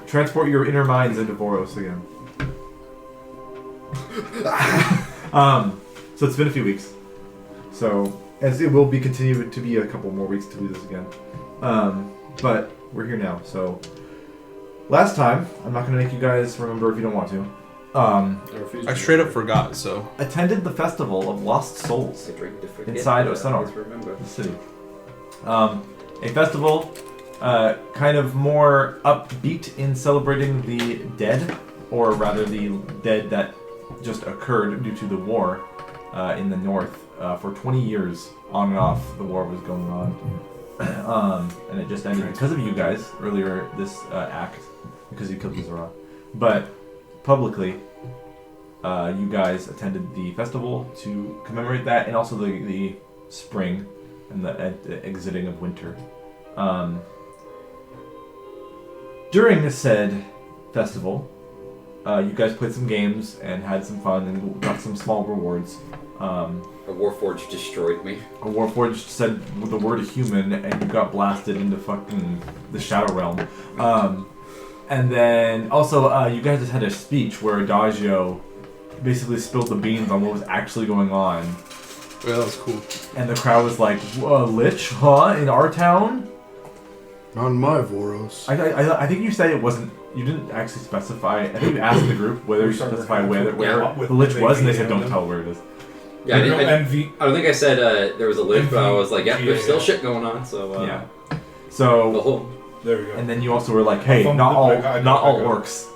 Transport your inner minds into Voros again. So it's been a few weeks. So, as it will be continuing to be a couple more weeks to do this again. But we're here now, so... Last time, I'm not going to make you guys remember if you don't want to. I straight up forgot, so... Attended the festival of Lost Souls inside Osenor, the city. A festival kind of more upbeat in celebrating the dead, or rather the dead that just occurred due to the war in the north. For 20 years, on and off, the war was going on. And it just ended because of you guys earlier this act, because you killed Zara. But publicly, you guys attended the festival to commemorate that, and also the spring and the exiting of winter. During the said festival, you guys played some games and had some fun and got some small rewards. A Warforged destroyed me. A Warforged said the word human and you got blasted into fucking the Shadow Realm. And then also you guys just had a speech where Adagio basically spilled the beans on what was actually going on. Yeah, that was cool. And the crowd was like, Lich, huh? In our town? On my Voros. I think you said it wasn't. You didn't actually specify. I think you asked the group whether you specify where the Lich was, and they said don't tell where it is. Yeah, I don't think I said there was a Lich, but I was like, yeah, there's still shit going on. So yeah. So there we go. And then you also were like, hey, not all orcs.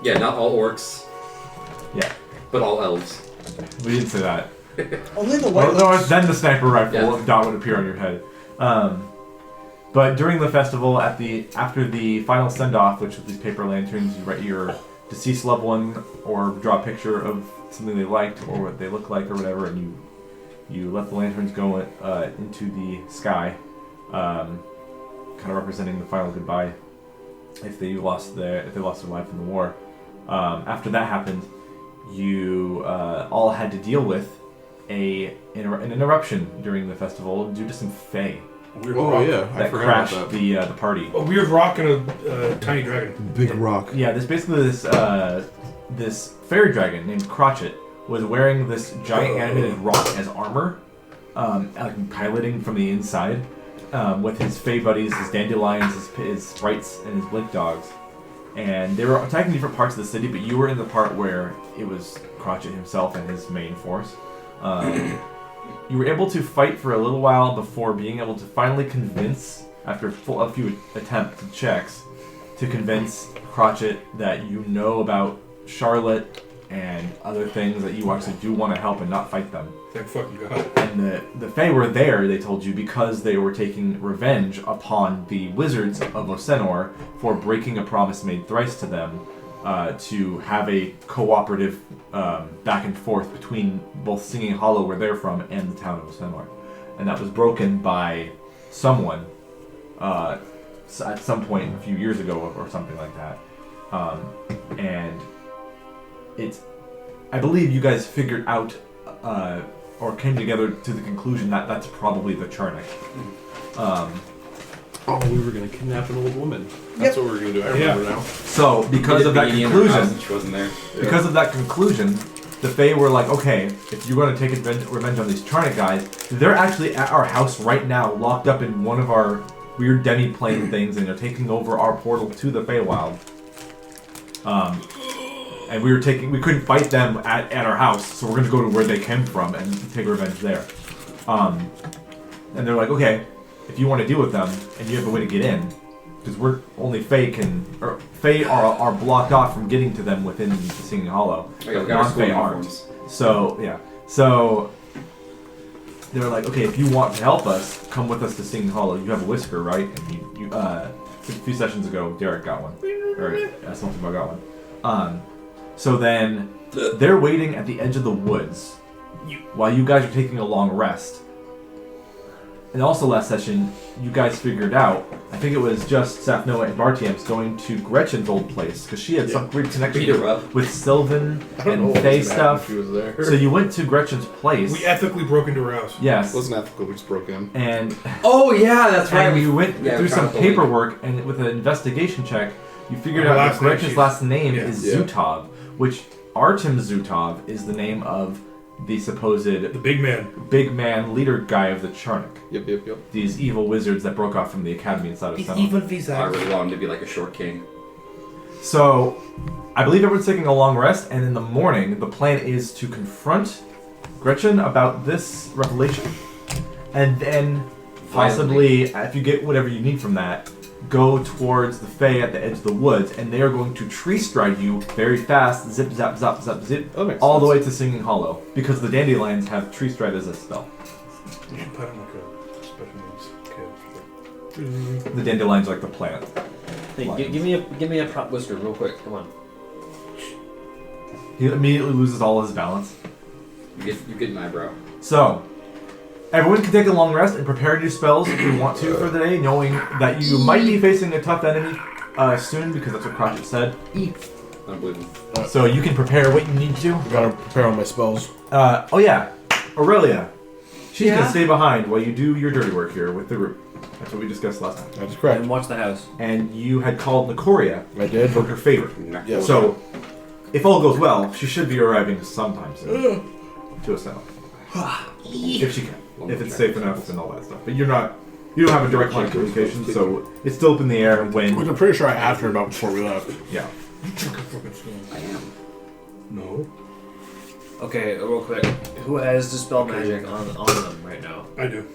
Yeah, not all orcs. Yeah, but all elves. We didn't say that. Only the white. Then the sniper rifle dot would appear on your head. But during the festival, after the final send-off, which with these paper lanterns, you write your deceased loved one or draw a picture of something they liked or what they look like or whatever, and you let the lanterns go into the sky, kind of representing the final goodbye if they lost their life in the war. After that happened, you all had to deal with an interruption during the festival due to some fae. That crashed the party. A weird rock and a tiny dragon. Big rock. Yeah, there's basically this fairy dragon named Crotchet was wearing this giant animated rock as armor, like piloting from the inside, with his fae buddies, his dandelions, his sprites, and his blink dogs. And they were attacking different parts of the city, but you were in the part where it was Crotchet himself and his main force. You were able to fight for a little while before being able to finally convince, after a few attempts and checks, to convince Crotchet that you know about Charlotte and other things that you actually do want to help and not fight them. Thank fucking God. And the Fae were there, they told you, because they were taking revenge upon the wizards of Osenor for breaking a promise made thrice to them, to have a cooperative back and forth between both Singing Hollow, where they're from, and the town of Osenor. And that was broken by someone at some point a few years ago or something like that. And I believe you guys figured out or came together to the conclusion that that's probably the Charnic. We were going to kidnap an old woman. That's what we were going to do. I remember now. So, because of that conclusion, she wasn't there. Because of that conclusion, the Fae were like, okay, if you're going to take revenge on these Charnic guys, they're actually at our house right now, locked up in one of our weird demi-plane things, and they're taking over our portal to the Feywild. And we couldn't fight them at our house, so we're going to go to where they came from and take revenge there. And they're like, okay, if you want to deal with them and you have a way to get in, because we're only Fae are blocked off from getting to them within the Singing Hollow. Non-Fae aren't. So they're like, okay, if you want to help us, come with us to Singing Hollow. You have a whisker, right? And you a few sessions ago, Derrick got one, or something about got one. So then they're waiting at the edge of the woods while you guys are taking a long rest. And also last session, you guys figured out, I think it was just Safnoa and Bartiam's going to Gretchen's old place, because she had some weird connection with Sylvan and Fae stuff. She was there. So you went to Gretchen's place. We ethically broke into her house. Yes. It wasn't ethical, we just broke in. And oh yeah, that's right. And you went through some paperwork, and with an investigation check, you figured out that Gretchen's last name is Yeah. Zutov, which Artem Zutov is the name of the supposed The big man. leader guy of the Charnik. Yep. These evil wizards that broke off from the academy inside of Senna. I really want him to be like a short king. So, I believe everyone's taking a long rest, and in the morning, the plan is to confront Gretchen about this revelation, and then possibly, if you get whatever you need from that, go towards the Fae at the edge of the woods, and they are going to tree stride you very fast, zip, zap, zap, zap, zip, all the way to Singing Hollow, because the dandelions have tree stride as a spell. You should put him like a special needs kid. The dandelions are like the plant. Hey, give me a prop wizard real quick. Come on. He immediately loses all his balance. You get an eyebrow. So, everyone can take a long rest and prepare new spells if you want to for the day, knowing that you might be facing a tough enemy soon, because that's what Crotchet said. Unbelievable. So you can prepare what you need to. Gotta prepare all my spells. Oh yeah, Aurelia. She's gonna stay behind while you do your dirty work here with the group. That's what we discussed last time. That is correct. And watch the house. And you had called Nicoria I did. for her favor. Yes. So, if all goes well, she should be arriving sometime soon to Ascend. If she can. If it's safe enough and all that stuff. But you don't have a direct line of communication, so it's still up in the air when... Which I'm pretty sure I asked her about before we left. Yeah. I am. No. Okay, real quick. Who has Dispel Magic on them right now? I do.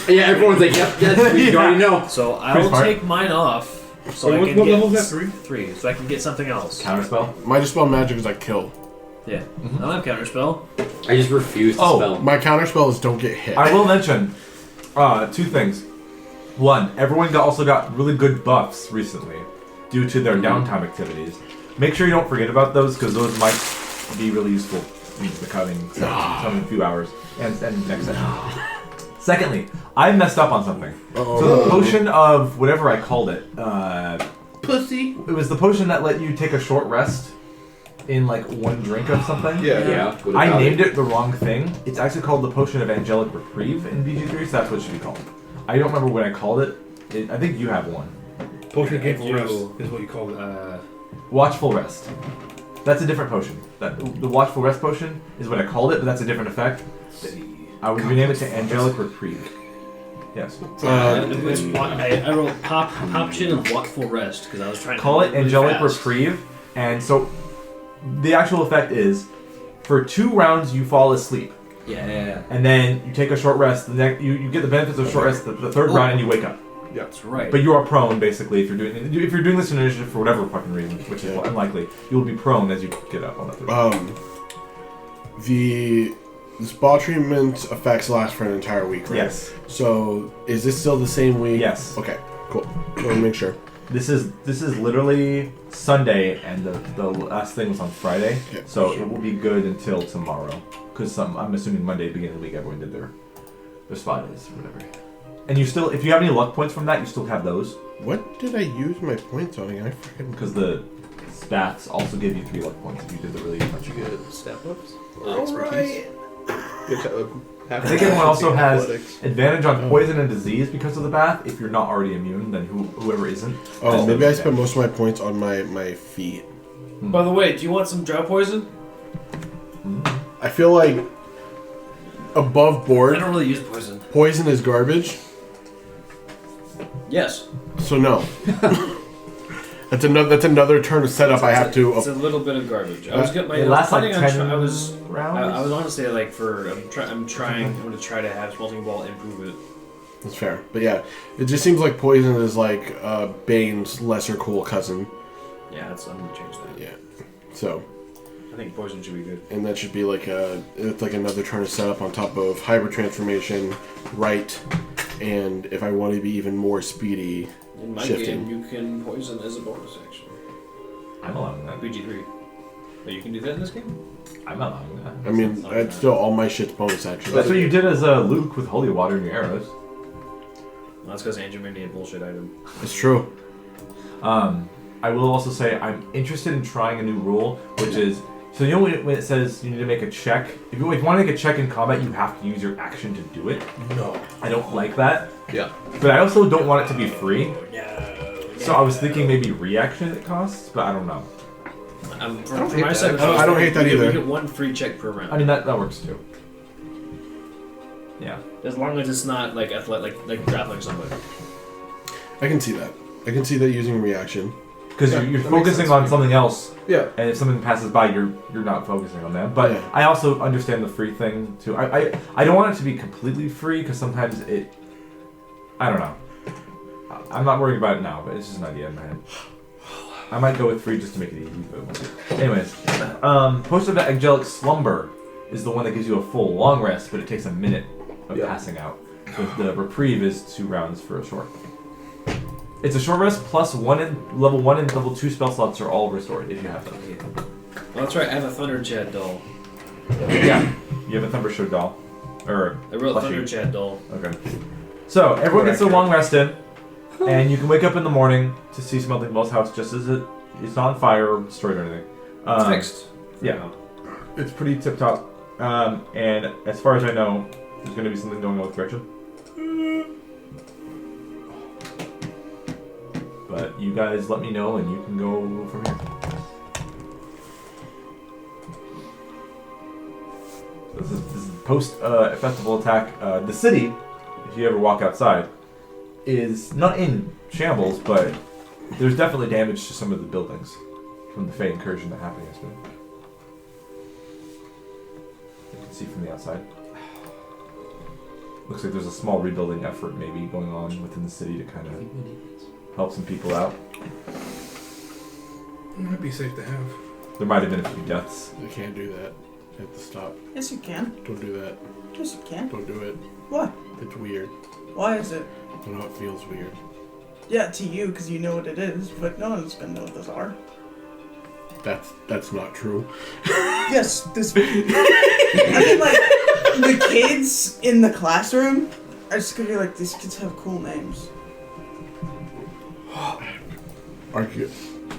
Yeah, everyone's like, yep, yes, we already know. So Pretty I'll smart. take mine off. So I What can level get is that? 3? 3. So I can get something else. Counterspell? My dispel magic is like kill. Yeah. I don't have counterspell. I just refuse to spell. My counterspell is don't get hit. I will mention 2 things. One, everyone also got really good buffs recently due to their downtime activities. Make sure you don't forget about those, because those might be really useful in the coming few hours and next session. Secondly, I messed up on something. So the potion of whatever I called it, Pussy. it was the potion that let you take a short rest in like one drink of something. Yeah. I named it the wrong thing. It's actually called the Potion of Angelic Reprieve in BG3, so that's what it should be called. I don't remember what I called it. I think you have one. Potion of Gainful Rest is what you call it. Watchful Rest. That's a different potion. The Watchful Rest potion is what I called it, but that's a different effect. I would rename it to Angelic Reprieve. Yes. I wrote pop chin of Watchful Rest because I was trying to Call it really Angelic fast. Reprieve, and so the actual effect is for 2 rounds you fall asleep. Yeah. And then you take a short rest. You get the benefits of short rest the third round, and you wake up. Yeah, that's right. But you are prone basically if you're doing this in initiative for whatever fucking reason, which is unlikely. You will be prone as you get up on that third. The spa treatment effects last for an entire week, right? Yes. So is this still the same week? Yes. Okay. Cool. Let me make sure. This is literally Sunday, and the last thing was on Friday, so it will be good until tomorrow. Because I'm assuming Monday, beginning of the week, everyone did their spa days or whatever. And you still, if you have any luck points from that, you still have those. What did I use my points on? I forget. Because the stats also give you 3 luck points if you did the really much You good. get stat buffs? Alright. I think everyone also has advantage on poison and disease because of the bath. If you're not already immune, then whoever isn't. Oh, maybe I spent most of my points on my feet. By the way, do you want some drought poison? I feel like above board, I don't really use poison. poison is garbage. Yes. So no. That's another turn of setup I have to. It's a little bit of garbage. I was getting my. It lasts like planning 10 on I was rounds. I was honestly like I'm going to try to have Smelting Ball improve it. That's fair, but yeah, it just seems like poison is like Bane's lesser cool cousin. Yeah, I'm gonna change that. Yeah. So. I think poison should be good. And that should be like it's like another turn of setup on top of hybrid transformation, right? And if I want to be even more speedy, In my shifting. game, you can poison as a bonus action. I'm allowing that. BG3. But you can do that in this game? I'm not allowing that. I mean, I'd still all my shit's bonus action. That's what you did as Luke with holy water in your arrows. Well, that's because Andrew made me a bullshit item. It's true. I will also say I'm interested in trying a new rule, which is, so you know when it says you need to make a check? If you want to make a check in combat, you have to use your action to do it. No. I don't like that. Yeah. But I also don't want it to be free. So I was thinking maybe reaction it costs, but I don't know. From my side, I don't hate that you either. get 1 free check per round. I mean that works too. Yeah. As long as it's not like athletic, like grappling somebody. I can see that. I can see that using reaction. Because Yeah, you're that makes focusing sense on to me. something else, Yeah. and if something passes by, you're not focusing on them. But Yeah. I also understand the free thing too. I don't want it to be completely free because sometimes I don't know. I'm not worried about it now, but it's just an idea in my head. I might go with free just to make it easy. But we'll see. Anyways, post-angelic slumber is the one that gives you a full long rest, but it takes a minute of passing out. So the reprieve is 2 rounds for a short. It's a short rest plus level 1 and level 2 spell slots are all restored if you have them. Well, that's right. I have a Thunder Chad doll. Yeah, you have a Thunder Show doll. Or I wrote plushie. Thunder Chad doll. Okay. So everyone gets a long rest in, and you can wake up in the morning to see Smelting Bell's house just as it's not on fire or destroyed or anything. It's fixed. Yeah, it's pretty tip top. And as far as I know, there's going to be something going on with Gretchen. But you guys let me know, and you can go from here. This is post festival attack. The city, if you ever walk outside, is not in shambles, but there's definitely damage to some of the buildings from the Fey incursion that happened yesterday. You can see from the outside. Looks like there's a small rebuilding effort maybe going on within the city to kind of help some people out. It might be safe to have. There might have been a few deaths. I can't do that. I have to stop. Yes, you can. Don't do that. Yes, you can. Don't do it. What? It's weird. Why is it? I know it feels weird. Yeah, to you, because you know what it is, but no one's gonna know what those are. That's not true. Yes, this. I mean, like, the kids in the classroom are just gonna be like, these kids have cool names.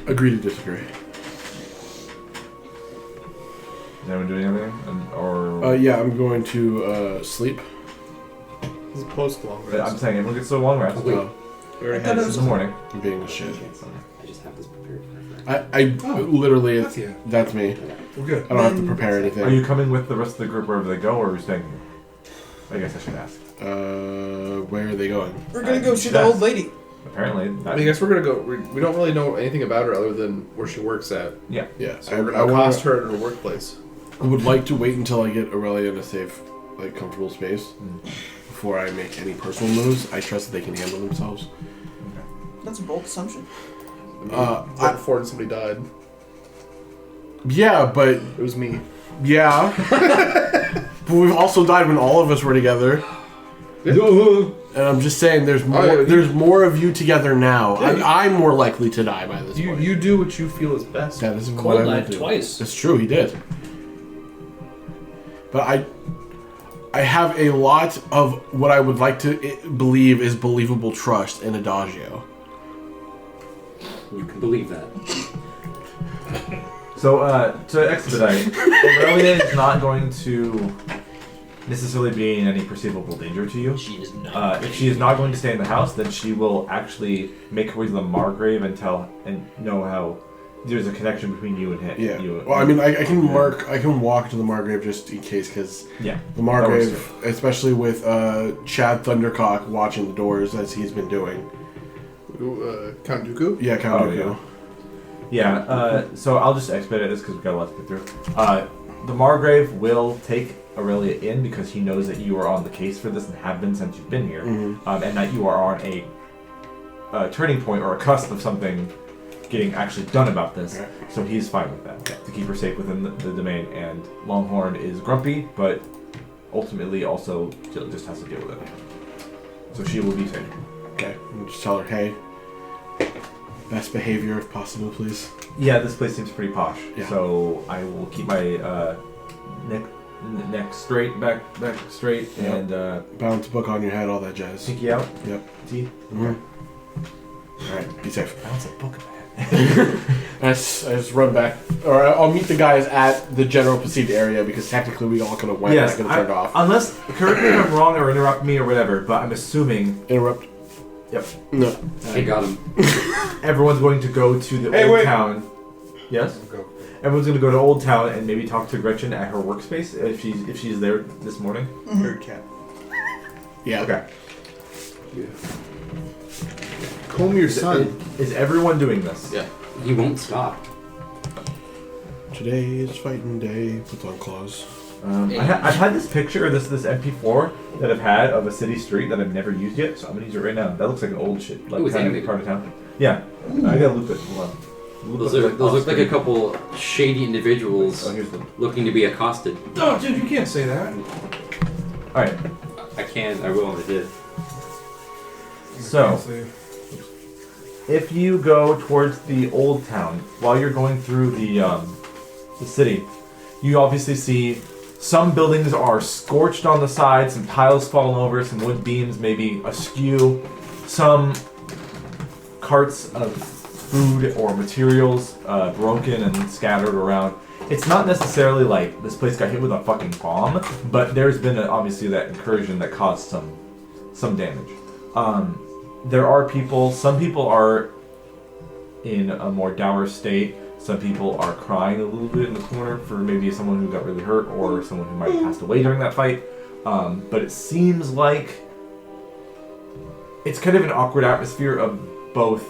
Agree to disagree. Is anyone doing anything? Or Yeah, I'm going to sleep. This is post long rest. I'm saying everyone gets a long rest. Oh, We already I had thought it This was is the morning. I'm being a shit. I just have this prepared for I literally, That's you. that's me. We're good. I don't have to prepare anything. Are you coming with the rest of the group wherever they go, or are you staying here? I guess I should ask. Where are they going? We're gonna go see the old lady. Apparently, I guess we're gonna go. We don't really know anything about her other than where she works at. yeah. Yeah, So we're gonna accost her at her workplace. I would like to wait until I get Aurelia in a safe, like, comfortable space before I make any personal moves. I trust that they can handle themselves. That's a bold assumption. Right before somebody died. Yeah, but It was me. yeah, but we've also died when all of us were together. And I'm just saying, there's more. yeah, There's more of you together now. I'm more likely to die by this point. You do what you feel is best. That is what Cole I will died do. twice. It's true, he did. But I have a lot of what I would like to believe is believable trust in Adagio. You can believe that. So, to expedite, Aurelia is not going to necessarily be in any perceivable danger to you. She is not. If she is not going to stay in the house, then she will actually make her way to the Margrave and know how there's a connection between you and him. Yeah. You, Well, I mean, I can walk to the Margrave just in case, because yeah. the Margrave, especially with Chad Thundercock watching the doors as he's been doing. Count Dooku? Yeah, Count Oh, Dooku. Yeah, so I'll just expedite this because we've got a lot to get through. The Margrave will take Aurelia in because he knows that you are on the case for this and have been since you've been here, and that you are on a turning point or a cusp of something getting actually done about this. Okay. So he's fine with that to keep her safe within the domain. And Longhorn is grumpy, but ultimately also just has to deal with it. So she will be safe. Okay. And just tell her, hey, best behavior if possible, please. Yeah, this place seems pretty posh. Yeah. So I will keep my neck straight, back straight, Yep. and Balance book on your head, all that jazz. pinky out. Yep. Teeth. Alright, be safe. Balance a book in my head. I just run back, or I'll meet the guys at the general perceived area because technically we all could have went and I could have turned off. Unless, correct me if I'm wrong or interrupt me or whatever, but I'm assuming Interrupt. Yep. No. I got him. Everyone's going to go to the old town. Yes? Go. Everyone's going to go to Old Town and maybe talk to Gretchen at her workspace if she's there this morning. Bird cat. Yeah. Okay. Comb your son. Is everyone doing this? Yeah. He won't stop. Today is fighting day. Puts on claws. I've had this picture, this MP4 that I've had of a city street that I've never used yet, so I'm gonna use it right now. That looks like an old shit, like Ooh, it's kind of animated. part of town. Yeah, I gotta loop it. Hold on. Those look like a couple shady individuals Oh, here's the. looking to be accosted. Oh, dude, you can't say that. All right. I will, I did. So, if you go towards the old town while you're going through the city, you obviously see some buildings are scorched on the sides, some tiles fallen over, some wood beams maybe askew, some carts of food or materials broken and scattered around. It's not necessarily like this place got hit with a fucking bomb, but there's been obviously that incursion that caused some damage. There are people, some people are in a more dour state. Some people are crying a little bit in the corner for maybe someone who got really hurt or someone who might have passed away during that fight. But it seems like it's kind of an awkward atmosphere of both,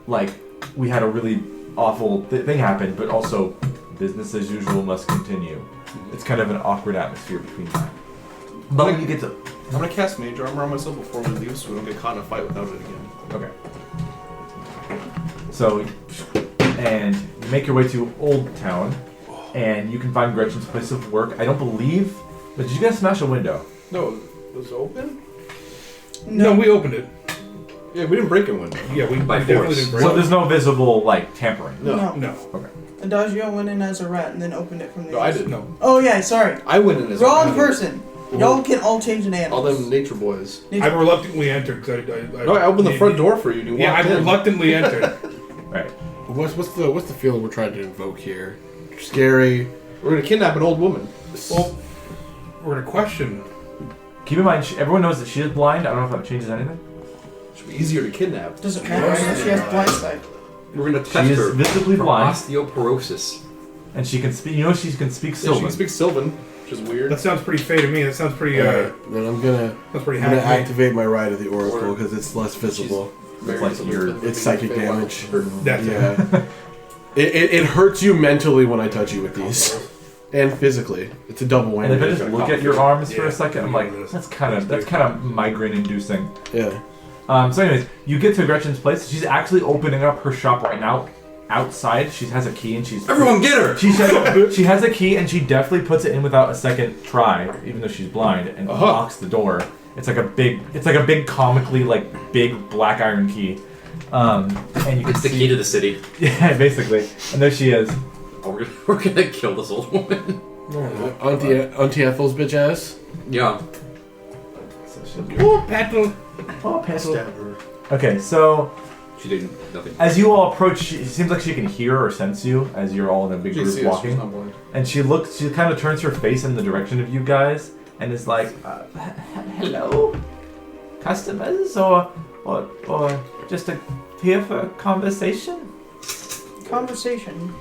like, we had a really awful thing happen, but also business as usual must continue. It's kind of an awkward atmosphere between that. But when you get to... I'm gonna cast Mage Armor on myself before we leave so we don't get caught in a fight without it again. Okay. So, and you make your way to Old Town, and you can find Gretchen's place of work. I don't believe, but did you guys smash a window? No, it was open? No, we opened it. Yeah, we didn't break a window. Yeah, we By definitely force. didn't break So it. there's no visible, like, tampering. No. No. Adagio went in as a rat and then opened it from the No, I inside. didn't. No. Oh yeah, sorry. I went in as a Wrong rat. person. Y'all can all change an animal. All them nature boys. I reluctantly entered because No, I opened the front door for you and you Yeah, walked I in. reluctantly entered. Right. What's the feeling we're trying to invoke here? Scary. We're gonna kidnap an old woman. Well, we're in a question. Keep in mind, everyone knows that she is blind. I don't know if that changes anything. Should be easier to kidnap. Doesn't matter. She has blind sight. We're gonna She test is her visibly for blind, osteoporosis. and she can speak. You know, she can speak Yeah, she Sylvan. can speak Sylvan, which is weird. That sounds pretty fey to me. That sounds pretty. Alright, then I'm gonna hacky. activate my Rite of the Oracle because it's less visible. Very like Sylvan. your- It's psychic damage. That's Yeah. it hurts you mentally when I touch you with these, and physically. It's a double whammy. And if I just look at your arms for Yeah, a second, I'm we like, know this. that's kind of migraine-inducing. Yeah. So anyways, you get to Gretchen's place. She's actually opening up her shop right now. Outside, she has a key and she's... Everyone get her! She has a key and she definitely puts it in without a second try, even though she's blind, and locks the door. It's like a big comically big black iron key. And you can It's the see, key to the city. Yeah, basically. And there she is. Oh, we're gonna kill this old woman. Auntie Ethel's bitch ass. Yeah. So she'll be... Oh, Petal. Oh, pencil. Stab her. Okay, so She did nothing. as you all approach, it seems like she can hear or sense you as you're all in a big She group sees us, walking. she's not blind. And she kind of turns her face in the direction of you guys and is like, hello, customers, or just here for a conversation? Conversation.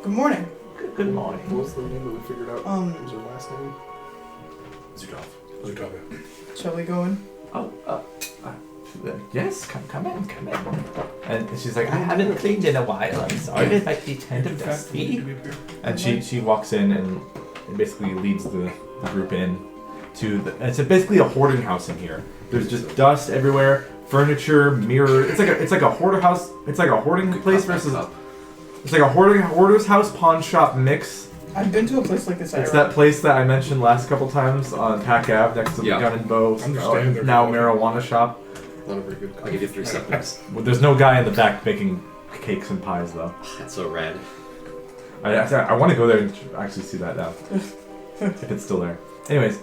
Good morning. Good morning. What was the name that we figured out? What was her last name? Zutaka. Shall we go in? Yes, come in. And she's like, I haven't cleaned in a while. I'm sorry, it might be kind of dusty. And she walks in and basically leads the group in to it's basically a hoarding house in here. There's just dust everywhere, furniture, mirror. It's like a hoarder house. It's like a hoarding place versus it's like a hoarder's house pawn shop mix. I've been to a place like this. It's that place that I mentioned last couple times on Pack Ave next to the Yeah. Gun and Bow Understand their now culture. marijuana shop. Not a very good I'll give you 3 seconds. Well, there's no guy in the back making cakes and pies though. That's so rad. I want to go there and actually see that now. If it's still there. Anyways,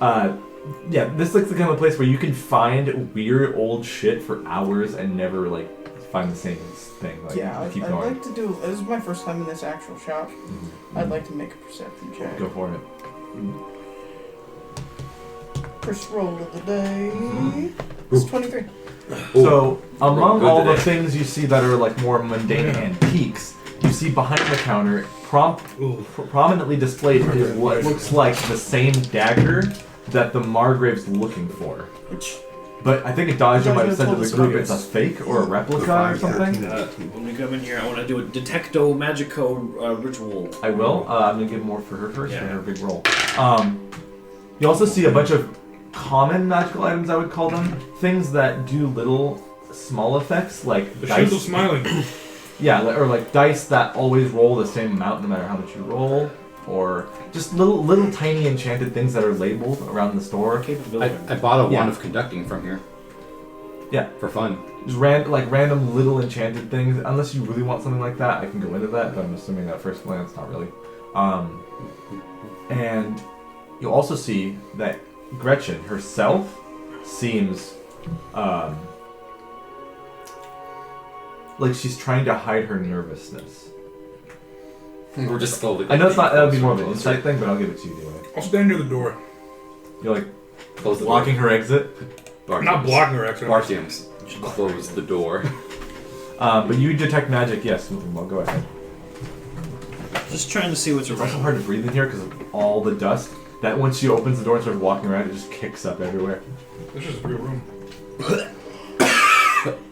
yeah, this looks the kind of place where you can find weird old shit for hours and never find the same thing. Yeah, keep I'd going. like to do. This is my first time in this actual shop. I'd like to make a perception check. Go for it. First roll of the day. It's 23. So, among good all the today. things you see that are like more mundane antiques, you see behind the counter, prominently displayed is what looks like the same dagger that the Margrave's looking for. Which But I think Adagio might have said to told the us group about it's a this. fake or a replica or something. When we come in here, I want to do a Detecto Magico ritual. I will. I'm going to give more for her first Yeah. for her big roll. You also see a bunch of common magical items, I would call them. Things that do little small effects, like The dice. shields are smiling. Yeah, or like dice that always roll the same amount no matter how much you roll. Or just little tiny enchanted things that are labeled around the store. I bought a wand Yeah. of conducting from here. Yeah. For fun. Just random little enchanted things. Unless you really want something like that, I can go into that, but I'm assuming at first glance, not really. And you'll also see that Gretchen herself seems like she's trying to hide her nervousness. We're just slowly. I know it's not. That would be more of an closer. insight thing, but I'll give it to you anyway. I'll stand near the door. You're like Close the blocking her exit. door. I'm not blocking her exit. Bartiums. Close the door. But you detect magic, yes. Well, go ahead. Just trying to see what's It's also around. hard to breathe in here because of all the dust. That once she opens the door and starts walking around, it just kicks up everywhere. This is a real room.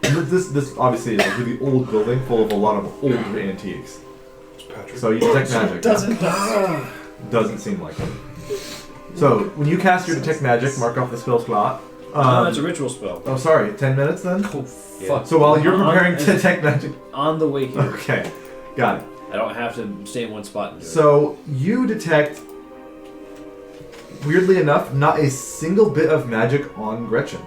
This obviously is a really old building full of a lot of old antiques. It's Patrick. So you detect magic. Doesn't Seem like it. So when you cast your detect magic, mark off the spell slot. No, that's a ritual spell. Oh, sorry. 10 minutes then. Fuck. So while you're preparing to detect magic. On the way here. Okay, got it. I don't have to stay in one spot and do it. So you detect, weirdly enough, not a single bit of magic on Gretchen.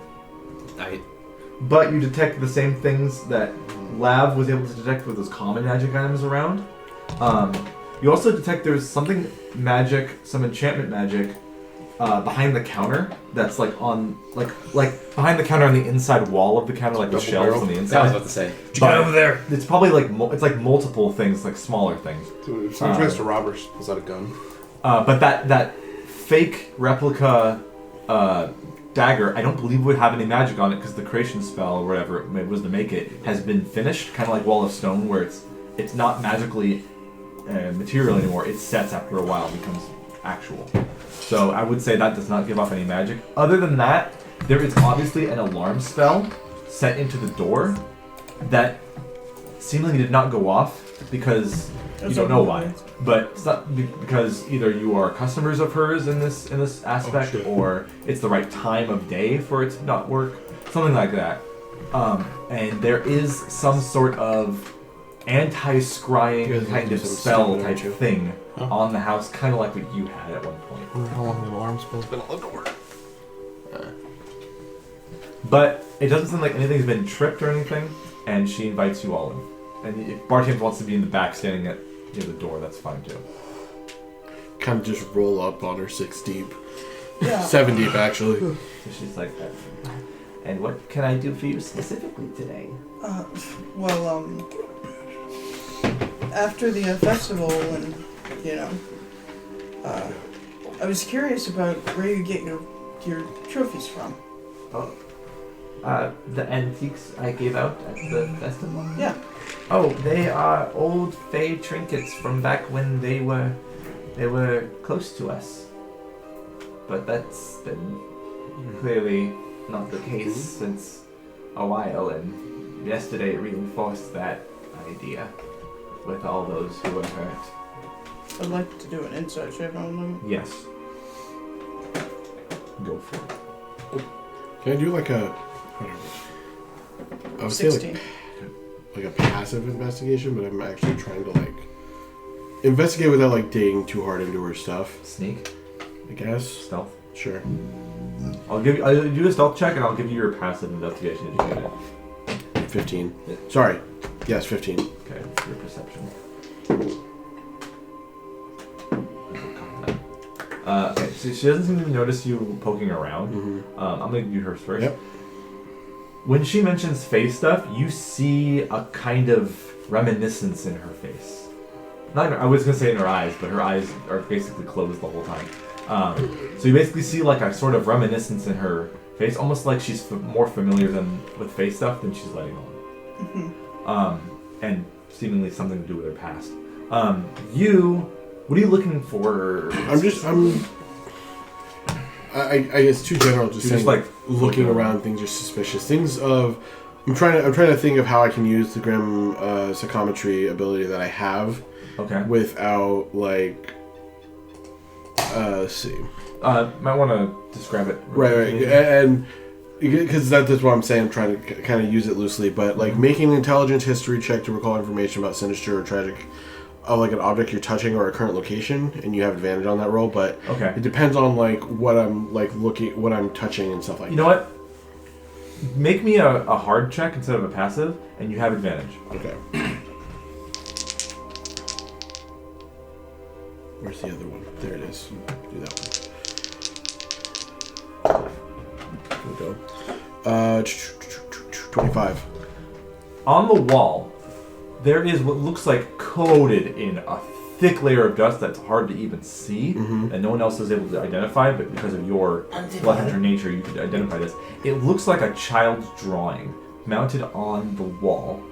But you detect the same things that Lav was able to detect with those common magic items around. You also detect there's something magic, some enchantment magic, behind the counter. That's like on, like behind the counter on the inside wall of the counter, like the Double shelves barrel? on the I was inside. about to say. But over there. it's probably like it's like multiple things, like smaller things. So if someone tries to rob her, was that a gun? But that fake replica dagger, I don't believe would have any magic on it because the creation spell or whatever it was to make it has been finished, kind of like Wall of Stone, where it's not magically material anymore. It sets after a while, and becomes actual. So I would say that does not give off any magic. Other than that, there is obviously an alarm spell set into the door that seemingly did not go off because you don't know why. But it's not because either you are customers of hers in this aspect, or it's the right time of day for it to not work, something like that. And there is some sort of anti-scrying kind of spell type thing on the house, kind of like what you had at one point. How long the alarm spell's been on the door? But it doesn't seem like anything's been tripped or anything, and she invites you all in. And if Bartians wants to be in the back standing at near the door, that's fine too. Kind of just roll up on her 6 deep. Yeah. 7 deep, actually. So she's like, and what can I do for you specifically today? After the festival and, I was curious about where you get your trophies from. Oh, the antiques I gave out at the festival? Yeah. Oh, they are old Fey trinkets from back when they were close to us. But that's been clearly not the case since a while, and yesterday reinforced that idea with all those who were hurt. I'd like to do an insight check on them. Yes. Go for it. Can I do like a... I would say 16. like a passive investigation, but I'm actually trying to like investigate without like digging too hard into her stuff. Sneak. I guess. Stealth. Sure. I'll do a stealth check and I'll give you your passive investigation if you get it. 15. Sorry. Yes, 15. Okay, your perception. Okay, so she doesn't seem to notice you poking around. Mm-hmm. I'm gonna give you hers first. Yep. When she mentions face stuff, you see a kind of reminiscence in her face. Not in her, I was gonna say in her eyes, but her eyes are basically closed the whole time. So you basically see like a sort of reminiscence in her face, almost like she's more familiar with face stuff than she's letting on. And seemingly something to do with her past. What are you looking for? I guess too general. Just saying, just like looking around, things are suspicious. Things of. I'm trying to think of how I can use the Grim psychometry ability that I have. Okay. Without like. Let's see. Might want to describe it. Right, and because that's what I'm saying. I'm trying to kind of use it loosely, but like making an intelligence history check to recall information about sinister or tragic, like an object you're touching or a current location, and you have advantage on that roll. But it depends on like what I'm like looking, what I'm touching, and stuff like that. You know what? Make me a hard check instead of a passive, and you have advantage. Okay. Where's the other one? There it is. Do that one. Here we go. 25. On the wall, there is what looks like coated in a thick layer of dust that's hard to even see, and no one else is able to identify, but because of your blood hunter nature, you could identify this. It looks like a child's drawing mounted on the wall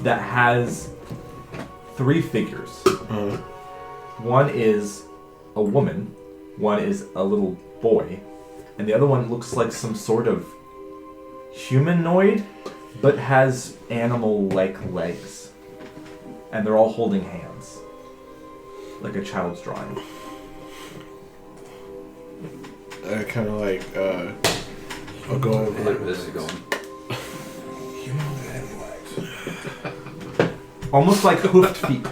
that has 3 figures. One is a woman, one is a little boy, and the other one looks like some sort of humanoid, but has animal-like legs. And they're all holding hands. Like a child's drawing. Kind of like, I'll go over. This is going. Almost like hoofed feet.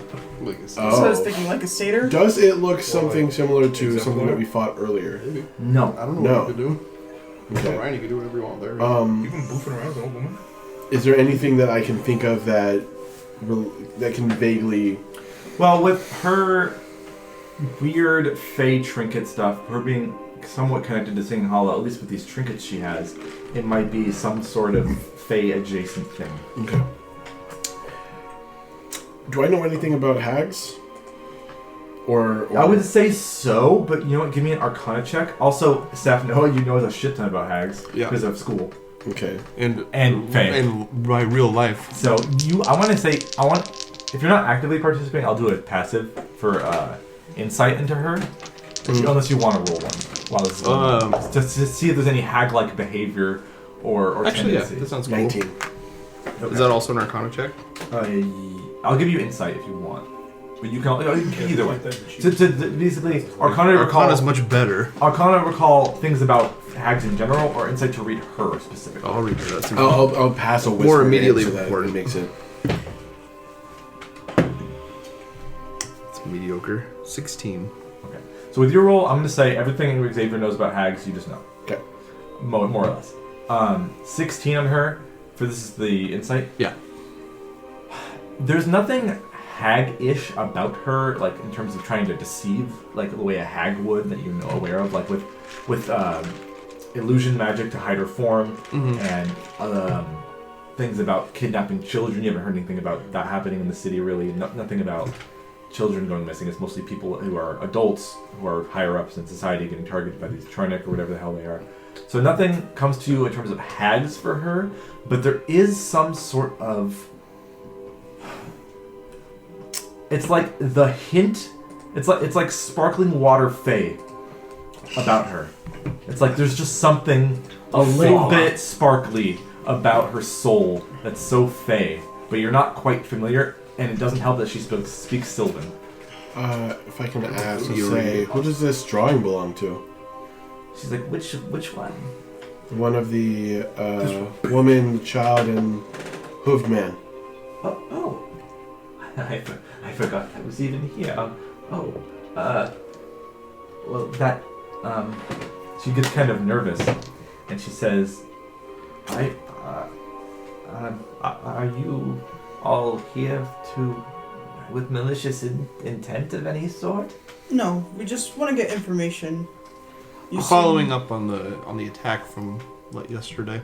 So I was thinking like a satyr. Does it look something similar to something that we fought earlier? Maybe. No. I don't know what you could do. Okay. Ryan, you can do whatever you want there. You can boofing around with an old woman. Is there anything that I can think of that can vaguely... Well, with her weird fey trinket stuff, her being somewhat connected to Singing Hollow, at least with these trinkets she has, it might be some sort of fey adjacent thing. Okay. Do I know anything about hags? Or I would say so, but you know what? Give me an Arcana check. Also, Steph, Noah, you know a shit ton about hags because of school. Okay. And Faye. And my real life. So if you're not actively participating, I'll do a passive for insight into her. Unless you want to roll one while this is going on. Just to see if there's any hag-like behavior or actually, tendency. yeah, that sounds cool. 19. Okay. Is that also an Arcana check? I'll give you insight if you want. But you can either way. To basically, Arcana is much better. Arcana recall things about hags in general, or insight to read her specifically. I'll read her. That's I'll pass a whisper more immediately so that important. It makes it. It's mediocre. 16. Okay. So with your roll, I'm going to say everything Xavier knows about hags, you just know. Okay. More or less. 16 on her. For this is the insight. Yeah. There's nothing hag-ish about her, like in terms of trying to deceive, like the way a hag would that you're aware of, like with illusion magic to hide her form, and things about kidnapping children. You haven't heard anything about that happening in the city, really. Nothing about children going missing. It's mostly people who are adults, who are higher ups in society, getting targeted by these Charnic or whatever the hell they are. So nothing comes to you in terms of hags for her, but there is some sort of... It's like the hint. It's like sparkling water fey about her. It's like there's just something a little bit sparkly about her soul that's so fey, but you're not quite familiar, and it doesn't help that she speaks Sylvan. If I can ask, say, who does this drawing belong to? She's like, which one? One of the woman, child, and hooved man. Oh. I forgot that was even here. Well, that, she gets kind of nervous, and she says, are you all here with malicious intent of any sort? No, we just want to get information. Following up on the attack from yesterday.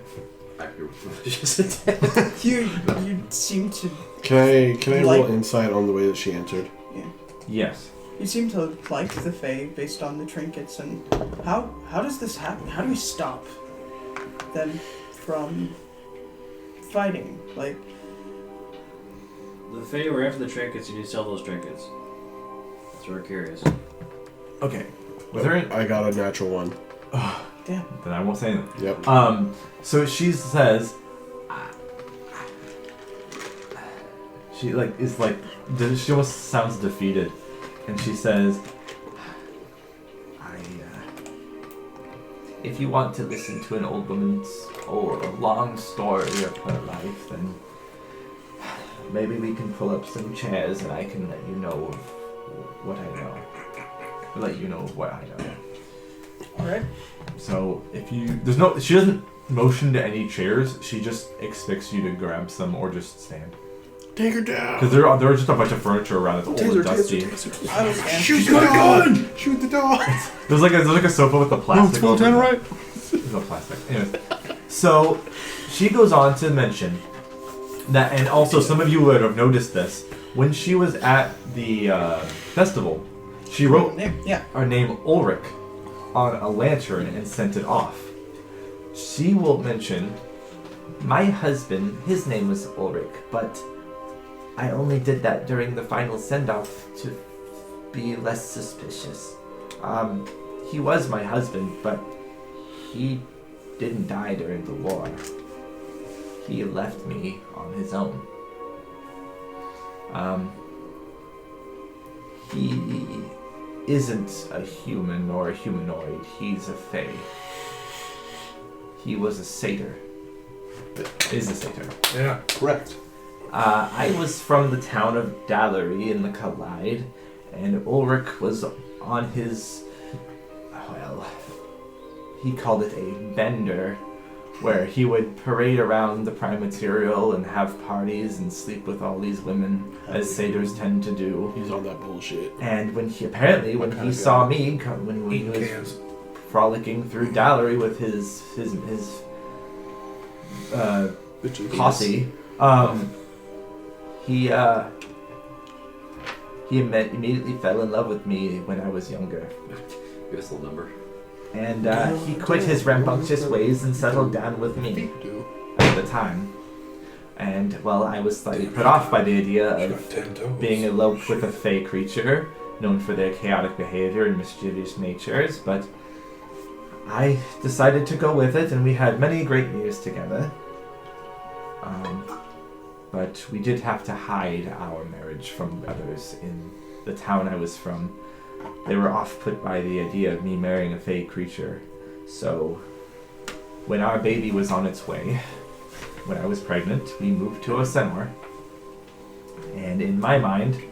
You seem to... Can I like... roll insight on the way that she answered? Yeah. Yes. You seem to like the Fae based on the trinkets, and how does this happen? How do we stop them from fighting? Like, The Fae were after the trinkets, you need to sell those trinkets. That's what we're curious. Okay. Was there any... I got a natural one. damn. Then I won't say anything. Yep. So she says, she she almost sounds defeated, and she says, if you want to listen to an old woman's long story of her life, then maybe we can pull up some chairs and I can let you know of what I know. Let you know of what I know. All right. So if you, she doesn't motion to any chairs. She just expects you to grab some or just stand. Take her down. Because there are just a bunch of furniture around. It's old and dusty. I will stand. Shoot the gun! Shoot the dog! There's like a sofa with the plastic. full over 10, it. right? There's no plastic. Anyways, so she goes on to mention that, and also some of you would have noticed this when she was at the festival. She wrote our name Ulrich on a lantern and sent it off. She will mention, my husband, his name was Ulrich, but I only did that during the final send-off to be less suspicious. He was my husband, but he didn't die during the war. He left me on his own. He isn't a human or a humanoid. He's a fae. He was a satyr. Is a satyr. Yeah. Correct. I was from the town of Dallery in the Kaleb, and Ulrich was on his, well, he called it a bender, where he would parade around the prime material and have parties and sleep with all these women, as satyrs tend to do. He's on that bullshit. And when he saw me, when he was frolicking through Dallery with his posse, he immediately fell in love with me when I was younger. Give us a little number. And he quit his rambunctious ways and settled down with me at the time. And, well, I was slightly put off by the idea of being eloped with a fey creature, known for their chaotic behavior and mischievous natures, but I decided to go with it, and we had many great years together. But we did have to hide our marriage from others in the town I was from. They were off-put by the idea of me marrying a fey creature. So, when our baby was on its way, when I was pregnant, we moved to Osenor. And in my mind,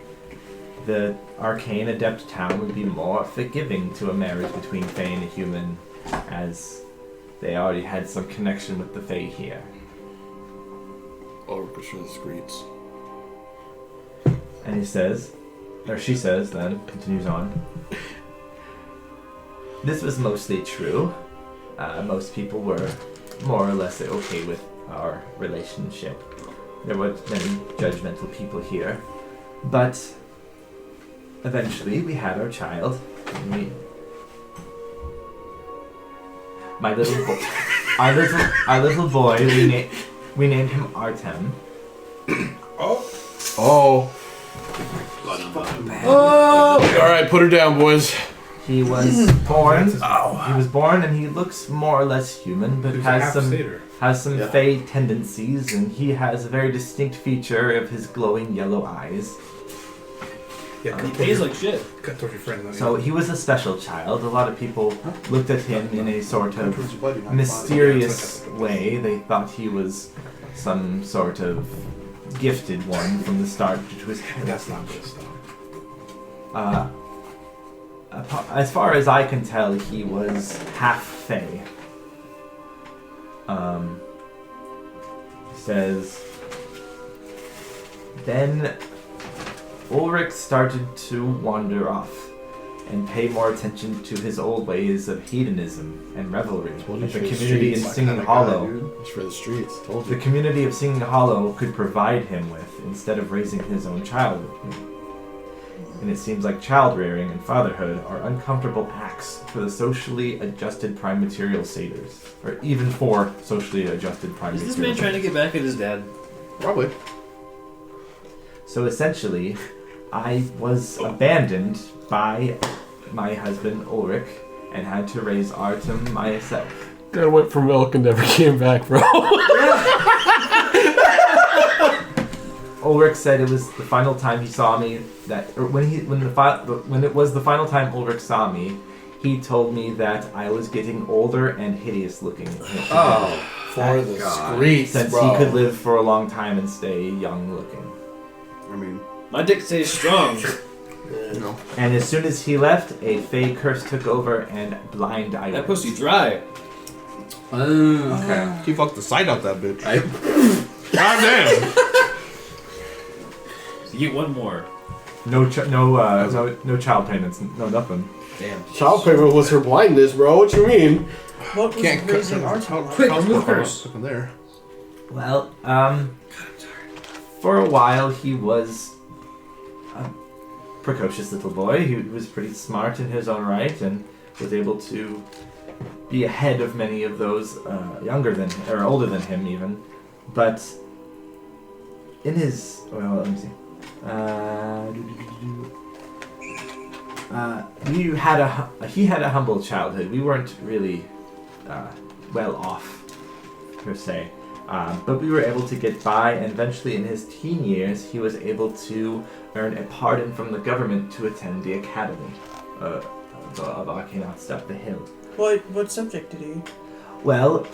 the arcane adept town would be more forgiving to a marriage between fey and a human, as they already had some connection with the fey here. Ulrich was for the streets. And he says, or she says then, continues on, this was mostly true. Most people were more or less okay with our relationship. There were many judgmental people here. But eventually we had our child. And our little boy, we named him Artem. Oh. Alright, put her down, boys. He was born. He was born, and he looks more or less human, but has some fey tendencies, and he has a very distinct feature of his glowing yellow eyes. Yeah, He pays like shit. cut towards your friend. So he was a special child. A lot of people looked at him in a sort of mysterious way. They thought he was some sort of gifted one from the start, which was That's not good stuff. as far as I can tell, he was half fey. He says, then Ulrich started to wander off and pay more attention to his old ways of hedonism and revelry. The community in Singing Hollow, It's for the streets. Told the you. community of Singing Hollow could provide him with, instead of raising his own child with me. and it seems like child rearing and fatherhood are uncomfortable acts for the socially adjusted prime material satyrs, or even for socially adjusted prime Is this material man trying to get back at his dad? Probably. So essentially, I was abandoned by my husband Ulrich and had to raise Artem myself. I went for milk and never came back, bro. Ulrich said it was the final time he saw me when it was the final time Ulrich saw me, he told me that I was getting older and hideous looking. Oh, For the God. streets, Since bro. he could live for a long time and stay young looking. I mean, My dick stays strong. no. And as soon as he left, a fey curse took over and blind I That went. pussy dry. Okay. He fucked the sight out that bitch. Goddamn. You get one more. No child payments, no nothing. Damn. Child payment was her blindness, bro. What you mean? What was Can't raising cut Artem? Quick, remove curse. Took him there. Well, for a while he was a precocious little boy. He was pretty smart in his own right and was able to be ahead of many of those younger than or older than him even. But in his let me see. He had a humble childhood. We weren't really well off per se. But we were able to get by, and eventually in his teen years, he was able to earn a pardon from the government to attend the academy of Arcanauts up the hill. What subject did he? Well,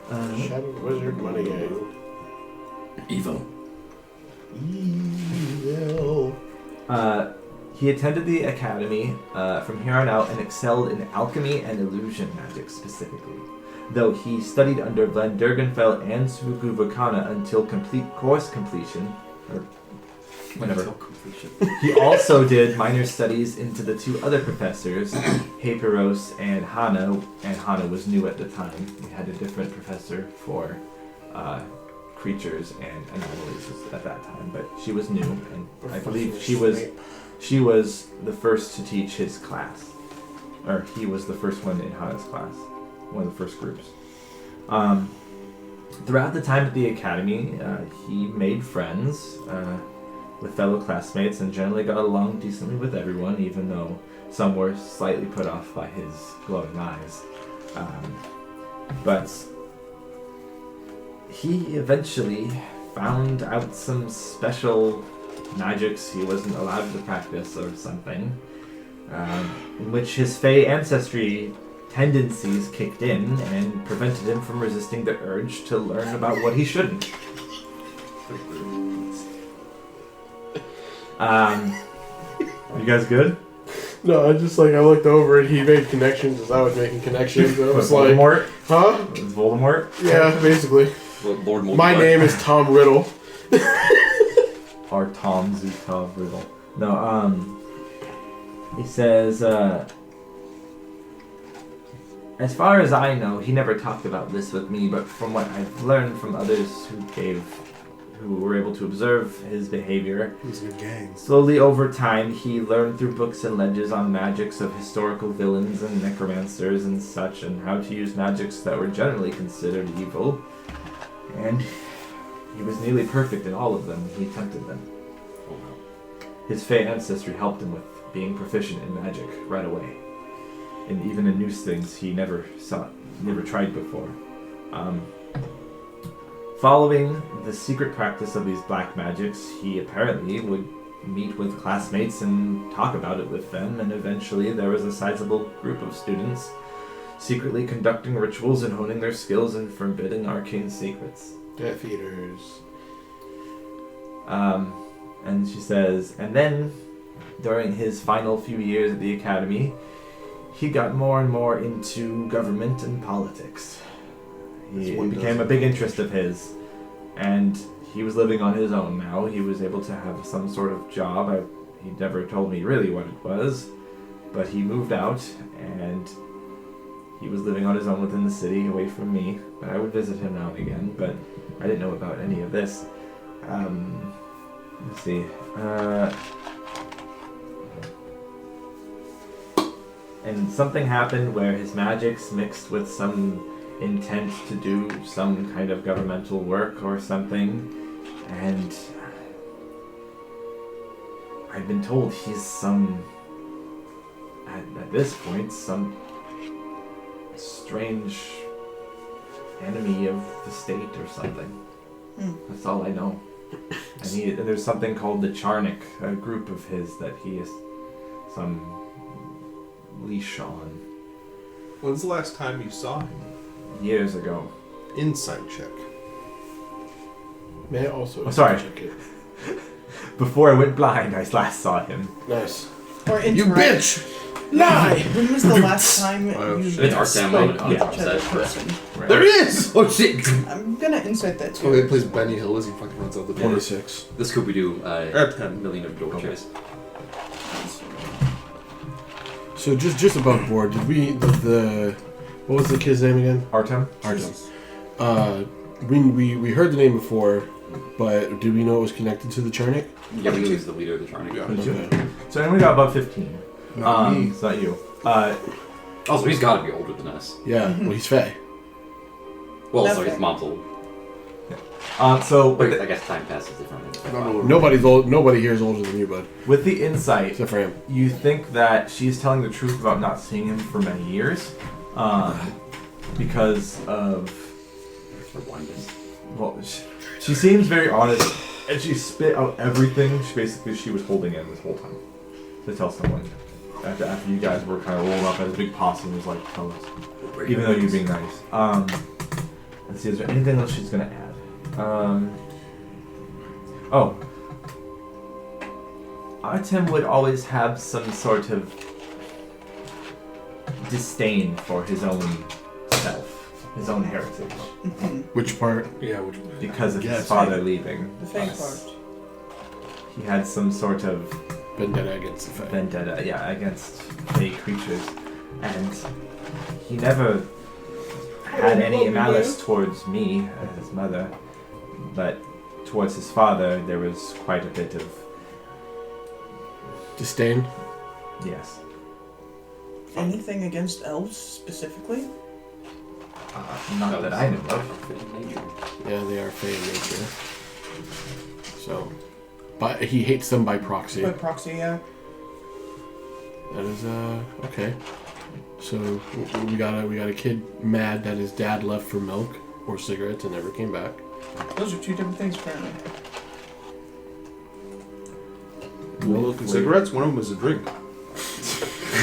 Shadow Wizard Money Gang. Evil. Evil. he attended the academy from here on out and excelled in alchemy and illusion magic specifically. Though he studied under Van Dergenfell and Svuguvakana until complete course completion, or whatever. He also did minor studies into the two other professors, Haperos and Hana was new at the time. We had a different professor for creatures and anomalies at that time, but she was new, and I believe she was the first to teach his class. Or he was the first one in Hana's class. One of the first groups. Throughout the time at the academy, he made friends with fellow classmates and generally got along decently with everyone, even though some were slightly put off by his glowing eyes. But he eventually found out some special magics he wasn't allowed to practice or something, in which his Fey ancestry tendencies kicked in and prevented him from resisting the urge to learn about what he shouldn't. You guys good? No, I just I looked over and he made connections as I was making connections. I was like, Voldemort? huh? It's Voldemort? Yeah, basically. Lord Voldemort. My name is Tom Riddle. Or Tom Zutov Riddle. No, he says, as far as I know, he never talked about this with me, but from what I've learned from others who were able to observe his behavior, He's in a gang. slowly over time, he learned through books and legends on magics of historical villains and necromancers and such, and how to use magics that were generally considered evil. And he was nearly perfect in all of them. He attempted them. His Fey ancestry helped him with being proficient in magic right away, and even in new things he never tried before. Following the secret practice of these black magics, he apparently would meet with classmates and talk about it with them, and eventually there was a sizable group of students secretly conducting rituals and honing their skills in forbidding arcane secrets. Death Eaters. And she says, and then, during his final few years at the academy, he got more and more into government and politics. It became a big interest of his, and he was living on his own now. He was able to have some sort of job. He never told me really what it was, but he moved out, and he was living on his own within the city, away from me. But I would visit him now and again, but I didn't know about any of this. Let's see. and something happened where his magics mixed with some intent to do some kind of governmental work or something, and I've been told he's at this point, some strange enemy of the state or something. That's all I know. And there's something called the Charnik, a group of his that he has some leash on. When's the last time you saw him? Years ago. Insight check. May I also? Oh, sorry. Check it. Before I went blind, I last saw him. Nice. Or You interact. bitch! Lie! When was the last time Oh, you shit. It's our family, spoke with 100%. each other person? Right. There he is! Oh shit! I'm gonna insight that too. Okay, he plays Benny Hill as he fucking runs out the door. 26. The Scooby-Doo At 10. million of door Okay. chase. So just above board, did we the what was the kid's name again? Artem? Artem. We heard the name before, but did we know it was connected to the Charnik? Yeah, we knew he's the leader of the Charnik. Yeah. Okay. So anyone got above 15? Not me. It's not you. Also, he's got to be older than us. Yeah, well he's Faye. Well, That's so his fair. mom's old. So But I guess time passes differently. I don't know. Nobody's old. Nobody here is older than you, bud, with the insight, except for him. you think that she's telling the truth about not seeing him for many years, because of, For blindness. well, she seems very honest, and she spit out everything she was holding in this whole time to tell someone. After you guys were kind of rolled up as a big posse and was like, tell us, even though you're being nice. Let's see, is there anything else she's gonna add? Artem would always have some sort of disdain for his own self, his own heritage, Which part? Yeah, which because of Yes. his father leaving The fake us. part. He had some sort of Vendetta against the Fae. vendetta, against fake creatures, and he never had any malice towards me as his mother, but towards his father there was quite a bit of Disdain. yes. Anything against elves specifically? Not that I know of. Yeah, they are Fae in nature. So, but he hates them by proxy. By proxy, yeah. That is okay. So we got a kid mad that his dad left for milk or cigarettes and never came back. Those are two different things, apparently. Milk and cigarettes? One of them is a drink.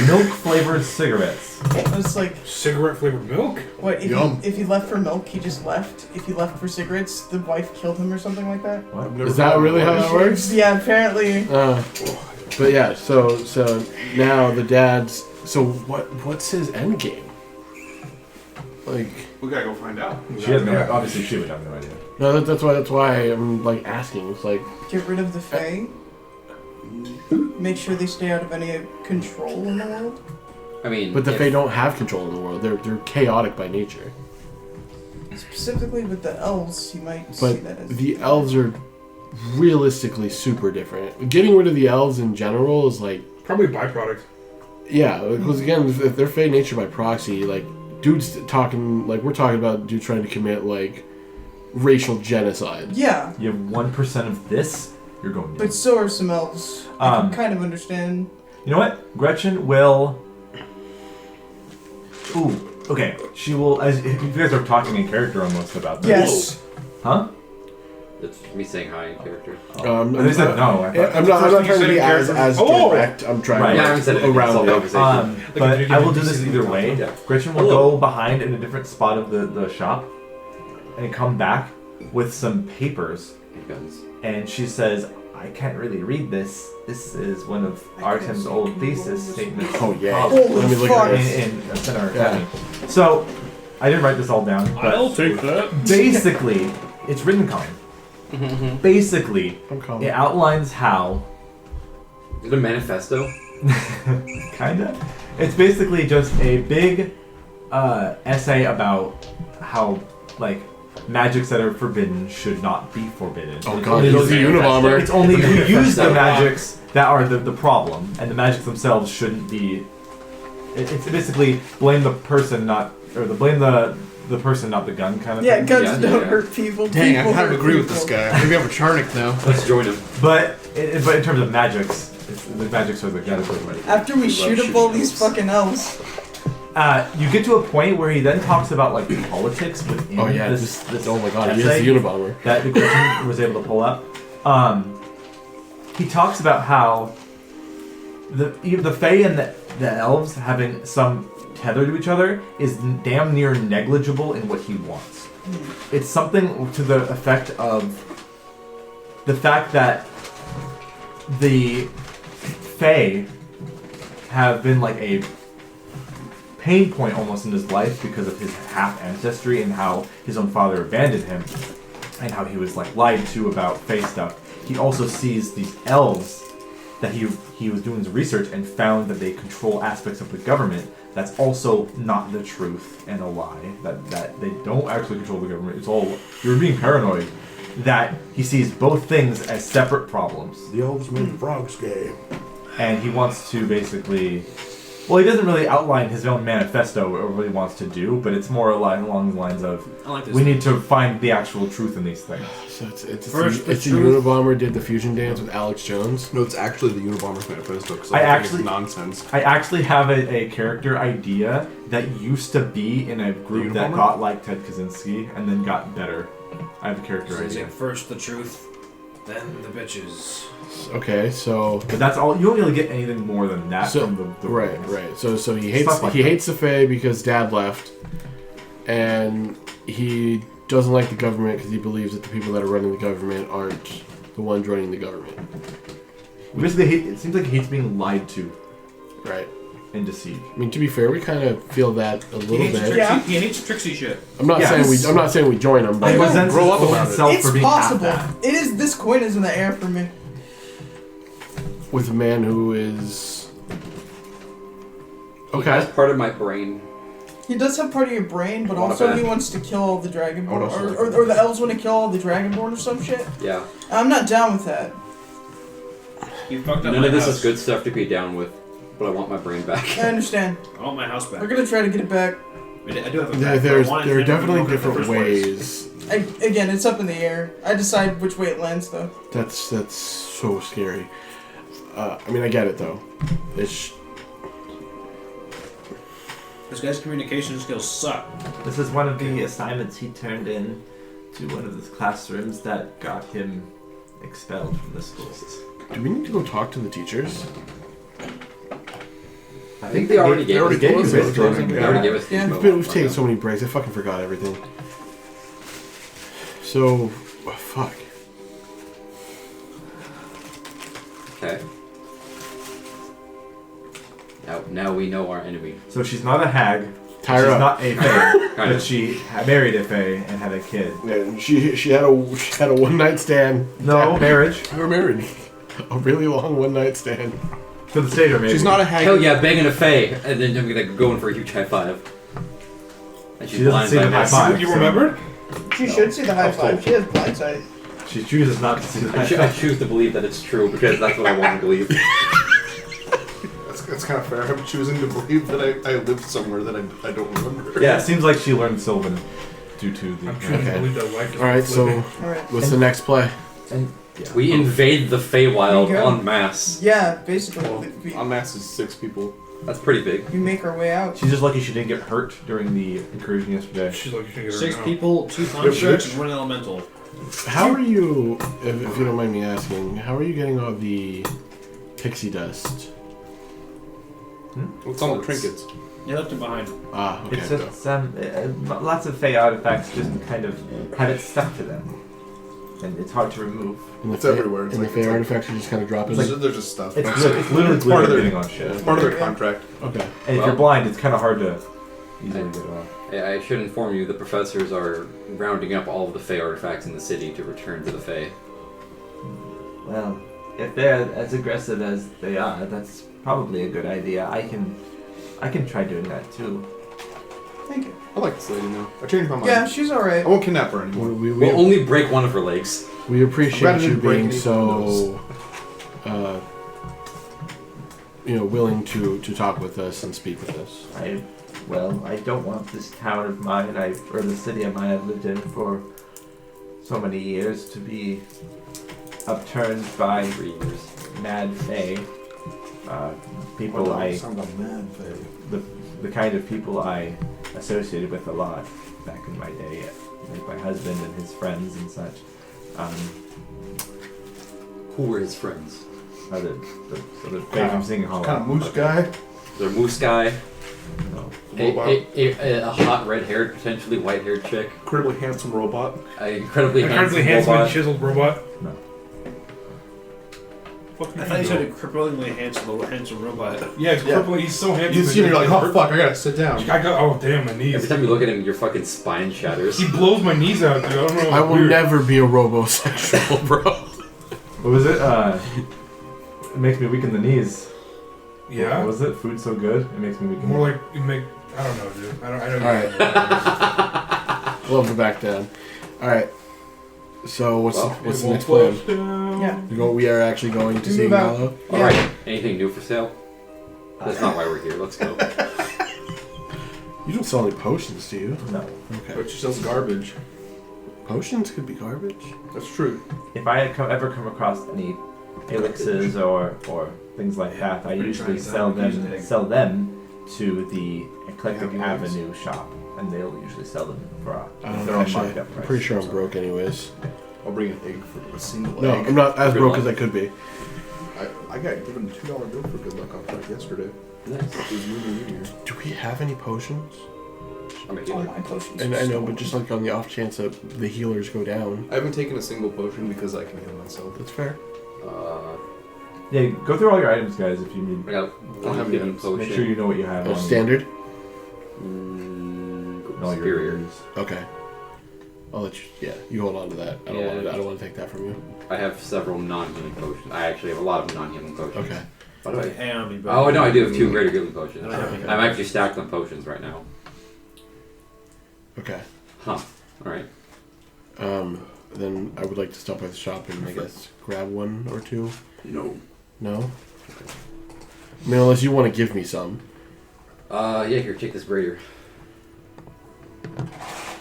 Milk flavored cigarettes. It was like, cigarette flavored milk. what, Yum. if he left for milk, he just left? If he left for cigarettes, the wife killed him or something like that? What? I've never Is that heard really of how one. that works? Yeah, apparently. But yeah, so now the dad's. So what's his end game? Like, We gotta go find out. She has no. Obviously, she would have no idea. no, that's why I'm like asking. It's like, Get rid of the Fae. Make sure they stay out of any control in the world. I mean, but the if- Fae don't have control in the world. They're chaotic by nature. Specifically with the elves, you might see But that as... the elves are realistically super different. Getting rid of the elves in general is like, Probably a byproduct. yeah, because again, if they're Fae nature by proxy, like dudes talking, like we're talking about dudes trying to commit like racial genocide. Yeah, You have 1% of this. You're going. but so are some elves. I can kind of understand. You know what? Gretchen will. Ooh. Okay. She will. As if you guys are talking in character almost about this. Yes. Huh? That's me saying hi in character. They said no. I thought- I'm not First thing trying you to said be in as character- Oh! direct. I'm trying Right. to Yeah, I haven't said anything. around It's all it. conversation. But Like a I will do video this you either see way. Yeah. Gretchen will Hello. go behind in a different spot of the shop, and come back with some papers. Guns. And she says, "I can't really read this. This is one of Artem's old thesis statements." Oh yeah. Probably. Let me look fuck. at this. in Center Academy. So, I didn't write this all down, but I'll take that. basically, it's written common. Basically, I'm calm. it outlines how, Is it a manifesto? kinda. It's basically just a big essay about how, like, magics that are forbidden should not be forbidden. Oh It's god, only he's those- the Unabomber. It's only who use the Manifesto. magics that are the problem, and the magics themselves shouldn't be It's basically blame the person, blame the person, not the gun kind of Yeah, thing. guns don't hurt people. Dang, I people kind of hurt agree with people. this guy. Maybe I'm a Charnic now. Let's join him. But in terms of magics, the magics are the gun. After we love shoot up shooting all these elves. fucking elves. You get to a point where he then talks about like politics within Oh yeah, this oh my god, he is essay the Unabomber. that the Christian was able to pull up. He talks about how the Fae and the elves having some tether to each other is damn near negligible in what he wants. It's something to the effect of the fact that the Fae have been like a pain point almost in his life because of his half ancestry and how his own father abandoned him and how he was like lied to about Fae stuff. He also sees these elves that he was doing his research and found that they control aspects of the government. That's also not the truth and a lie. That they don't actually control the government. It's all you're being paranoid. That he sees both things as separate problems. The elves made the frogs gay. And he wants to basically, well, he doesn't really outline his own manifesto or what he wants to do, but it's more along the lines of, I like this. we need to find the actual truth in these things. So it's First, the a truth. Unabomber did the fusion dance with Alex Jones. No, it's actually the Unabomber's manifesto. Because I think actually- it's nonsense. I actually have a character idea that used to be in a group that Unabomber? got like Ted Kaczynski and then got better. I have a character So it's idea. like first the truth, then the bitches. Okay, so But that's all, you don't really get anything more than that So- from the right. So he hates Stuff like that. the Fae because Dad left, and he doesn't like the government because he believes that the people that are running the government aren't the ones running the government. Basically, it seems like he hates being lied to Right. and deceived. I mean, to be fair, we kind of feel that a little bit. Yeah. He hates Trixie shit. I'm not saying we join him, He but know. resents Grow his up own about it. self It's for being possible. at that. It is. This coin is in the air for me. with a man who is He okay. has part of my brain. He does have part of your brain, but Not also bad. he wants to kill all the Dragonborn, I would also like or the elves want to kill all the Dragonborn or some shit. Yeah. I'm not down with that. You fucked up None my of this house. is good stuff to be down with, but I want my brain back. I understand. I want my house back. We're gonna try to get it back. I do have a There, back, but I there's wanted there are to never definitely broke it in the different first place. ways. Again, it's up in the air. I decide which way it lands, though. That's so scary. I mean, I get it though. It's This guy's communication skills suck. This is one of the assignments he turned in to one of the classrooms that got him expelled from the schools. do we need to go talk to the teachers? I think they already gave us gave you those. this. They already gave us Yeah. the We've taken so many breaks. I fucking forgot everything. So, fuck. Okay. Now we know our enemy. So she's not a hag. Tie she's her up. not a fae, Kind but of. she married a fae and had a kid. Yeah, she had a one night stand. No marriage We're married. A really long one night stand. to the stage, or maybe She's not a hag. Hell yeah, banging a fae, and then I'm like going for a huge high five. And she's She doesn't blind see by the high this. five. You so remembered? She should see the high five. She has blindsight. She chooses not to see the high I five. choose to believe that it's true because that's what I want to believe. That's kind of fair. I'm choosing to believe that I lived somewhere that I don't remember. Yeah, it seems like she learned Sylvan due to the. I'm choosing to believe that life is Alright, so living. Alright. what's the next play? Yeah. We invade the Feywild There you go. en masse. Yeah, basically. Well, we, en masse is 6 people. That's pretty big. we make our way out. She's just lucky she didn't get hurt during the incursion yesterday. She's like, you can get her 6 now. people, 2 bitch. constructs, and 1 elemental. How are you, if you don't mind me asking, how are you getting all the pixie dust? What's on the trinkets? You left it behind. Ah, okay. It's just lots of Fey artifacts just kind of have it stuck to them, and it's hard to remove. And the It's everywhere. It's And like- the Fey it's like- artifacts you just kind of drop in. There's just stuff. It's, It's it's literally it's part of their- getting on shit. part of their contract. Okay. And if you're blind, it's kind of hard to easily get off. I should inform you the professors are rounding up all of the Fey artifacts in the city to return to the Fey. Well, if they're as aggressive as they are, that's probably a good idea. I can try doing that too. Thank you. I like this lady now. I changed my mind. Yeah, she's I alright. won't kidnap her anymore. We'll only break one of her legs. we I'm glad appreciate I you didn't break being any so windows. willing to talk with us and speak with us. I don't want this town of mine, or the city of mine I've lived in for so many years to be upturned by 3 years. mad fae. People the kind of people I associated with a lot back in my day, like my husband and his friends and such. Who were his friends? The fae from Singing Hollow. Kind of moose guy. The moose guy. No. A hot red-haired, potentially white-haired chick. Incredibly handsome robot. An incredibly handsome and robot. chiseled robot. No. Fuck I thought you said a cripplingly handsome robot. Yeah, it's crippling. He's so handsome. You see him, you're like, oh fuck, I gotta sit down. Oh damn, my Every knees. time you look at him, your fucking spine shatters. He blows my knees out, dude. I don't know. I will never be a robosexual, bro. What was it? It makes me weak in the knees. Yeah. What was it? Food so good? It makes me weak in the More like you make. I don't know, dude. I don't. Alright. Love to back down. Alright. So what's the next plan? Yeah. We are actually going to Singing Hollow. Alright, anything new for sale? That's not why we're here. Let's go. You don't sell any potions, do you? No. Okay. But she sells garbage. Potions could be garbage. That's true. If I ever come across any elixirs or things like that, I usually sell them to the Eclectic Avenue shop, and they'll usually sell them for their own marked up I'm price. pretty sure I'm broke anyways. I'll bring an egg for a single No, egg. I'm not as broke as I could be. I got given a $2 bill for good luck on track yesterday. Nice. It was New Year. Do we have any potions? I'm a All healer. my potions. And are I know, but stolen. just like on the off chance that the healers go down. I haven't taken a single potion because I can heal myself. That's fair. Yeah, go through all your items, guys, if you need. I got don't have one healing any. potion. Make sure you know what you have. Oh, on standard? all your Superior. items. Okay. I'll let you. Yeah, you hold on to that. I don't want to take that from you. I have several non-healing potions. I actually have a lot of non-healing potions. Okay. By the way. Hang on, me. Oh no, I do have 2 greater healing potions. I don't have any. I'm actually stacked on potions right now. Okay. Huh. Alright. Then I would like to stop by the shop and I guess grab one or two. No. No. I mean, unless you want to give me some. Yeah, here, take this greater.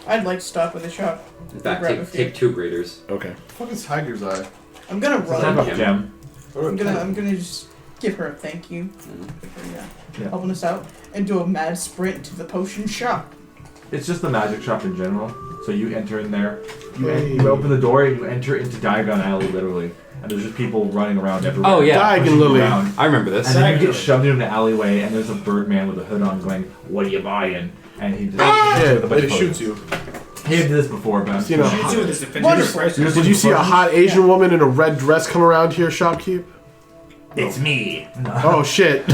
I'd like to stop at the shop. In fact, Grab a few. take 2 graters. Okay. What the fuck is Tiger's Eye? I'm gonna Step run. up, Gem. I'm gonna just give her a thank you for Yeah. helping us out and do a mad sprint to the potion shop. It's just the magic shop in general. So you enter in there, Hey. you open the door, and you enter into Diagon Alley, literally. And there's just people running around everywhere. Oh, yeah. Diagon pushing you Lily. around. I remember this. And then you get shoved into an alleyway, and there's a Birdman with a hood on going, "What are you buying?" And he just Yeah, with a bunch It of shoots photos. you. He did this before, but You know, Shoots you with this offensive Wonderful. prices. did you see a hot Asian woman in a red dress come around here, shopkeep? it's me. Oh shit.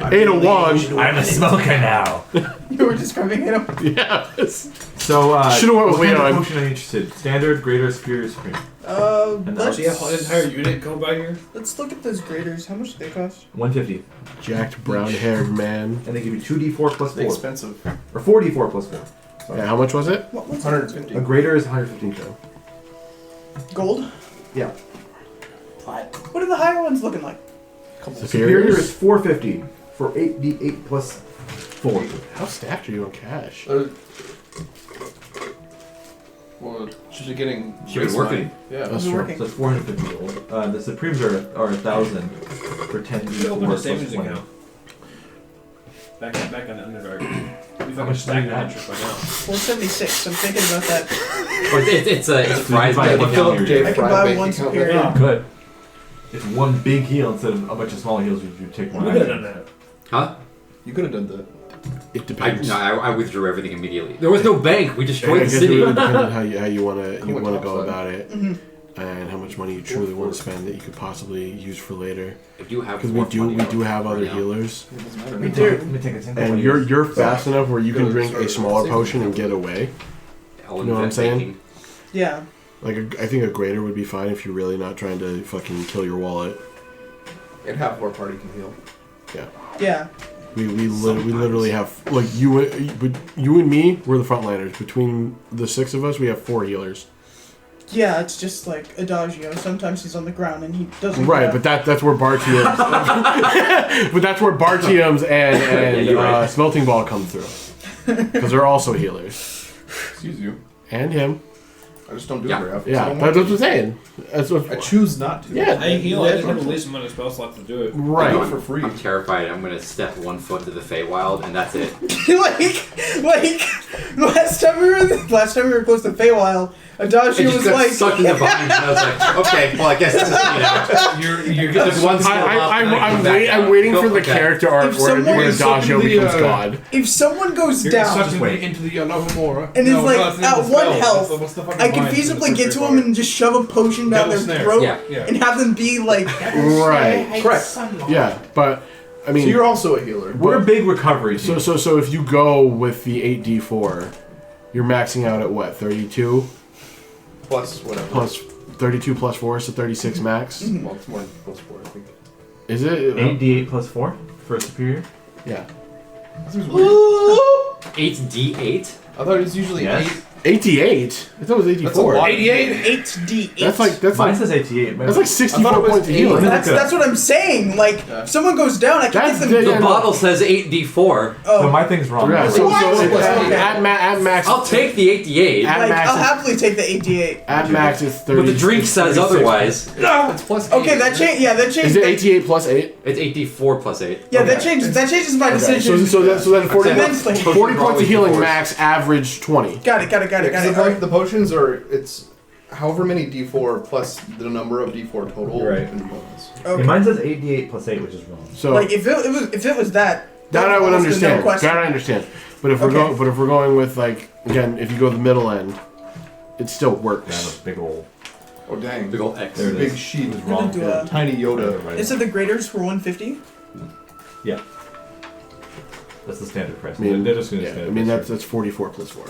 801. I'm a smoker now. You were describing it. Yes. So, Should've went with what kind of Leon. potion are you interested? Standard, greater, superior, supreme. Let's, Do you have an entire unit go by here? let's look at those graders. How much do they cost? 150. Jacked brown-haired man. And they give you 2d4 plus 4. Expensive. Or 4d4 plus 4. Yeah, how much was it? What's 150. A greater is 150. gold? Yeah. What are the higher ones looking like? Superior is 450 for 8d8 plus 4. How stacked are you on cash? Well, she's getting. She was working. Yeah. That's Is it true. working? So it's 450 gold. The Supremes are 1,000 for 10d4 Open a plus savings 20. account. Back on the Underdark. We How fucking much stack do you that have? shit by now. 476. I'm thinking about that. Or it's fries buy bank one account. Philip J. I could Fried buy bank one account. superior. You could. It's one big heal instead of a bunch of small heals. You take one. We could have done that. Huh? You could have done that. It depends. I withdrew everything immediately. There was no bank. We I destroyed the guess it city. really depends on how you want to Come on, go outside. about it, and how much money you truly want to spend that you could possibly use for later. I do have Because more money we do have right other now. healers, It doesn't matter. We now. do. Let me take a single and one. you're fast enough where you can Good. drink a smaller potion and get away. Hell, You know what I'm invent saying? banking. Yeah. Like I think a greater would be fine if you're really not trying to fucking kill your wallet. And half of our party can heal. Yeah. We literally have like you and me. We're the frontliners. Between the 6 of us, we have 4 healers. Yeah, it's just like Adagio. Sometimes he's on the ground and he doesn't. Right, but that's where Bartiums. But that's where Bartiums and you're right. Smelting Ball come through, because they're also healers. Excuse you. And him. I just don't do Yeah. it very often. Yeah, I don't that's want what I'm saying. That's what. to. I choose not to. Yeah. I heal. I that's just have what- the least amount of spell slot to do it. I do Right. it for free. I'm terrified. I'm gonna step 1 foot to the Feywild, and that's it. like last time we were close to Feywild, It Adagio just was got like, sucked in the vines, and I was like, okay, well, I guess this is, You're there's one skill up, and I can back I'm down. waiting Go, for the okay. character arc If where someone is Adagio sucking the, becomes God. if someone goes You're down sucking me into the Lavamora. and is like that's the at spell. one What's health, the- what's the fucking I can vines in the feasibly get first to him part? and just shove a potion down Double their snare. throat Yeah. Yeah. and have them be like, Right. Correct. Yeah, but I mean, So you're also a healer. We're a big recovery team. so if you go with the 8d4, you're maxing out at what? 32 Plus whatever. plus 32 plus 4, so 36 max. Well, it's more than plus 4, I think. Is it? 8d8 plus 4 for a superior. Yeah. That seems weird. 8d8? I thought it was usually Yes. 8. 88. I thought it was 84. That's a lot. 88. 8d8. That's Mine like says 88. Man. that's like I 64 thought it was points of 8. healing. That's what I'm saying. Like, Yeah. if someone goes down, I can That's get them. the- The bottle says 8d4. So Oh, my thing's wrong. Yeah, so What? it- Okay. at max. I'll take the 8d8, At like, max I'll is- happily take the 8d8. At max is 30. but the drink says 36. otherwise. It's plus 8. Okay, that change. Yeah, that Is changes. it 88 plus 8? It's 8d4 plus 8. Yeah, that Okay. changes. That changes my Okay, decision. so then 40, Immensely. 40 points of healing D4s. max, average 20. Got it. The potions are, it's however many d4 plus the number of d4 total. Right. And bonus. Okay. Mine says 8d8 plus 8, which is wrong. So Like if it was that that I would almost a understand. No question. That I understand. But if Okay. we're going with like again, if you go the middle end, it still Down works. a big old. Oh dang. Big ol' X. There it Big is. sheet. It was I'm gonna wrong. do Yeah. a- Tiny Yoda. Right. Is it the graders for 150? Yeah. That's the standard price. I mean, They're just gonna yeah, standard I mean price. that's 44 plus 4.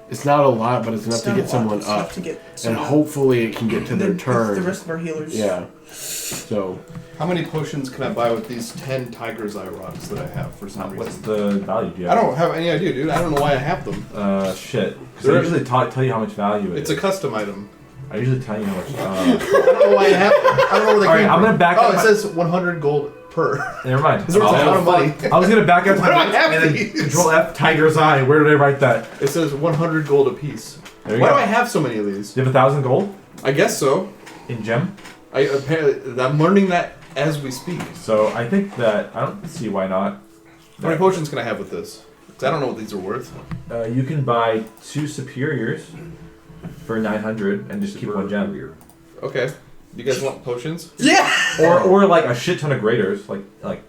It's not a lot, but it's enough It's to not get a lot, someone it's enough up, to get and someone up. hopefully it can get to their Then turn. The rest of our healers. Yeah. So How many potions can I buy with these 10 Tiger's Eye rocks that I have for some What's reason? the value? Do you I have? don't have any idea, dude. I don't know why I have them. Shit. Because I usually tell you how much value it It's is. a custom item. I usually tell you how much. I don't know why I have them. I don't know where they Alright, came I'm from. gonna back Oh, up it my- says 100 gold per. Never mind. It's worth a lot of money. I was gonna back up to Why do I my have and then these? Control F, Tiger's Eye. Where did I write that? It says 100 gold apiece. There you Why go. do I have so many of these? Do you have 1,000 gold I guess so. in gem? I'm learning that as we speak. So I think that I don't see why not. How many potions can I have with this? 'Cause I don't know what these are worth. You can buy 2 superiors for 900 and just keep one gem. Okay. You guys want potions? Yeah. Or like a shit ton of graders, like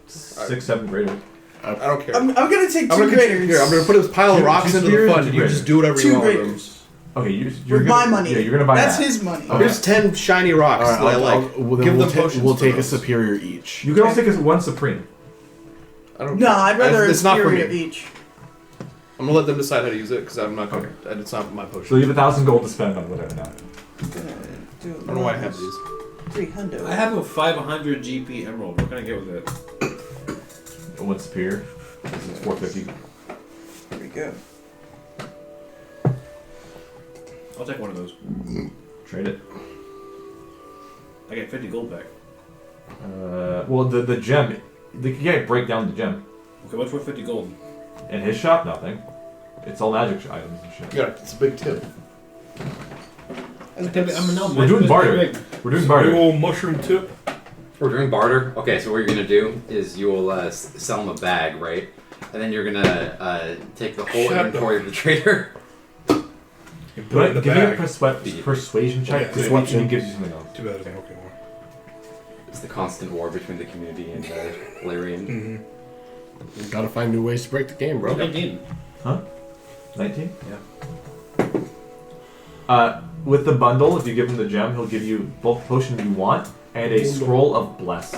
6, 7 graders. I don't care. I'm gonna take I'm two gonna graders. Here, I'm gonna put this pile of Two- rocks two into the spears, fund, two and you just graders. do whatever you Two want with them. graders. Okay, you're With gonna, my money. Yeah, you're gonna buy That's that. his money. Okay. Here's 10 shiny rocks all right, that I like. well, then Give we'll them potions. we'll for take a those. superior each. You can also take one supreme. I don't No, care. I'd rather a It's not for superior me. each. I'm gonna let them decide how to use it because I'm not gonna. It's not my potion. So you have 1,000 gold to spend on whatever now. I don't know why I have these. 300. I have a 500 GP emerald. What can I get with it? One superior. This is 450. There we go. I'll take one of those. Trade it. I get 50 gold back. Well, the gem. You can't break down the gem. Okay, what's worth 50 gold? In his shop, nothing. It's all magic items and shit. Yeah, it's a big tip. I'm a gnome. We're doing barter. We're doing Big barter. old mushroom tip. We're doing barter. Okay, so what you're gonna do is you will sell him a bag, right? And then you're gonna take the whole Shut inventory of the trader. You put Do it I in the give me a bag. persuasion check? Yeah, Because persuasion. he gives you something else. Too bad I don't okay more. It's the constant war between the community and Larian. Mm-hmm. Gotta find new ways to break the game, bro. 19. 19? Yeah. With the bundle, if you give him the gem, he'll give you both the potion you want and a scroll of bless.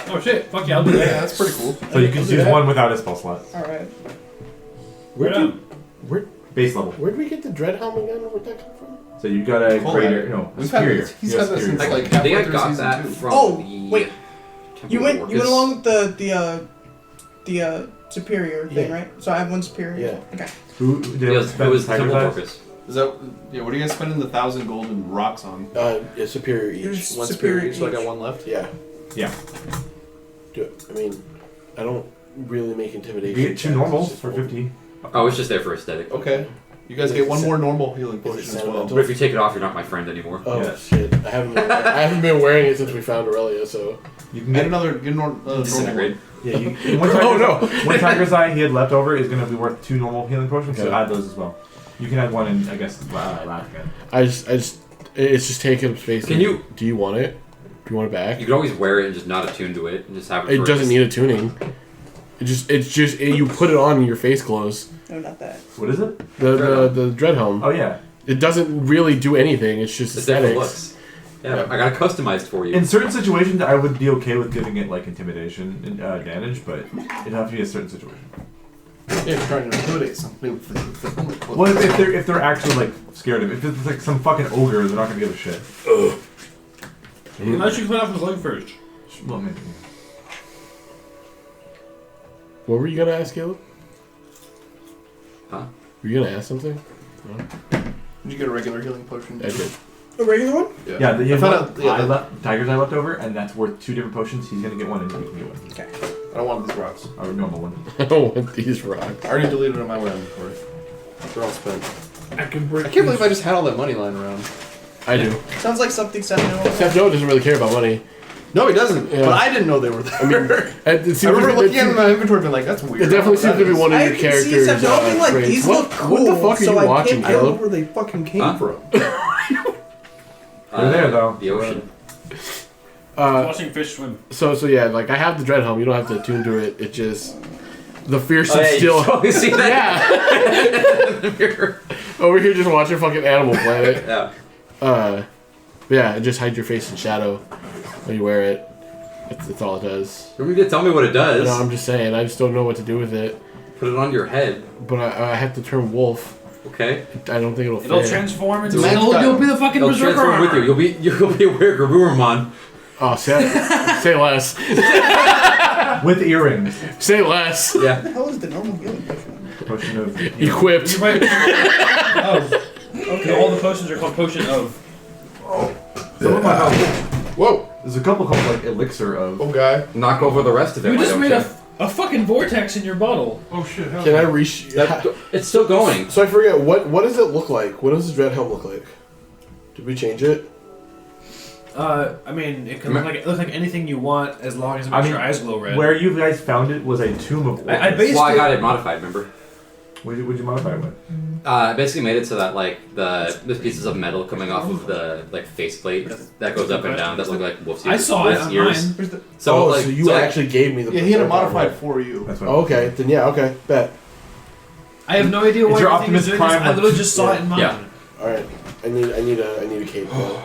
Oh shit, fuck yeah, I'll do Yeah, that. that's pretty cool. So you can use one without a spell slot. Alright. Where Yeah. did Base level. where'd we get the dread helm again? Where'd that come from? So you got a Kaleb. greater, no, a We've had superior. this- he's You have had this superior. since, like, I think I halfway got through that season from Oh, the wait. Temple You of went Orcus. along with the superior thing, Yeah. right? So I have one superior. Yeah. Okay. Who did It was spend the Tiger's Temple of Eyes? Orcus. Is that yeah? What are you guys spending the 1,000 golden rocks on? It's superior each. There's One superior superior each, so I got each. one left. Yeah. Yeah. Do it. I mean, I don't really make You intimidation. get 2 checks, normals it's for just 50. Oh, it's just there for aesthetic. Okay. You guys get one more normal healing potion as well. sentimental? But if you take it off, you're not my friend anymore. Oh Yeah. shit! I haven't been wearing it since we found Aurelia. So You can Get get another normal Disintegrate. one. Yeah, one one Tiger's Eye he had left over is going to be worth 2 normal healing potions, so Okay. add those as well. You can add one in, I guess, last again. it's just taking up space. Can you- Do you want it? Do you want it back? You could always wear it and just not attune to it, and just have it. It for doesn't need a tuning. You put it on and your face glows. No, not that. What is it? The dread helm. Oh, yeah. It doesn't really do anything. It's just It's there for aesthetics. looks. Yeah, I got it customized for you. In certain situations, I would be okay with giving it, like, intimidation advantage, but it'd have to be a certain situation. Yeah, you're trying to intimidate somebody with the helmet. Well, if they're actually, like, scared of it. If it's, like, some fucking ogre, they're not going to give a shit. Unless you cut off his leg first. Well, maybe. What were you gonna ask, Caleb? Huh? Were you gonna ask something? Did you get a regular healing potion? I did. A regular one? Yeah, the I found out. Yeah, Tiger's Eye left over, and that's worth 2 different potions. He's going to get one, and you can get one. Okay. I don't want these rocks. Or a normal one. I don't want these rocks. I already deleted them on my inventory. They're all spent. I can break. I can't believe I just had all that money lying around. I do. Sounds like something Sentinel. Seth Noah doesn't really care about money. No, he doesn't. Yeah. But I didn't know they were there. I mean, it seems I remember it looking at seems- my inventory and being like, that's weird. It definitely seems to be one of I your can characters. see Sentinel being like, traits. these What- look cool. What the fuck are so you I watching, I don't know Caleb? where they fucking came Huh? from. They're there, though. The ocean. Watching fish swim. So yeah, like I have the dread helm. You don't have to attune to it. It just the fearsome Oh, yeah, still. you totally see that. Yeah. Over here, just watching fucking Animal Planet. Yeah. Yeah, it just hides your face in shadow when you wear it. That's all it does. You want me to tell me what it does? No, I'm just saying. I just don't know what to do with it. Put it on your head. But I have to turn wolf. Okay. I don't think it'll It'll fit. transform into. Magic You'll be the fucking It'll berserker. transform with you. You'll be a weird Garurumon. Oh, say less. With earrings. Say less. What Yeah. the hell is the normal healing potion? Potion of... Equipped. You might- oh. Okay. All the potions are called potion of. Some of my Whoa. There's a couple called, like, elixir of... Oh, guy. Knock over the rest of it. You why just don't made you? a fucking vortex in your bottle. Oh shit. Can I It's still going. So I forget, what does it look like? What does the dread helm look like? Did we change it? I mean, it can look like anything you want as long as it I makes mean, your eyes glow red. Where you guys found it was a tomb of I orcus. basically- Well, I got it modified, remember? What'd you modify it with? I basically made it so that like the pieces of metal coming off of the like faceplate that goes up and down that look like wolf's ears. I saw it wolf's on ears. mine. So oh, like so you so, like, actually gave me the. Yeah, he had it the modified for you. That's what Oh, okay, then yeah, okay, bet. I have no idea Is what your everything is Optimus doing. Prime, I like, literally just saw it in mine. Yeah. All right, I need a cape. though.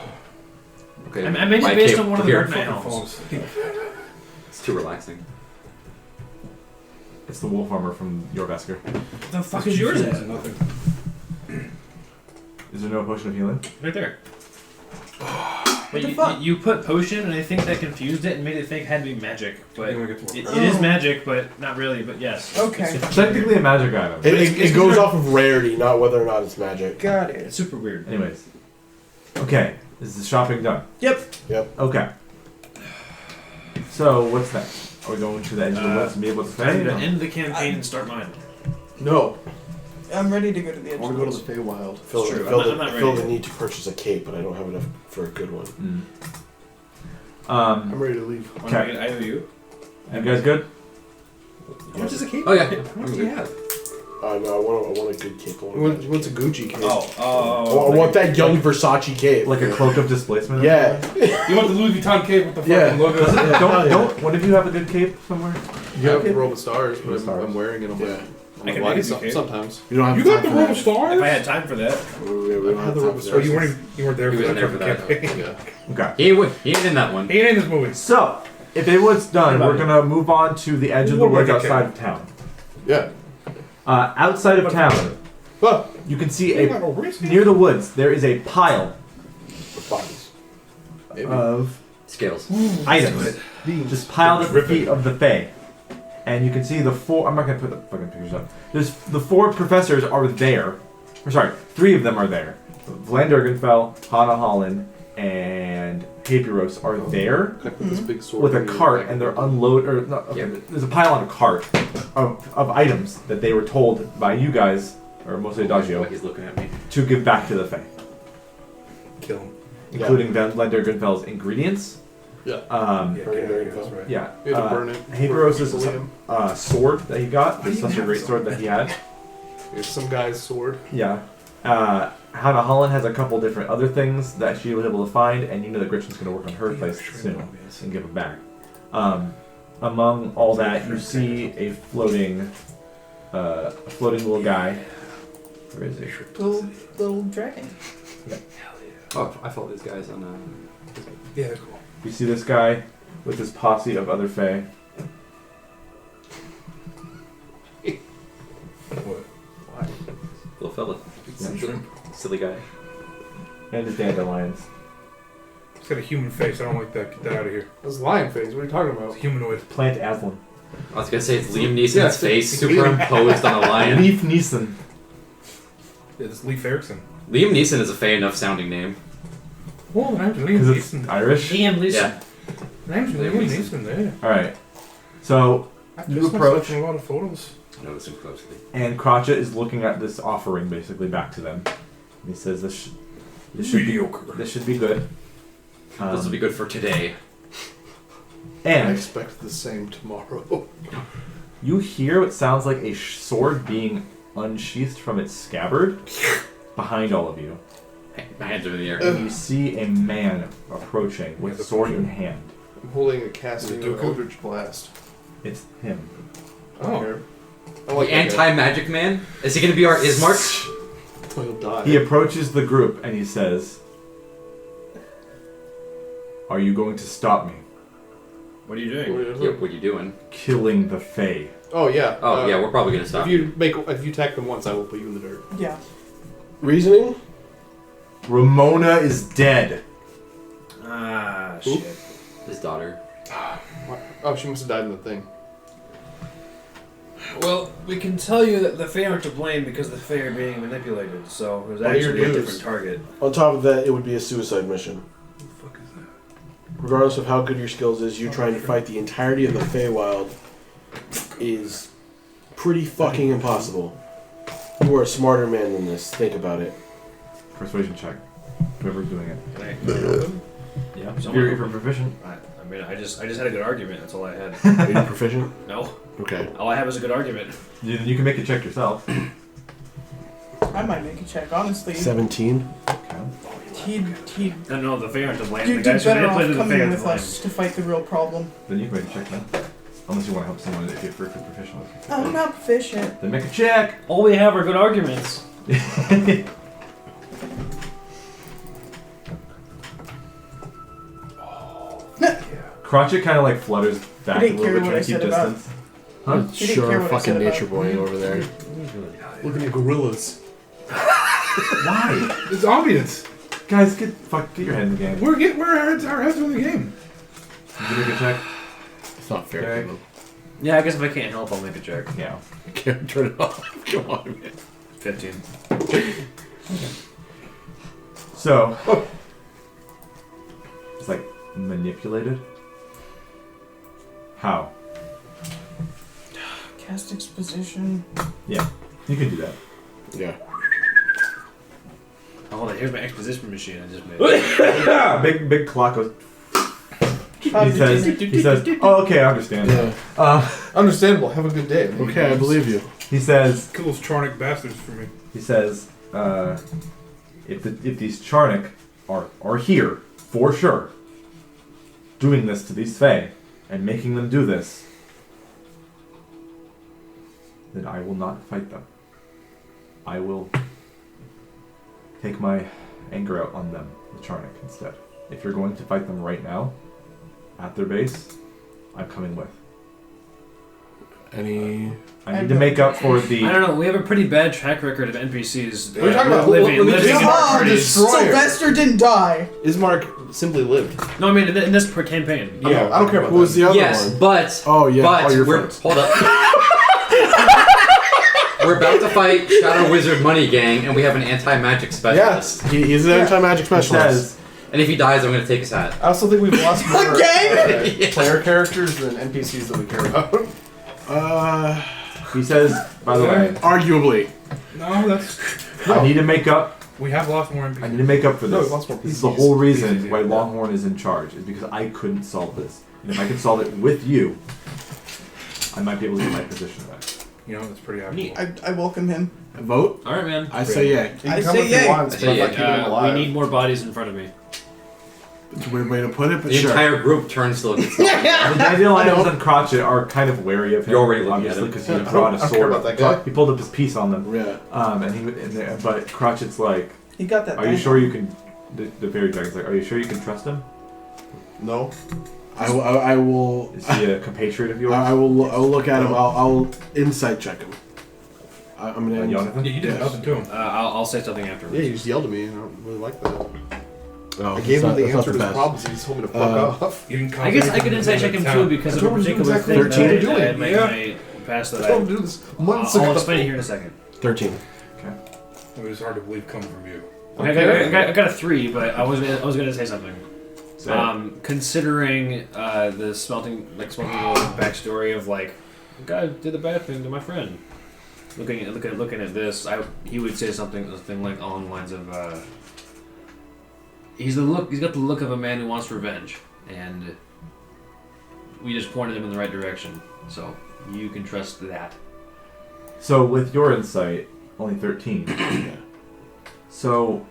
okay, I made my it based cape on one of the here. Dark Knight helms. It's too relaxing. It's the wolf armor from your Vesker. The fuck is yours at? Is there no potion of healing? Right there. But the you, fuck? you put potion, and I think that confused it and made it think it had to be magic. But You wanna get to it work. is magic, but not really. But yes. Okay. It's technically a magic item. It goes off of rarity, not whether or not it's magic. Got it. It's super weird. Anyways. Okay. Is the shopping done? Yep. Okay. So, what's next? Are we going to the edge of the woods and be able to I'm stay? gonna end the campaign and start mine. No. I'm ready to go to the I edge want of to the go to woods. the Feywild. Feel, true. feel, I'm not feel ready. the need to purchase a cape, but I don't have enough for a good one. I'm ready to leave. Okay. I owe you. You guys good? How much is a cape? Oh yeah. How much do you have? No, I want a good cape. I What's a Gucci cape? I want that young Versace cape. Like a cloak of displacement? Yeah. You want the Louis Vuitton cape with the fucking Yeah. logo? Doesn't it- Yeah. don't, what if you have a good cape somewhere? You have the robe of stars, but Robe of stars. I'm wearing it on my, Yeah. on I my can body make a cape. sometimes. You don't have You time got the for robe that. of stars? If I had time for that. We don't I had have the time robe of for Oh, that. you weren't there He for wasn't that there for fucking that. campaign. Yeah. Okay. He ain't in that one. He ain't in this movie. So, if everyone's done, we're gonna move on to the edge of the What woods about the outside of town. Yeah. Outside of town, Oh, you can see You got a no wrist. near the woods. There is a pile Bodies. of Scales. items just piled at the feet of the Fae, and you can see the four. I'm not gonna put the fucking pictures up. There's the 4 professors are there, 3 of them are there. Vlandergenfell, Hana Holland, and Hapiros are there I put this big sword with a in your cart, back. and they're there's a pile on a cart of items that they were told by you guys, or mostly Adagio, He's looking at me. to give back to the Fae, Kill him. including Vlandergenfell's ingredients. Yeah. Yeah, Burn it, burn it, that's right. Yeah. You have to burn it. Hapiros Burn is him. sword that he got. It's such a great sword that he had. Here's some guy's sword. Yeah. Hannah Holland has a couple different other things that she was able to find, and you know that Gretchen's going to work on her place soon and give them back. Among all that, you see a floating little guy. Where is he? Little dragon. Oh, I fought these guys on. Yeah, cool. You see this guy with his posse of other Fae. What? Little fella. Silly guy. And his dandelions. He's got a human face. I don't like that. Get that out of here. That's lion face. What are you talking It's about? humanoid. Plant Aslan. I was gonna say it's Liam Neeson's Yeah, face it's superimposed on a lion. Leaf Neeson. Yeah, this is Leif Erikson. Liam Neeson is a Fey enough sounding name. Oh, name's Liam Because it's Neeson. Irish. Liam Neeson. Yeah. Name's Liam Liam Neeson. Neeson. Yeah. Alright. So, I You just approach. myself in a lot of photos. I noticed him closely. and Crotchet is looking at this offering basically back to them. He says, this should be good. This will be good for today. I And expect the same tomorrow. you hear what sounds like a sword being unsheathed from its scabbard behind all of you. My hands are in the air. And you see a man approaching with Yeah, sword the- in hand. I'm holding a casting The of Dooku? Eldritch Blast. It's him. Oh. I like The anti-magic man? Is he gonna be our Ismark? Oh, he'll die. He approaches the group and he says, "Are you going to stop me What are you What doing? are you Yep, doing? what are you doing? killing the Fae?" Oh yeah. Oh, yeah, we're probably gonna stop. If you attack them once, I will put you in the dirt. Yeah. Reasoning? Ramona is dead. Ah, Who? shit. His daughter. Oh, she must have died in the thing. Well, we can tell you that the Fae aren't to blame because the Fae are being manipulated, so it was What are your actually a dues? different target. On top of that, it would be a suicide mission. What the fuck is that? Regardless of how good your skills is, you trying to fight the entirety of the Feywild is pretty fucking impossible. You are a smarter man than this. Think about it. Persuasion check. Whoever's doing it. Can I help him? Yeah. Someone- If you're proficient. I mean, I just had a good argument. That's all I had. Are you proficient? No, Okay. all I have is a good argument. You can make a check yourself. I might make a check, honestly. 17. He'd No, the Fae aren't to blame. you'd The do guys who better off manipulated the Fae coming are to with blame. us to fight the real problem. Then you can make a check now. Unless you want to help someone if you're proficient. I'm not proficient. Then make a check. All we have are good arguments. Crotchet kind of like flutters back a didn't little care bit, what trying I to keep said about- distance. Huh? He didn't care Sure, what I fucking said about- nature boy over there. Looking at gorillas. Why? It's obvious. Guys, get your head in the game. We're our heads in the game. Did you make a check? It's not fair. Okay. Caleb. Yeah, I guess if I can't help, I'll make a check. Yeah. Can't turn it off. Come on, man. 15. So, it's like manipulated. How? Cast exposition. Yeah, you can do that. Yeah. Oh, hold on, here's my exposition machine I just made. Big clock goes. He says, "Oh, okay, I understand." Yeah. Understandable. Have a good day. Okay, I believe you. He says, Kill those Charnic bastards for me. if these Charnic are here for sure, doing this to these Fae and making them do this, then I will not fight them. I will take my anger out on them, the Charnic, instead. If you're going to fight them right now, at their base, I'm coming with. Any... I need to make up for the... I don't know, we have a pretty bad track record of NPCs What are you talking about? living Let me in just- our Ah, parties. destroy- Destroyer. Sylvester didn't die. Ismark simply lived. No, I mean, in this campaign. Yeah, I don't care about Who was that. the other Yes, one? but Oh, yeah. but Oh, your we're friends. hold up. We're about to fight Shadow Wizard Money Gang, and we have an anti-magic specialist. He's an anti-magic specialist. And if he dies, I'm going to take his hat. I also think we've lost more Again? player characters than NPCs that we care about. He says, by the way, Arguably. No, that's. I need to make up. We have lost more NPCs. I need to make up for No, this. we lost more This is the PCs. whole reason PCs, why yeah. Longhorn is in charge. Is because I couldn't solve this. And if I could solve it with you, I might be able to get my position back. You know, it's pretty Neat. admirable. I welcome him. Vote? Alright, man. I say yay. He I can come say if he yay. wants, I but say if I yay. keep him alive. We need more bodies in front of me. It's a weird way to put it, but The sure. entire group turns to look at The Dandelions and Crotchet are kind of wary of him. You're already looking obviously, at him. because he I brought a don't care sword. about that guy. He pulled up his piece on them. Yeah. But Crotchet's like, He got that. are you thing. sure you can? The fairy dragon's like, are you sure you can trust him? No. I will. Is he a compatriot of yours? I will look at him. I'll insight check him. I'm gonna. Jonathan? Yeah, you did Yes. nothing to him. I'll say something afterwards. Yeah, you just yelled at me, and I don't really like that. Oh, I gave him the that's not answer to his best. problems. He just told me to fuck off. You didn't I guess I could insight check him too because of a particular thing that 13. I had my past that I told him to do this months I'll ago. explain it here in a second. 13. It was hard to believe coming from you. I got a 3, but I was gonna say something. Say it. Considering the smelting backstory of like, the guy did the bad thing to my friend. Looking at this, he would say something like along the lines of, he's got the look of a man who wants revenge, and we just pointed him in the right direction. So you can trust that. So with your insight, only 13. Yeah. So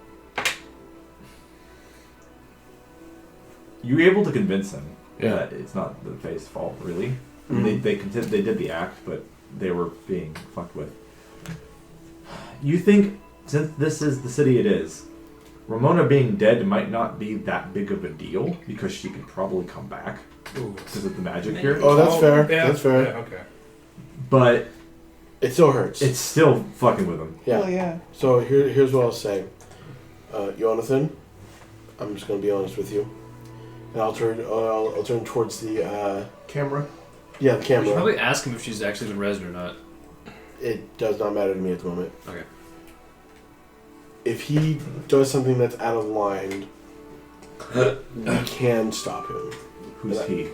you were able to convince him that it's not the Fae's fault, really. I mean, they did the act, but they were being fucked with. You think, since this is the city it is, Ramona being dead might not be that big of a deal because she could probably come back Ooh. because of the magic here. Oh, that's fair. Yeah, That's fair. Yeah, okay. But It still hurts. it's still fucking with him. Yeah. Oh yeah. So here's what I'll say. Jonathan, I'm just gonna be honest with you, and I'll turn towards the Camera. the We should camera. probably ask him if she's actually been rezzed or not. It does not matter to me at the moment. Okay. If he does something that's out of line, we can stop him. Who's he?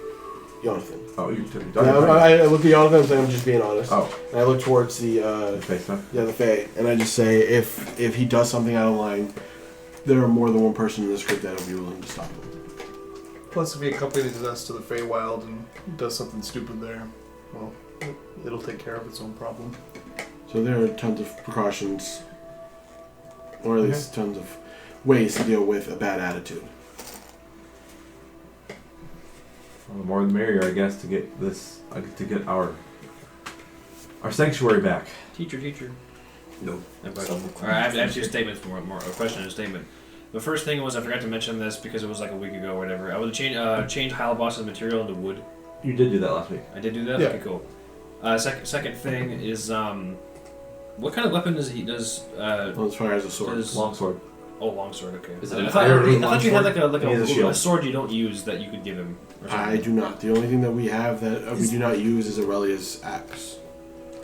Jonathan. Oh, you took Yeah, I look at Jonathan and say, I'm just being honest. Oh, And I look towards the the Fae stuff. the Fae, and I just say, if he does something out of line, there are more than one person in this group that will be willing to stop him. Plus, if he accompanies us to the Feywild and does something stupid there, well, it'll take care of its own problem. So there are tons of precautions, or at least tons of ways to deal with a bad attitude. Well, the more the merrier, I guess, to get this, to get our sanctuary back. Teacher. No. I have actually a statement, more a question and a statement. The first thing was I forgot to mention this because it was like a week ago or whatever. I would change Halboss's material into wood. You did do that last week. I did do that. Yeah. Okay, cool. Second thing is what kind of weapon does he Well, as far as a sword. Longsword. Oh, longsword. Okay. Is it I an thought iron you had like He has a shield. a sword you don't use that you could give him. Or something. I do not. The only thing that we have that we do not use is Aurelia's axe.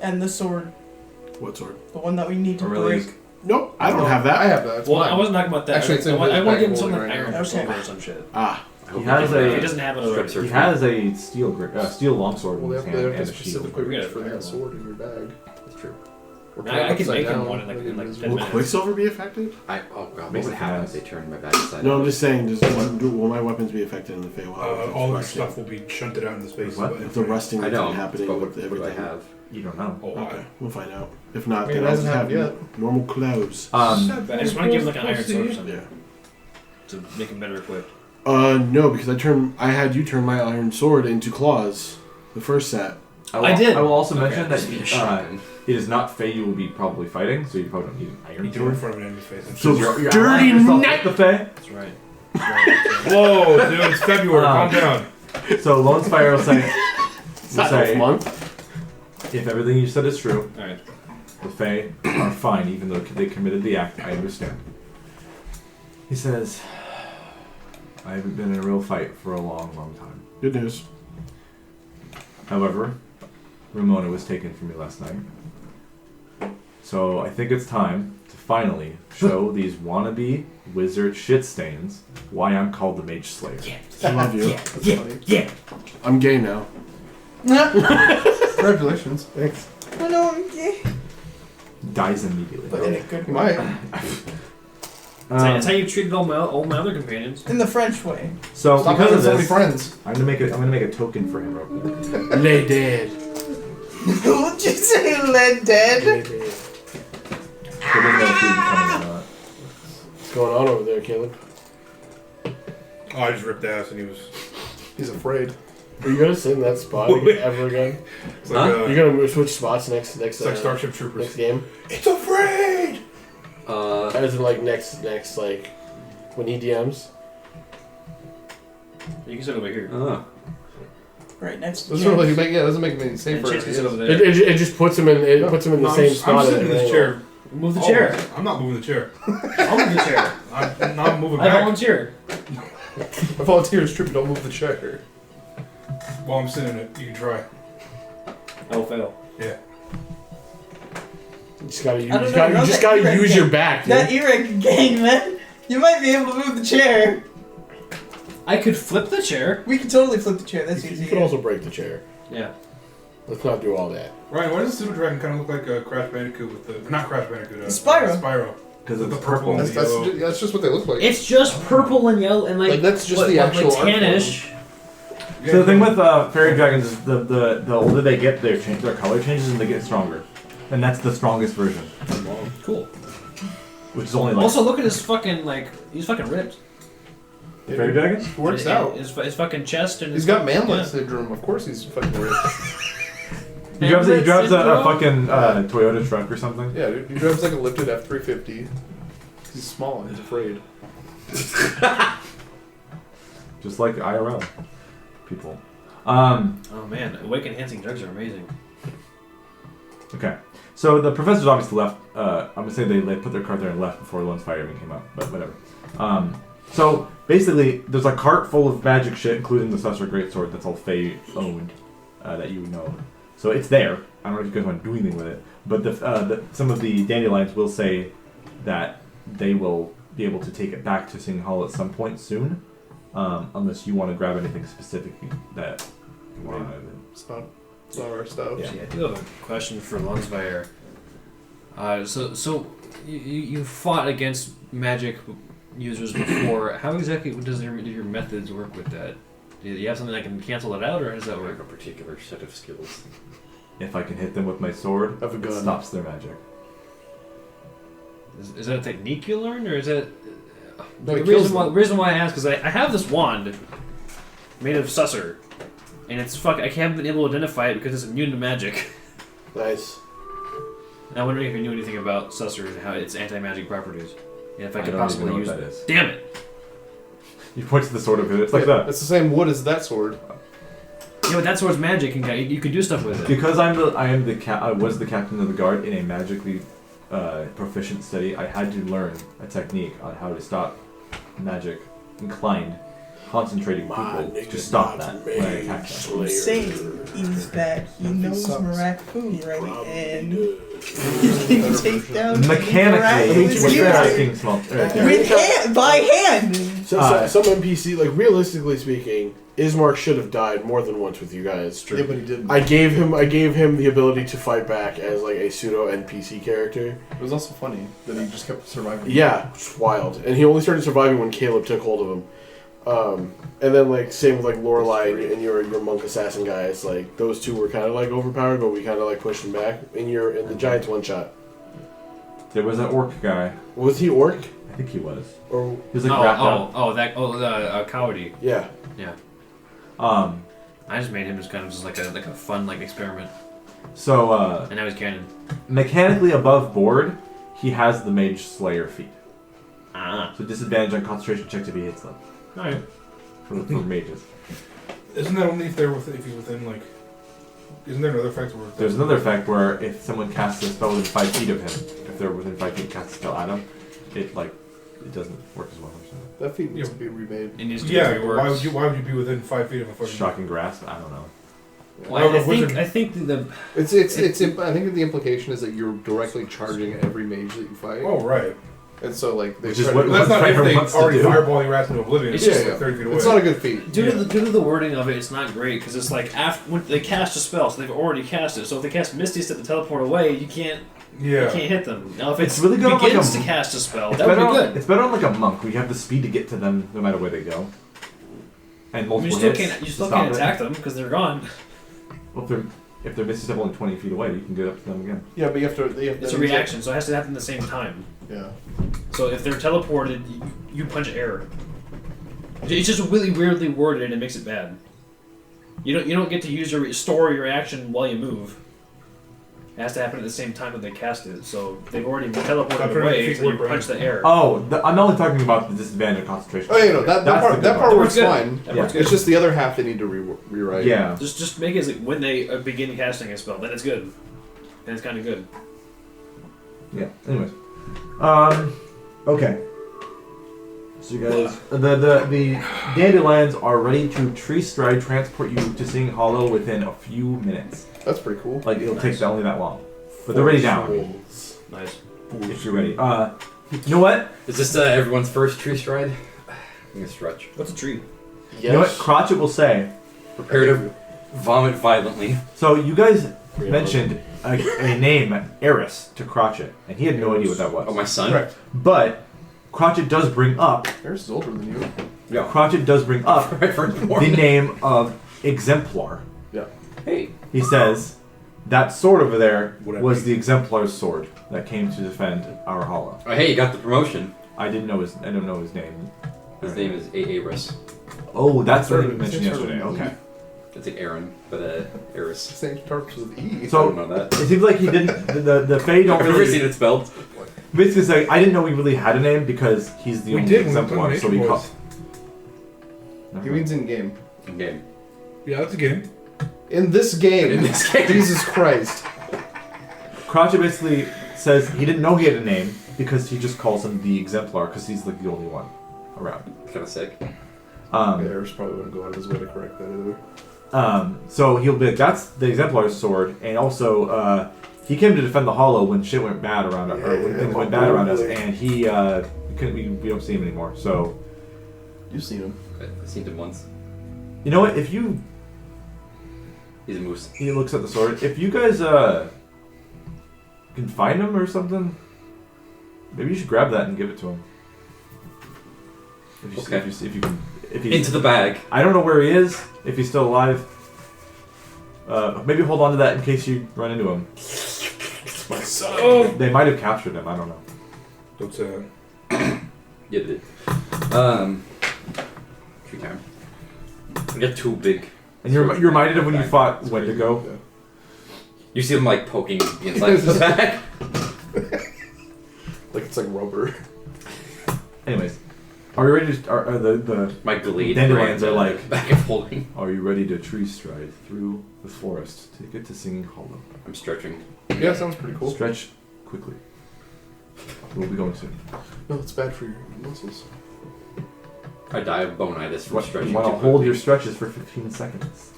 And the sword, What sword? the one that we need to Aurelia's- break. Nope, I don't have that. I have that. It's Well, mine. I wasn't talking about that. Actually, it's in I his want to bag give him something holding like right iron now. or Okay. silver or some shit. Ah, He has If he a doesn't have it already. he has a steel longsword in Well, his they hand have to and a shield. specifically We reach gotta for figure that it sword in your bag. That's true. Or I turn it can upside make him down, one in like 10 will minutes. Quicksilver be affected? Oh god, what Makes would it happen fast. if they turned my back inside? No, I'm just saying. Will my weapons be affected in the Feywild? All of the stuff will be shunted out into space. What? If the rusting I that's know. been happening But with what do I everything. have? You don't know. Oh, Okay, we'll find out. If not, I mean, then it I'll just hasn't have happened normal clothes. I just want to give him like an iron sword or something Yeah. to make him better equipped. No, because I had you turn my iron sword into claws. The first set. I did. I will also Okay. mention Just be a that shotgun. it is not Fae you will be probably fighting, so you probably don't need an You iron do it in sword. front of an enemy's face. So You're dirty allying yourself knight! with the Fae. That's right. That's right. Whoa, dude, it's February. Calm down. So Lone Spire will say, month. if everything you said is true, All right. the Fae are fine, even though they committed the act. I understand. He says, I haven't been in a real fight for a long, long time. Good news. However, Ramona was taken from me last night. So I think it's time to finally show these wannabe wizard shit stains why I'm called the Mage Slayer. I love you. Yeah. I'm gay now. Congratulations. Thanks. Oh no, I'm gay. Dies immediately. But in a good You way. might. That's how you treated all my other companions. In the French way. So Stop because having of so many this, friends. I'm gonna make a token for him real quick. Lay dead. Would you say lead dead? Lay dead. So we know if he's coming or not. What's going on over there, Caleb? Oh, I just ripped ass and he was. He's afraid. Are you gonna sit in that spot ever again? It's like, You're gonna switch spots next it's like Starship Troopers. next game? It's afraid! As in like next like when he DMs. You can sit over here. Right next to Doesn't James. really make doesn't make him any And safer. Chase can sit over It, there. it just puts him in the same I'm spot. sitting in this chair. Move the chair. I'm not moving the chair. I'll move the chair. I'm not moving I back volunteer. I volunteer as tribute. Don't move the chair. while I'm sitting in it. You can try. I will fail. Yeah. You just gotta use, I don't you know, gotta, you're you just that gotta E-Reg use gang. your back, dude. That E-Reg gang, man. You might be able to move the chair. I could flip the chair. We can totally flip the chair. That's easy. You can also break the chair. Yeah. Let's not do all that. Ryan, why does the Super Dragon kind of look like a Crash Bandicoot with the not Crash Bandicoot? Spyro. Spyro. Because With it's the purple purple. and the yellow. That's just what they look like. It's just purple and yellow and Like, that's just the actual art tannish. So the thing with fairy dragons is the older they get, their color changes and they get stronger, and that's the strongest version, Cool. which is only like Also, look at his fucking he's fucking ripped. fairy dragon. It works out. His fucking chest and He's his got man-like yeah. syndrome. Of course he's fucking rich. He drives a Syndrome? fucking Toyota truck or something. Yeah, dude. He drives like a lifted F-350. He's small and he's afraid. Just like IRL people. Oh man, awake enhancing drugs are amazing. Okay. So the professors obviously left. I'm gonna say they put their cart there and left before Lone's Fire even came up, but whatever. So basically, there's a cart full of magic shit, including the Susser Greatsword that's all Fae owned, that you know. So it's there. I don't know if you guys want to do anything with it, but some of the dandelions will say that they will be able to take it back to Sing Hall at some point soon, unless you want to grab anything specific that you want out of it. It's not our stuff. Yeah. See, I do have a question for Lonsfire. So you fought against magic users before. How exactly do your methods work with that? Do you have something that can cancel it out, or how does that Or work? a particular set of skills. If I can hit them with my sword, Have a it gun. stops their magic. Is that a technique you learn, or is that No, the it kills reason why I ask is I have this wand made of Susser, and it's I haven't been able to identify it because it's immune to magic. Nice. And I'm wondering if you knew anything about Susser and how its anti-magic properties, and if I I could don't possibly even know use what it. that is. Damn it! You point to the sword of it. It's like that. It's the same wood as that sword. Yeah, but that sword's magic, and you can do stuff with it. Because I was the captain of the guard in a magically proficient study. I had to learn a technique on how to stop magic inclined, concentrating people to stop that when I attack them. What he's saying is that he knows sucks. Maracu, right? And he can take down Mechanically, Maracu what you're with asking, small. by hand. Some NPC, like realistically speaking, Ismark should have died more than once with you guys. Yeah, but he didn't. I gave him the ability to fight back as like a pseudo NPC character. It was also funny that he just kept surviving. Yeah, it's wild. And he only started surviving when Kaleb took hold of him. And then like same with like Lorelei and your monk assassin guys, like those two were kind of like overpowered, but we kind of like pushed them back. In the Giants one shot, There was an orc guy. was he orc I think he was. or He was like wrapped up. Cowdy. yeah? Yeah. Um. I just made him just kind of just like a fun experiment, So and now he's canon. mechanically above board, he has the Mage Slayer feat. Ah. So disadvantage on concentration checks if he hits them. All right. For mages. Isn't that only if he's within like? Isn't there another effect where? There's another effect where if someone casts a spell within 5 feet of him, if they're within 5 feet, cast a spell at him, it doesn't work as well or something. That feat needs to be remade. It needs to Yeah, be but why would you be within 5 feet of a fucking? Shocking grasp? I don't know. Well, I think the It's I think the implication is that you're directly charging every mage that you fight. Oh, right. And so like they Which is try what- to, That's not if Striker they wants to already do. fireballing your ass into oblivion. It's It's just- just like 30 feet away. it's not a good feat. due to the wording of it, it's not great because it's like after when they cast a spell, so they've already cast it. So if they cast Misty Step to teleport away, you can't hit them. Now if It's really good on, like, begins a- to cast a spell, It's that would better be on- good. It's better on like a monk where you have the speed to get to them no matter where they go. And You multiple still hits can't to stop it. attack them because they're gone. Well, if they're Misty Step only 20 feet away, you can get up to them again. Yeah, but you have to. It's a reaction, so it has to happen at the same time. Yeah. So if they're teleported, you punch air. It's just really weirdly worded and it makes it bad. You don't get to use store your reaction while you move. It has to happen at the same time that they cast it. So they've already teleported Stop trying to away, defeat so you word punch the air. Oh, I'm only talking about the disadvantage of concentration. Oh, yeah, no, that That's part the that good part That works works good. fine. That Yeah. works good. It's just the other half they need to rewrite. Yeah. Just make it as like when they begin casting a spell, then it's good. Then it's kind of good. Yeah. Anyways. Okay. So you guys, the dandelions are ready to tree stride transport you to Singing Hollow within a few minutes. That's pretty cool. Like it'll take only that long, but they're ready now. Nice. If you're ready. You know what? Is this everyone's first tree stride? I'm gonna stretch. What's a tree? Yes. You know what? Crotchet will say. Prepare to vomit violently. So you guys mentioned a name, Eris, to Crotchet, and he had no idea what that was. Oh, my son? Correct. But Crotchet does bring up. Eris is older than you. Yeah. Crotchet does bring up My firstborn. the name of Exemplar. Yeah. Hey. He says that sword over there Would I was be- the Exemplar's sword that came to defend our hollow. Oh, hey, you got the promotion. I don't know his name. His name is Aris. Oh, that's what Sort you of- mentioned sort of yesterday. an E. Okay. It's like Aaron, but Aris. Same starts with E. I So don't know that. it seems like he didn't. The Fae don't I've never seen really. it spelled. Basically, say I didn't know he really had a name because he's the We only did when we Exemplar. played So we Nature call. Boys. He means in game. Okay. Yeah, that's a game. In this game. In this game. Jesus Christ. Crotchet basically says he didn't know he had a name because he just calls him the Exemplar because he's like the only one around. Kind of sick. Eris probably wouldn't go out of his way to correct that either. So he'll be like, that's the Exemplar's sword, and also he came to defend the Hollow when shit went bad around us, or when things went bad around us, and he we don't see him anymore. So You've seen him. I've seen him once. you know what? If you He's a moose. he looks at the sword, if you guys can find him or something, maybe you should grab that and give it to him. If you Okay. if you can if he's Into the bag. I don't know where he is, if he's still alive. Maybe hold on to that in case you run into him. It's my son. They might have captured him. I don't know. Don't say that. Yeah, they did. Tree time. I got two big. And you're reminded of when you fought Wendigo. You see them like poking the inside of the bag. Like it's like rubber. Anyways, are we ready to? Are the My glade. Dandelions going are to like- back of holding. Are you ready to tree stride through the forest to get to Singing Hollow? I'm stretching. Yeah, sounds pretty cool. Stretch quickly. We'll be going soon. No, it's bad for your muscles. I die of bonitis from What, stretching. you want too to hold quickly. your stretches for 15 seconds.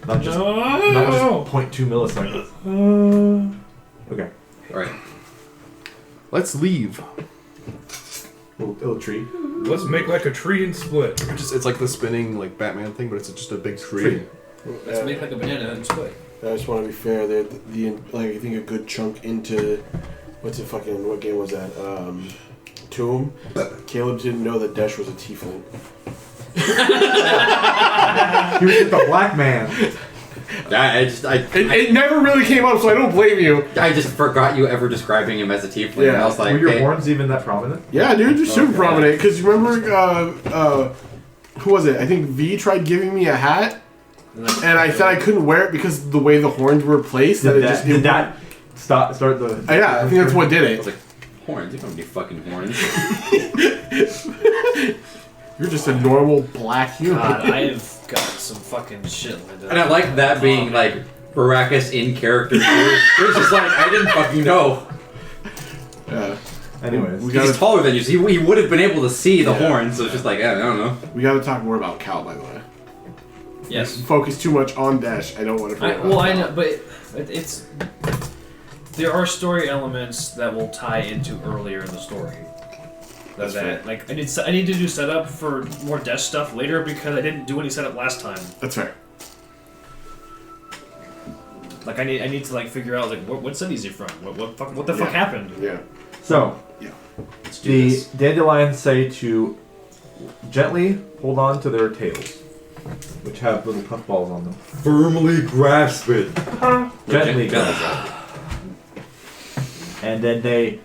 Not just No. not just 0.2 milliseconds. Okay. Alright. Let's leave. Little tree. Let's make like a tree and split. It's like the spinning like Batman thing, but it's just a big tree. Tree. Let's make like a banana and split. I just want to be fair. The like I think a good chunk into what game was that? Tomb. Caleb didn't know that Desh was a tiefling. He was just a black man. It never really came up, so I don't blame you. I just forgot you ever describing him as a tiefling. And I was like, Were your hey, horns even that prominent? Yeah, dude, they're super Okay. prominent. Because remember, who was it? I think V tried giving me a hat, and I said I couldn't wear it because of the way the horns were placed. Did it that start the? Yeah, I think that's what did I was it. like, horns? You don't need fucking horns. You're just a normal black human. God, I have got some fucking shit lined up. And I like that being like Baracus in character too. It was just like, I didn't fucking know. Yeah. Anyways, We He's gotta taller than you, so he would have been able to see the horns, so it's just like, I don't know. we gotta talk more about Cal, by the way. Yes. focus too much on Dash, I don't want to forget about I that. know, but it's there are story elements that will tie into earlier in the story. That's fair. Like I need to do setup for more Dash stuff later because I didn't do any setup last time. That's fair. Like I need to like figure out like what city is he from? What the fuck happened? Yeah. So, Let's do the this. dandelions say to gently hold on to their tails, which have little puffballs on them. Firmly grasp it. Gently, and then they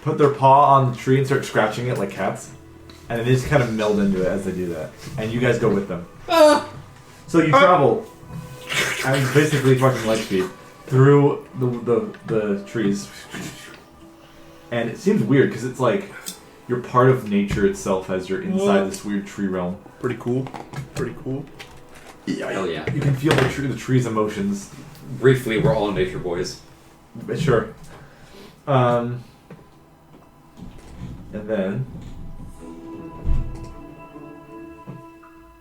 put their paw on the tree and start scratching it like cats, and then they just kind of meld into it as they do that. And you guys go with them. So you travel, and basically fucking light speed through the trees, and it seems weird because it's like you're part of nature itself as you're inside this weird tree realm. Pretty cool. Pretty cool. Hell yeah. You can feel the tree's emotions. Briefly, we're all nature boys. Sure. And then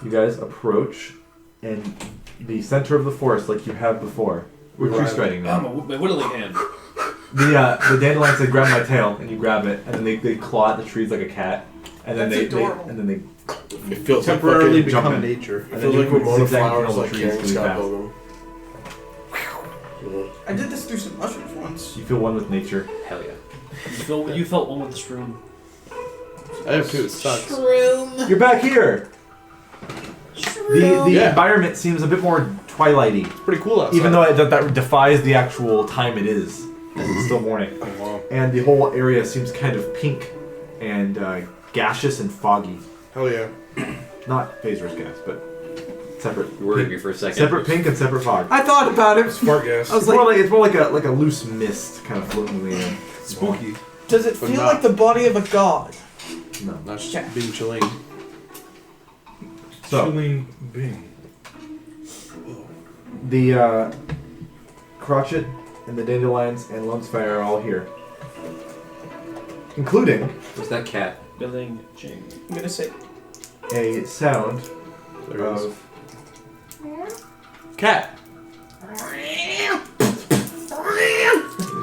you guys approach in the center of the forest like you have before. We're tree striding I'm now. a whittling hand. The dandelions say, "Grab my tail," and you grab it, and then they claw at the trees like a cat, and then That's they adorable. It feels Temporarily fucking jump become in. nature. It and feels then like you Ramona zigzag flowers, all the like trees carrying really Scott fast. Pilgrim. I did this through some mushrooms once. You feel one with nature. Hell yeah. You felt one with the shroom. I have two. It sucks. You're back here. The Yeah. environment seems a bit more twilighty, It's pretty cool outside. even though that defies the actual time it is. As it's still morning. Oh, wow. And the whole area seems kind of pink and gaseous and foggy. Hell yeah. Not Phasers gas, but separate. You worried me for a second. Separate pink and separate fog. I thought about it. Fart gas. I was It's more like a loose mist kind of floating in the air. Spooky. Does it But feel not- like the body of a god? No. Not just Yeah. being chilling. So Chilling Bing. the crotchet and the dandelions and Lumsfire are all here, including What's that cat? Billing Jing. I'm gonna say a sound There it is. of Cat.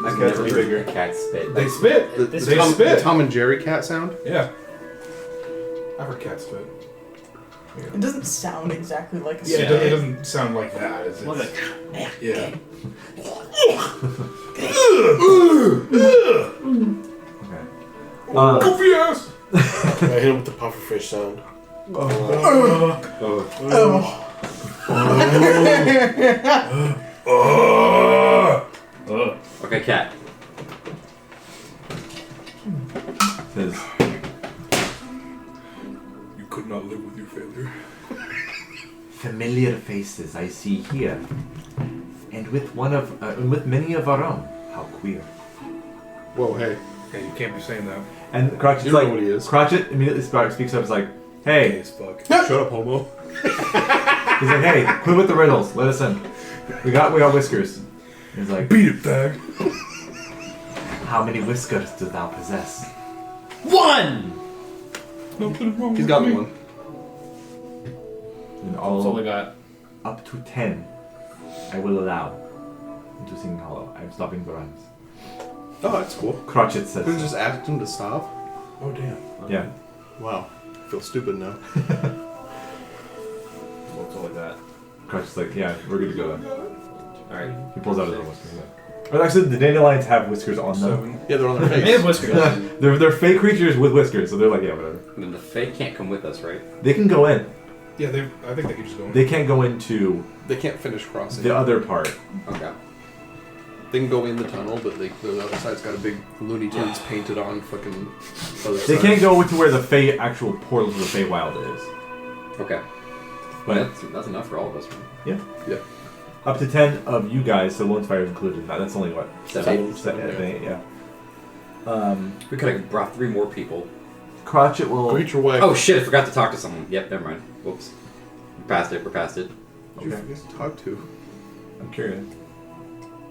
I've cat's never way heard bigger. a cat spit. They spit. The, They Tom, spit. the Tom and Jerry cat sound. Yeah. I've heard cat spit. it doesn't sound exactly like a Yeah, snake. it doesn't sound like that. Is it? Love it. Yeah. okay. Goofy ass. I hit him with the pufferfish sound. Okay, cat. Says, You could not live with your failure. familiar faces I see here, and with many of our own. How queer. Whoa, hey. Hey, you can't be saying that. And Crotchet's You know like, what he is. Crotchet immediately speaks up. Is like, Gay hey. as fuck. Shut up, homo. He's like, hey, quit with the riddles. Let us in. We got whiskers. He's like, Beat it, fag. how many whiskers do thou possess? One! Nothing wrong He's with got me. one. And That's all all I got. up to 10, I will allow into Singing Hollow. I'm stopping the rhymes. Oh, that's cool. Crotchet says, Could have just asked him to stop. Oh, damn. yeah. Wow. I feel stupid now. Well, that's all I got. Crotchet's like, yeah, we're good to go then. Alright. He pulls out his own whiskers. Yeah. Or actually, the dandelions have whiskers on them. 7. Yeah, they're on their They have face. whiskers. They're fake creatures with whiskers, so they're like, yeah, whatever. I mean, the Fae can't come with us, right? They can go in. Yeah, I think they could just go in. They can't go into They can't finish crossing. the other part. Okay. They can go in the tunnel, but the other side's got a big Looney Tunes painted on fucking other They side. can't go to where the Fey actual portal to the Feywild is. Okay. But That's enough for all of us, right? Yeah. up to 10 of you guys, so Lone Fire is included. That's only what? 7. Eight, yeah. We could have brought 3 more people. Crotchet will. Go eat your wife. Oh shit, I forgot to talk to someone. Yep, never mind. Whoops. We're past it. Who'd you forget to talk to? I'm curious.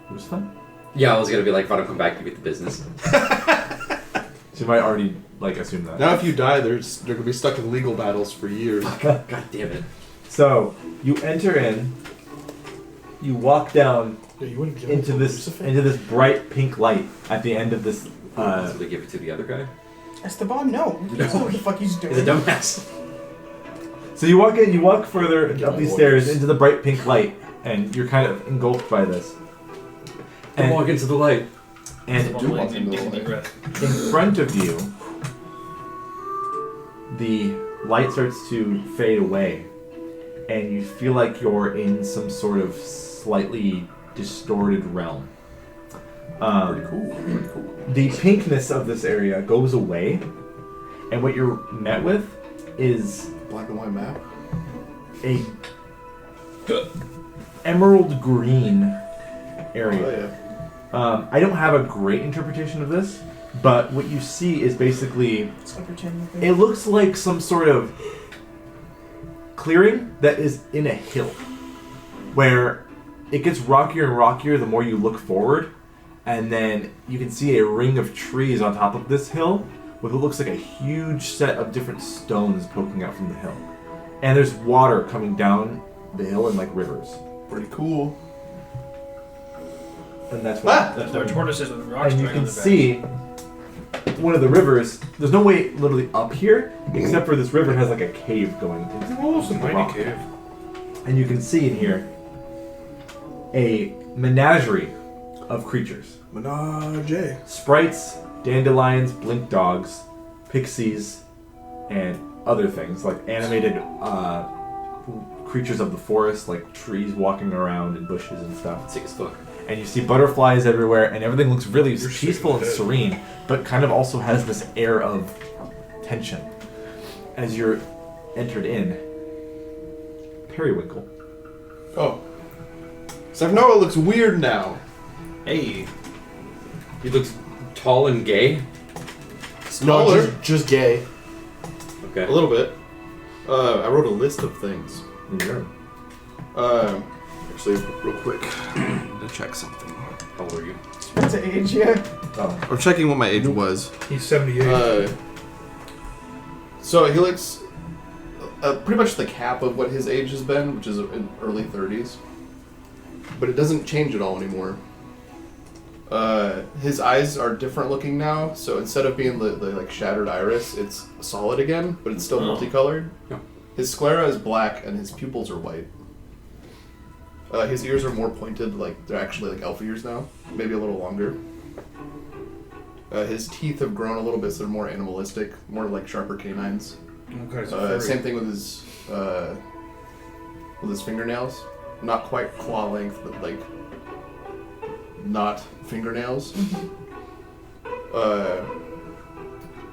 It was fun. Yeah, I was gonna be like, if I don't come back, you get the business. She might already assume that. Now, if you die, they're gonna be stuck in legal battles for years. God damn it. So you enter in. You walk down Yeah, you wouldn't give into it to this Lucifer? bright pink light at the end of this. So they give it to the other guy? Esteban, no. He doesn't know what the fuck he's doing. He's a dumbass. So you walk in. You walk further up these stairs into the bright pink light, and you're kind of engulfed by this. Don't walk into the light. And Do walk into the Take a deep light. breath. in front of you, the light starts to fade away, and you feel like you're in some sort of slightly distorted realm. Pretty cool. Pretty cool. The pinkness of this area goes away, and what you're met with is Black and white map. a emerald green area. Oh yeah. I don't have a great interpretation of this, but what you see is basically It's like pretending to it looks like some sort of clearing that is in a hill, where it gets rockier and rockier the more you look forward, and then you can see a ring of trees on top of this hill with what looks like a huge set of different stones poking out from the hill. And there's water coming down the hill in like rivers. Pretty cool. And that's what, There are tortoises with rocks and you going on can their see one of the rivers. There's no way literally up here, except for this river has like a cave going into Oh, it's a the mighty rock. cave. And you can see in here a menagerie of creatures. Menage. Sprites, dandelions, blink dogs, pixies, and other things like animated creatures of the forest, like trees walking around and bushes and stuff. Sick as fuck. And you see butterflies everywhere, and everything looks really You're peaceful and shaking serene, but kind of also has this air of tension. As you're entered in, Periwinkle. Oh. Savnoa looks weird now. Hey, He looks tall and gay. Smaller. No, just gay. Okay. A little bit. I wrote a list of things. Actually, real quick, I'm gonna check something. How old are you? What's the age, yeah? Oh. I'm checking what my age was. He's 78. So he looks pretty much the cap of what his age has been, which is in early 30s. But it doesn't change at all anymore. His eyes are different looking now, so instead of being the like shattered iris, it's solid again, but it's still multicolored. Yeah. His sclera is black and his pupils are white. His ears are more pointed, like they're actually like elf ears now, maybe a little longer. His teeth have grown a little bit, so they're more animalistic, more like sharper canines. Okay, so furry. Same thing with his fingernails. Not quite claw length, but like not fingernails.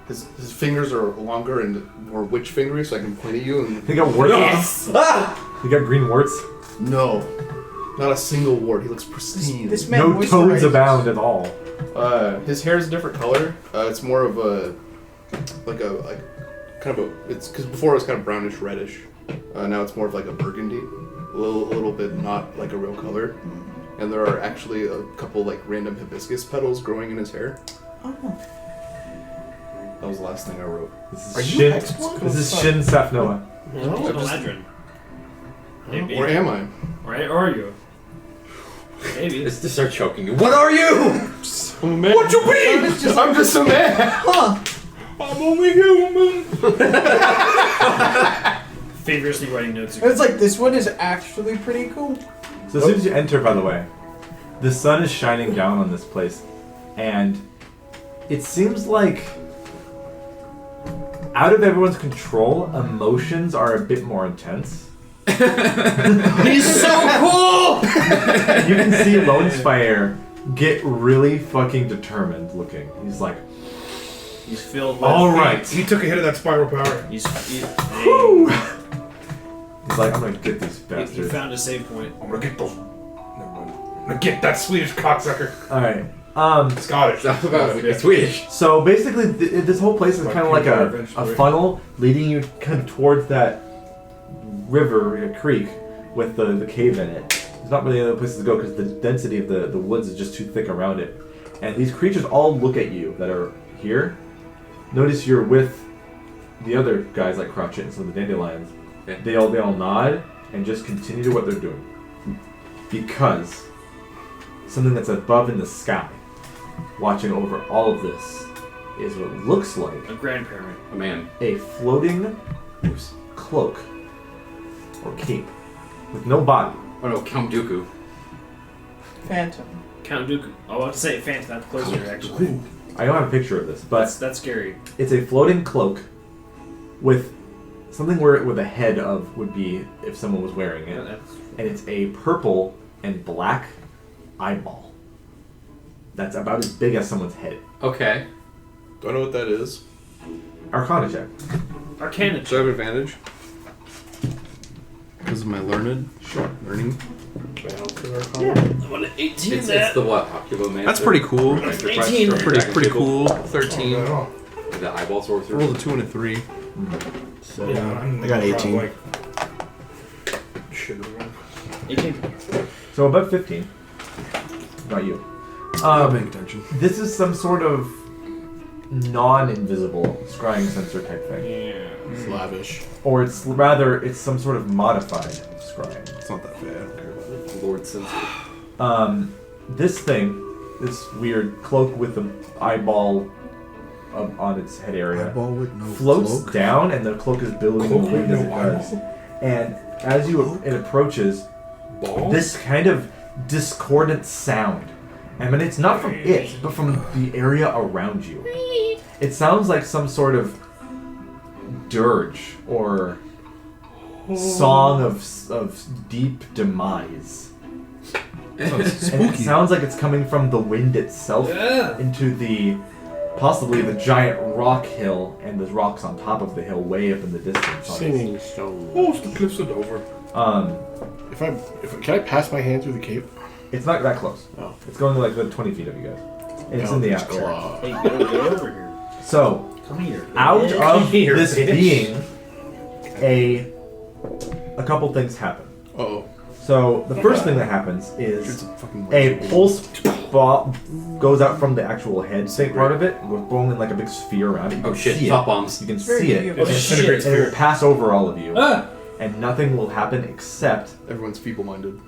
His fingers are longer and more witch fingery, so I can point at you and He got warts. Yes! He got green warts. No, not a single wart. He looks pristine. This man No toads moisturizes. abound at all. His hair is a different color. It's more of a kind of a. It's because before it was kind of brownish reddish. Now it's more of like a burgundy, a little bit not like a real color. And there are actually a couple like random hibiscus petals growing in his hair. Oh. That was the last thing I wrote. This Are is you Shin. export? This is Shin Safnoa. It's just- Eladrin. Maybe. Or am I? Right? Or are you? Maybe. Let's just start choking you. What are you? I'm a man. What you mean? I'm just a man. Huh. I'm only human. Feverishly writing notes. It's like, this one is actually pretty cool. So as soon as you enter, by the way, the sun is shining down on this place, and it seems like out of everyone's control, emotions are a bit more intense. He's so cool! You can see Lone Spire get really fucking determined looking. He's like, He's filled with. all right. He took a hit of that spiral power. He's Whew. He's like, I'm gonna get these he bastards. found a save point. I'm gonna get those. Never mind. I'm gonna get that Swedish cocksucker. Alright. Scottish. It's Swedish. So basically, this whole place is Like kind of like Peter a eventually. funnel leading you kind of towards that river, a creek, with the cave in it. There's not really any other places to go because the density of the woods is just too thick around it. And these creatures all look at you that are here. Notice you're with the other guys like Crotchet and some of the dandelions. Okay. They all nod and just continue to what they're doing. Because something that's above in the sky, watching over all of this, is what looks like A grandparent. A man. a floating cloak or cape with no body. Oh no, Count Dooku. Phantom. Count Dooku. I was about to say Phantom. That's closer, actually. I don't have a picture of this, but That's scary. it's a floating cloak with something where the head of would be if someone was wearing Yeah, it. that's... And it's a purple and black eyeball. That's about as big as someone's head. Okay. Do I know what that is? Arcana check. Arcana. Do I have advantage? Because of my learning. Learning. Yeah. I want an 18 It's the what? Oculomancer? That's pretty cool. Enterprise 18. Dragon Pretty Table? cool. 13. The eyeball sorcerer. Rolled a 2 and a 3. So Yeah, I got 18. Like, shit. 18. So about 15. Not you. I'm paying attention. This is some sort of non-invisible scrying sensor type thing. Yeah. It's lavish. Or it's some sort of modified scrying. It's not that bad. I don't care about it. Lord Sensor. This thing, this weird cloak with an eyeball on its head area, Eyeball with no floats cloak. down, and the cloak is billowing in the Cloak wind with as it no does. And as it approaches, Ball? this kind of discordant sound emanates not from it, but from the area around you. It sounds like some sort of dirge or song of deep demise. And it sounds like it's coming from the wind itself into possibly the giant rock hill and the rocks on top of the hill way up in the distance. Singing stone. Oh, it's the cliffs of Dover. Can I pass my hand through the cape? It's not that close. Oh. It's going like good 20 feet of you guys. And it's in the atmosphere. claw. Hey, get over here. So, Come here. out of here, this bitch. being, a couple things happen. Uh-oh. So, the first thing that happens It's is a fucking a pulse goes out from the actual head state part of it, and goes boom in like a big sphere around it. You Oh can shit, see thought it. bombs. You can Very see it. good. Oh And shit. it will pass over all of you. Ah! And nothing will happen except Everyone's feeble-minded.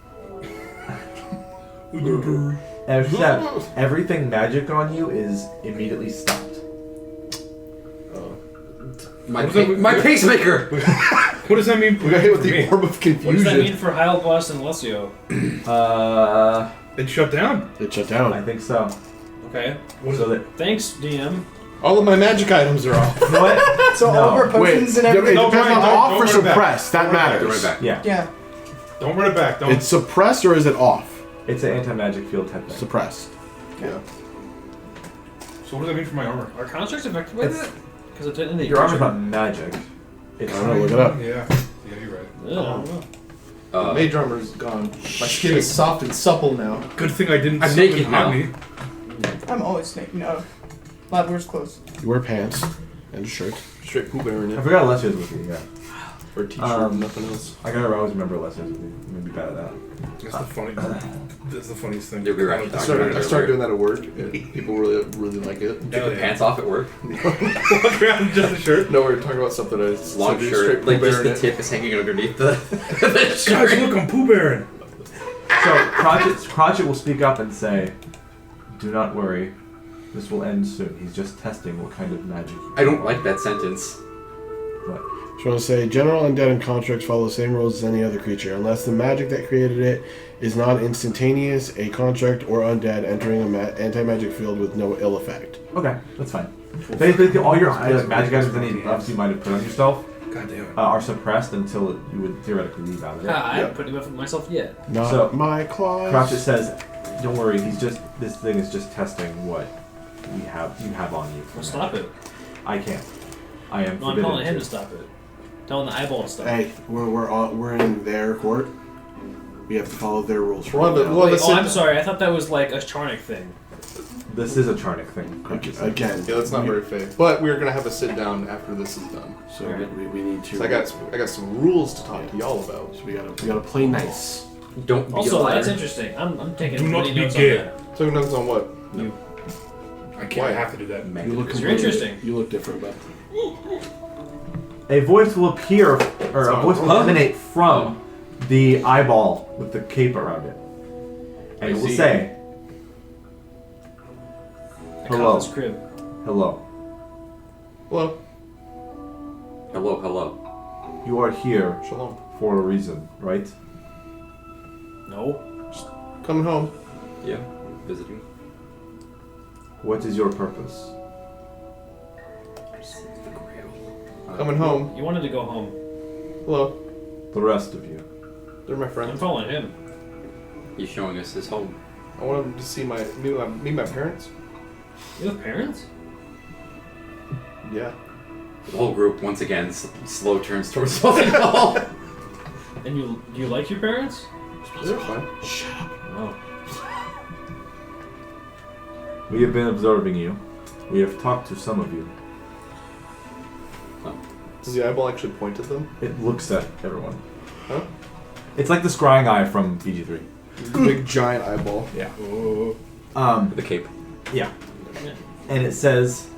everything magic on you is immediately stopped. My, What does that mean? my pacemaker! What does that mean? We got hit with for the me? orb of What does that mean confusion. for Heil, Boss, and Lucio? It shut down. It shut I down. think so. Okay. So that Thanks, DM. All of my magic items are off. you know what? So No. all of our Wait, potions and it everything. Don't depends worry, on don't off or run it back. suppressed. That Don't matters. run it back. Yeah, Yeah. Don't run it back. Don't. It's suppressed or is it off? it's an anti-magic field type thing. Suppressed. Yeah. So what does that mean for my armor? Are constructs affected by It's- that? Because it's in the Your armor's not magic. It's I don't know, look it up. Yeah. Yeah, you're right. I don't know. Mage armor's gone. My skin is soft and supple now. Good thing I didn't. I'm summon naked now. Omni. I'm always snake. No. Ladler's close. You wear pants and a shirt. Straight poo bear in I it. forgot Alessia's with you. Yeah, Or a t-shirt, Um, nothing else. I gotta always remember Alessia's with you. I'm gonna be bad at that. That's the funny. That's the funniest thing. You'll be right. I Talking started, about I it started earlier. doing that at work, and people really like it. Took Hell your yeah. pants off at work. Walk around just a shirt. No, we were talking about stuff that I Long said, shirt. straight poo Like bear just in the it. tip is hanging underneath the Guys, shirt. look, I'm Pooh Baron. So Crotchet will speak up and say, "Do not worry, this will end soon. He's just testing what kind of magic." I don't like that sentence. What? Just want to say, general undead and constructs follow the same rules as any other creature. Unless the magic that created it is not instantaneous, a construct or undead entering an anti-magic field with no ill effect. Okay, that's fine. Basically, all your magic items that you might have put on yourself God damn it. are suppressed until you would theoretically leave out of it. I haven't put him up for myself yet. Not So, my claws. Crotchet says, "Don't worry. This thing is just testing what you have on you." Well, stop it. I can't. I am No, I'm forbidden telling him to. to stop it. Telling the eyeball to stop it. Hey, we're in their court. We have to follow their rules. Well, right now. well, Wait, let's oh, sit I'm down. sorry. I thought that was like a Charnic thing. This is a Charnic thing. Crotchet said. Again, Yeah, that's not very fair. But we're gonna have a sit down after this is done. so we need to. So I got some rules to talk to y'all about. So we gotta play nice. Don't be a Also, liar. that's interesting. I'm taking Do not many be notes gay. on that. So notes on what? I can't have to do that. You look You're interesting. You look different, but A voice will appear or a voice will emanate from the eyeball with the cape around it. And it will say, hello. His crib. Hello. Hello. Hello, hello. You are here Shalom. for a reason, right? No. Coming home. Yeah, visiting. What is your purpose? Coming home. You wanted to go home. Hello. The rest of you. They're my I'm friends. following him. He's showing us his home. I want them to see meet my parents. You have parents? Yeah. The whole group, once again, slow turns towards something hall. And do you like your parents? They're fine. No. We have been observing you. We have talked to some of you. Does the eyeball actually point at them? It looks at everyone. Huh? It's like the scrying eye from VG3. Big giant eyeball. Yeah. With the cape. Yeah. And it says,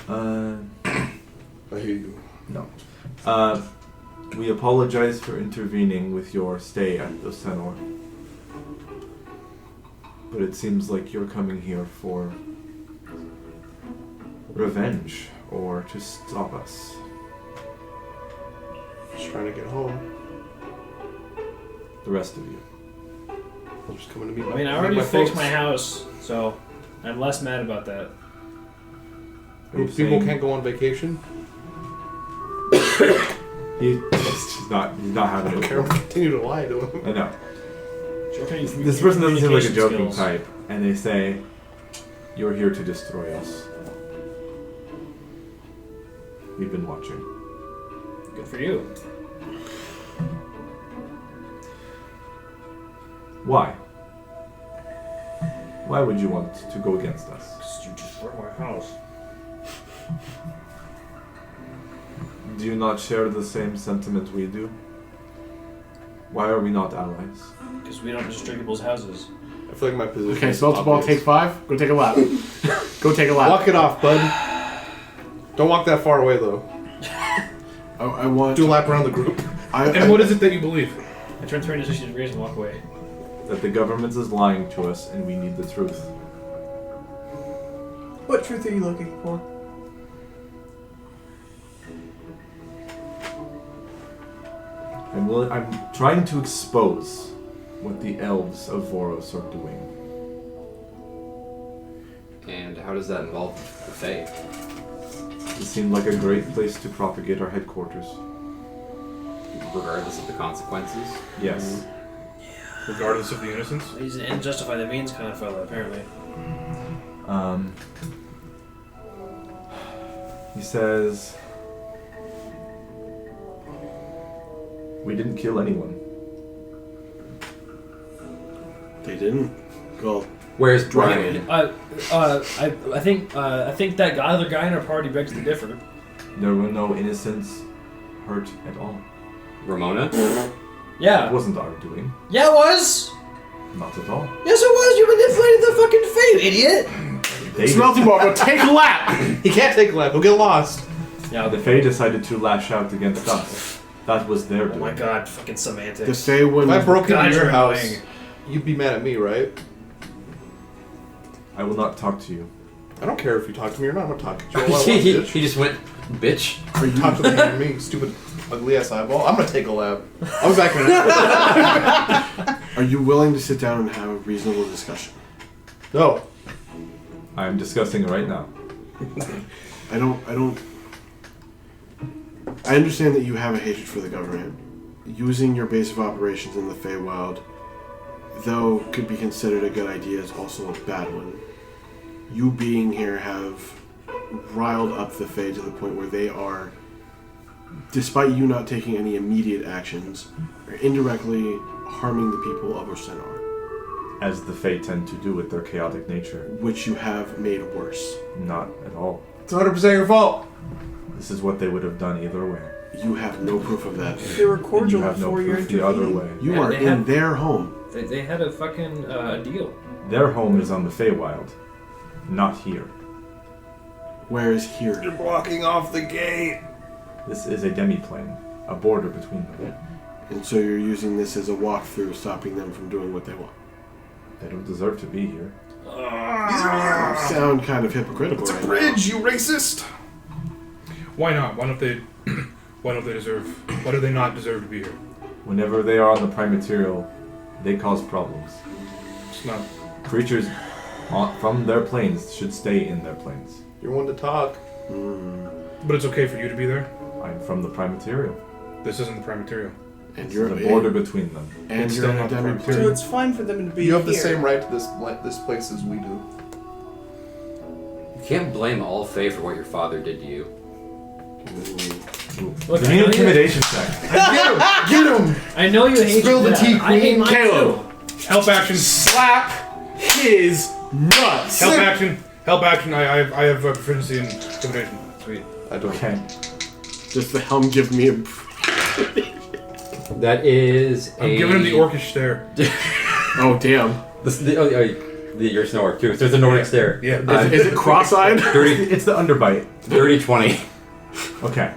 I hear you. no. We apologize for intervening with your stay at the Senor. But it seems like you're coming here for revenge or to stop us. Just trying to get home. The rest of you. I'm just coming to meet I mean, I meet already my fixed folks. my house, so I'm less mad about that. Are you People saying- can't go on vacation. He's not having I don't it. care. I'm gonna continue to lie to him. I know. So what kind of This person doesn't seem like a communication joking skills? type, and they say, "You're here to destroy us. We've been watching." Good for you. Why? Why would you want to go against us? Because you just burned my house. Do you not share the same sentiment we do? Why are we not allies? Because we don't destroy people's houses. I feel like my position. Okay, is so ball, obvious. take 5. Go take a lap. Go take a lap. Walk it off, bud. Don't walk that far away though. I want. Do a lap around the group. And what is it that you believe? I turn 360 degrees and walk away. That the government is lying to us, and we need the truth. What truth are you looking for? I'm trying to expose what the elves of Voros are doing. And how does that involve the Fae? It seemed like a great place to propagate our headquarters. Regardless of the consequences? Yes. Regardless of the innocence? He's an end justify the means kind of fella, apparently. He says, we didn't kill anyone. They didn't. Go. Where's Brian? I think that other guy in our party begs to differ. There were no innocents hurt at all. Ramona? It Yeah. wasn't our doing. Yeah, it was. Not at all. Yes, it was. You manipulated the fucking fate, idiot. They Smelting ball, go take a lap! He can't take a lap. He'll get lost. Yeah. The Fae decided to lash out against us. That was their Oh doing. my god, fucking semantics. The Fae If wouldn't. I broke God, into your you're house, annoying. you'd be mad at me, right? I will not talk to you. I don't care if you talk to me or not. I'm not talking to you. All I want, he bitch. just went, bitch. Talk to me, stupid, ugly ass eyeball. I'm gonna take a lap. I'll be back in a minute. Are you willing to sit down and have a reasonable discussion? No. I am discussing it right now. I don't. I understand that you have a hatred for the government. Using your base of operations in the Feywild, though could be considered a good idea, is also a bad one. You being here have riled up the Fey to the point where they are, despite you not taking any immediate actions, are indirectly harming the people of Ursenor, As the Fae tend to do with their chaotic nature. which you have made worse. Not at all. It's 100% your fault. This is what they would have done either way. You have no proof of that. They were And you cordial have no before you proof the other intervened. way. You Yeah, are they in have- their home. They had a fucking deal. Their home is on the Feywild, not here. Where is here? You're blocking off the gate. This is a demi-plane, a border between them. And so you're using this as a walkthrough, stopping them from doing what they want. They don't deserve to be here. You sound kind of hypocritical. It's a right bridge, you racist! Why not? Why don't they? Why don't they deserve? Why do they not deserve to be here? Whenever they are on the prime material, they cause problems. It's not. Creatures from their planes should stay in their planes. You're one to talk. But it's okay for you to be there. I'm from the prime material. This isn't the prime material. And This you're is the border between them. And It's you're still in a not the prime demi material. So it's fine for them to be You have the here. same right to this place as we do. You can't blame all Fae for what your father did to you. Look, Give me an intimidation check. Get him! I know you hate Spill your the dad. tea, I hate Queen. mine Caleb. too. Help action. slap his nuts. Help action. Help action. I have proficiency in intimidation. Sweet. I don't. Okay. Does the helm give me a... That is I'm giving him the orcish stare. Oh, damn. Your snore too. So it's a Nordic stare. Yeah. Is it cross-eyed? It's the underbite. 30-20. Okay.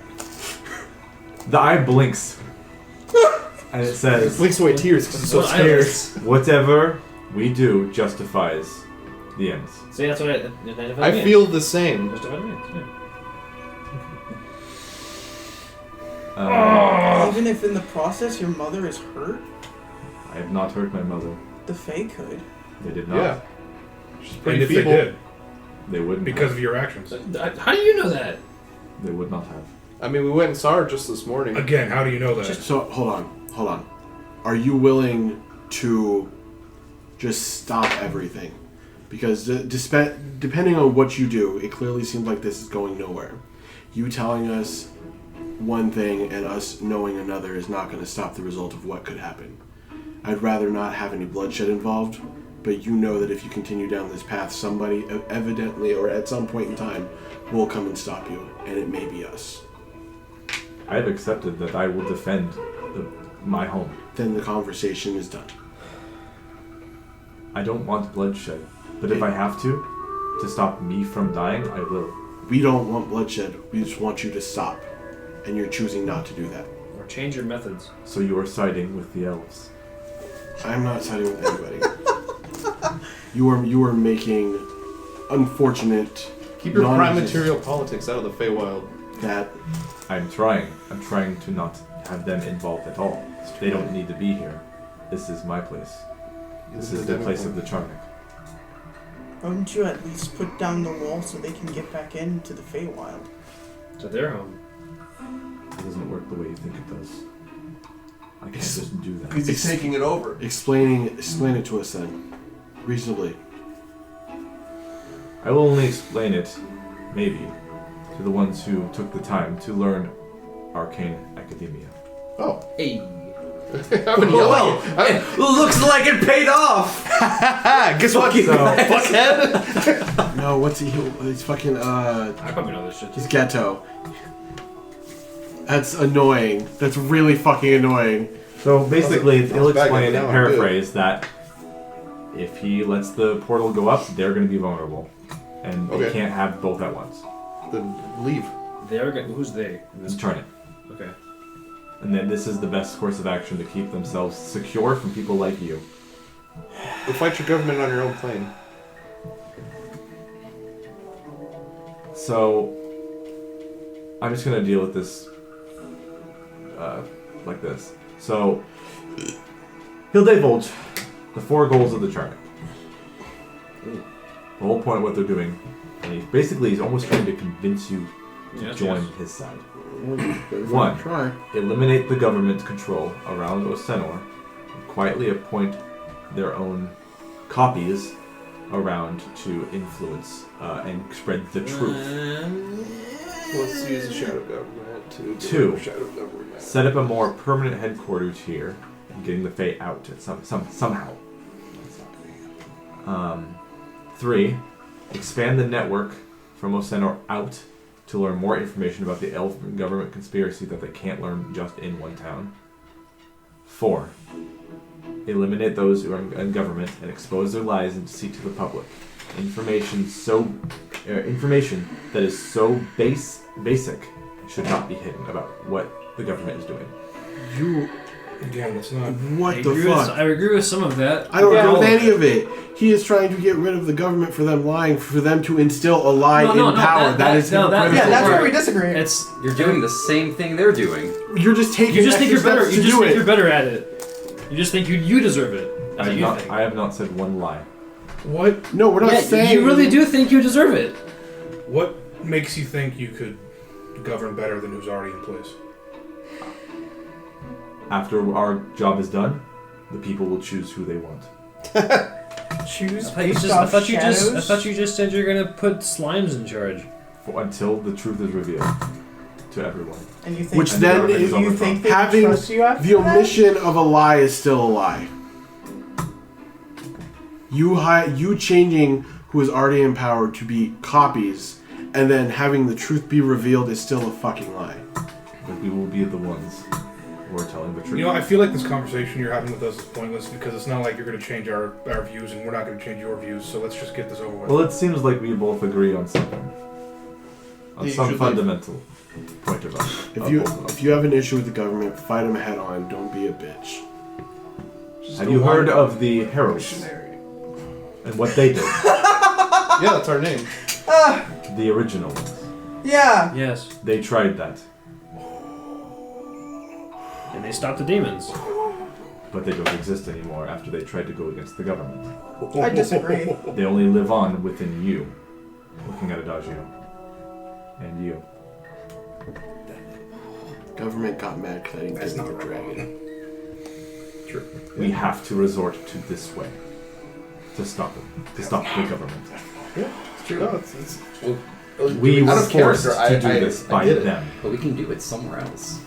The eye blinks. And it says, Blinks away tears because he's so Well, I scared. whatever we do justifies the ends. See, that's what I feel the same. Justified means, yeah. Even if in the process your mother is hurt, I have not hurt my mother. the Fae could. They did not. Yeah. She's And pretty if they feeble. did, They wouldn't because have. of your actions. How do you know that? They would not have. I mean, we went and saw her just this morning. Again, how do you know that? So, hold on. Are you willing to just stop everything? Because depending on what you do, it clearly seems like this is going nowhere. You telling us one thing and us knowing another is not going to stop the result of what could happen. I'd rather not have any bloodshed involved, but you know that if you continue down this path, somebody evidently or at some point in time will come and stop you, and it may be us. I have accepted that I will defend my home. Then the conversation is done. I don't want bloodshed, but if I have to stop me from dying, I will. We don't want bloodshed, we just want you to stop. And you're choosing not to do that. Or change your methods. So you are siding with the elves. I'm not siding with anybody. You are making unfortunate Keep your prime non-exist- material politics out of the Feywild. that I'm trying to not have them involved at all. They don't need to be here. This is my place. This is the place of the Charnic. Why wouldn't you at least put down the wall so they can get back into the Feywild? To their home. It doesn't work the way you think it does. I can't just do that. Because he's taking it over. explain it to us then. Reasonably. I will only explain it, maybe, to the ones who took the time to learn arcane academia. Oh. Hey. Well, Looks like it paid off. guess what? So, Fuckhead. No, what's he? He's fucking I probably know this shit. he's ghetto. That's annoying. That's really fucking annoying. So basically, he'll back explain up and now, paraphrase that if he lets the portal go up, they're going to be vulnerable, and they Okay. can't have both at once. Then leave. They're who's they? In this Just turn it. Okay. And then this is the best course of action to keep themselves secure from people like you. Go fight your government on your own plane. So, I'm just going to deal with this like this. So, he'll divulge the 4 goals of the Charnic. The whole point of what they're doing. And he's almost trying to convince you to Yes, join yes. his side. One. One. Try. Eliminate the government's control around Osenor and quietly appoint their own copies around to influence and spread the truth. Let's use the shadow government to Two. shadow government. Set up a more permanent headquarters here and getting the Fae out at somehow. 3. Expand the network from Osenor out to learn more information about the elf government conspiracy that they can't learn just in one town. 4. Eliminate those who are in government and expose their lies and deceit to the public. Information so information that is so basic should not be hidden about what the government is doing. You. Again, it's not. What the fuck? I agree with some of that. I don't agree with any of it. He is trying to get rid of the government for them lying, for them to instill a lie in power. That is hypocritical. Yeah, that's where we disagree. You're doing the same thing they're doing. You're just taking. You just think you're better. steps You to just do think it. you're better at it. You just think you deserve it. That's what you think. I have not said one lie. What? No, we're not saying. You really do think you deserve it. What makes you think you could govern better than who's already in place? After our job is done, the people will choose who they want. Choose I based off shadows? I thought you just said you're gonna put slimes in charge. Until the truth is revealed to everyone. And you think Which then, is you think they having trust you after the that? omission of a lie is still a lie. You changing who is already in power to be copies, and then having the truth be revealed is still a fucking lie. But we will be the ones who are telling the truth. You know, I feel like this conversation you're having with us is pointless because it's not like you're going to change our views and we're not going to change your views, so let's just get this over with. Well, it seems like we both agree on something. On some fundamental point of view. If you have an issue with the government, fight them head on. Don't be a bitch. Have you heard of the Heroes and what they did? Yeah, that's our name. The original ones. Yeah. Yes. They tried that, And they stopped the demons. but they don't exist anymore after they tried to go against the government. I disagree. They only live on within you. Looking at Adagio. And you. Government got mad because I didn't That's get not the dragon. True. We have to resort to this way. To stop them. To stop the government. It's true. No, We out were of character, forced to do this by did it. them. But we can do it somewhere else.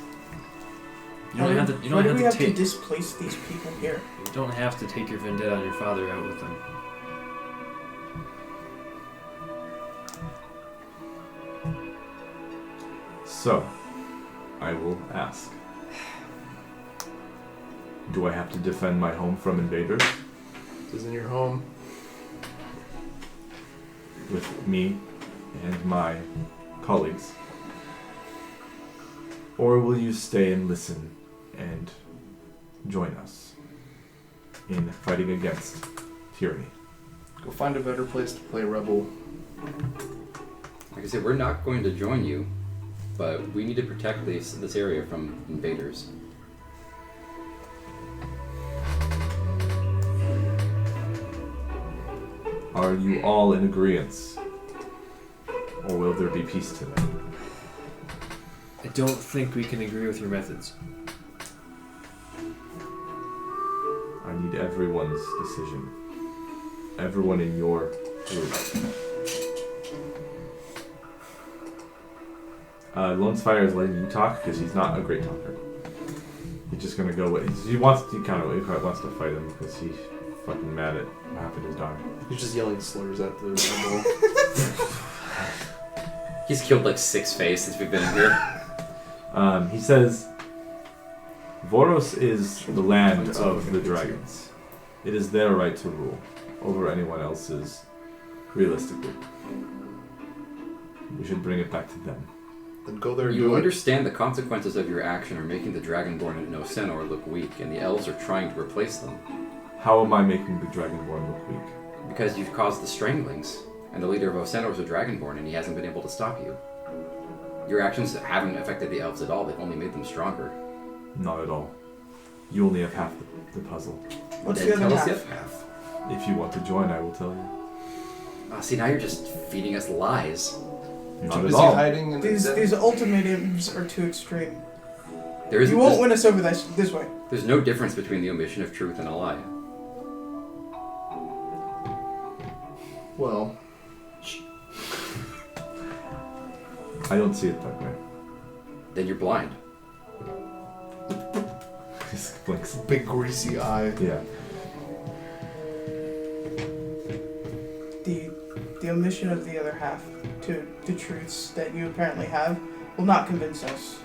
You don't have to. You Why don't do we have have to to take. displace these people here? You don't have to take your vendetta on your father out with them. So, I will ask. Do I have to defend my home from invaders? This isn't your home. With me and my colleagues? Or will you stay and listen and join us in fighting against tyranny? Go find a better place to play rebel. Like I said, we're not going to join you, but we need to protect this area from invaders. Are you all in agreement? Or will there be peace tonight? I don't think we can agree with your methods. I need everyone's decision. Everyone in your group. Lone Fire is letting you talk because he's not a great talker. He's just gonna go with. He wants to fight him because he's fucking mad at what happened to his daughter. He's just yelling slurs at the rebel. He's killed like 6 fays since we've been here. He says, Voros is the land of the dragons. It is their right to rule over anyone else's, realistically. We should bring it back to them. Then go there and You do it. understand the consequences of your action are making the Dragonborn at No Senor look weak, and the elves are trying to replace them. How am I making the Dragonborn look weak? Because you've caused the Stranglings, and the leader of Osenor is a Dragonborn, and he hasn't been able to stop you. Your actions haven't affected the elves at all, they've only made them stronger. Not at all. You only have half the puzzle. What's Then the other tell us half? the other half. If you want to join, I will tell you. See, now you're just feeding us lies. Not Is at he all. hiding in These the ultimatums are too extreme. There isn't, You won't there's, win us over this way. there's no difference between the omission of truth and a lie. Well, I don't see it that way. Then you're blind. Just blinks. big greasy eye. Yeah. The omission of the other half to the truths that you apparently have will not convince us.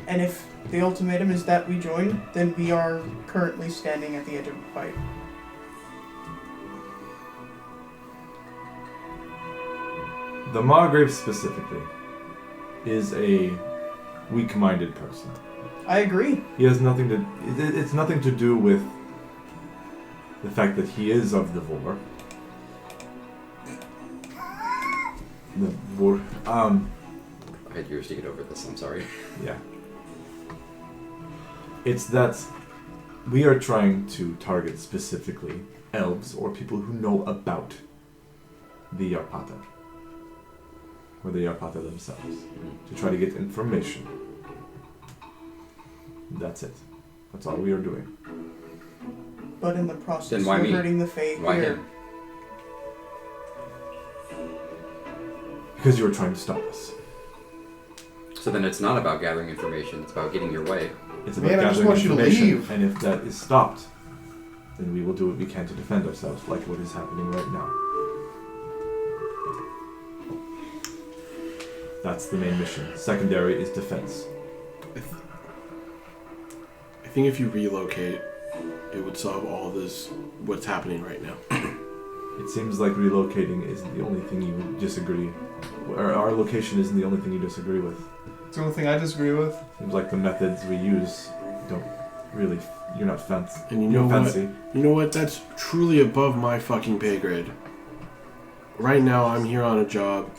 And if the ultimatum is that we join, then we are currently standing at the edge of a fight. The Margrave specifically is a weak-minded person. I agree. He has nothing to. It's nothing to do with the fact that he is of the Vor. The Vor. I had years to get over this. I'm sorry. Yeah. It's that we are trying to target specifically elves or people who know about the Yarpata. Or the Yarpata themselves. To try to get information. That's it. That's all we are doing. But in the process, Then why we're me? hurting the Fae Why here. him? Because you were trying to stop us. So then it's not about gathering information. It's about getting your way. It's about Man, I just gathering want you to information, leave. and if that is stopped, then we will do what we can to defend ourselves, like what is happening right now. That's the main mission. Secondary is defense. I think if you relocate, it would solve all this, what's happening right now. It seems like relocating isn't the only thing you disagree. Or our location isn't the only thing you disagree with. It's the only thing I disagree with. Seems like the methods we use don't really. You're not fancy. And you You're know what? fancy. You know what? That's truly above my fucking pay grade. Right now, I'm here on a job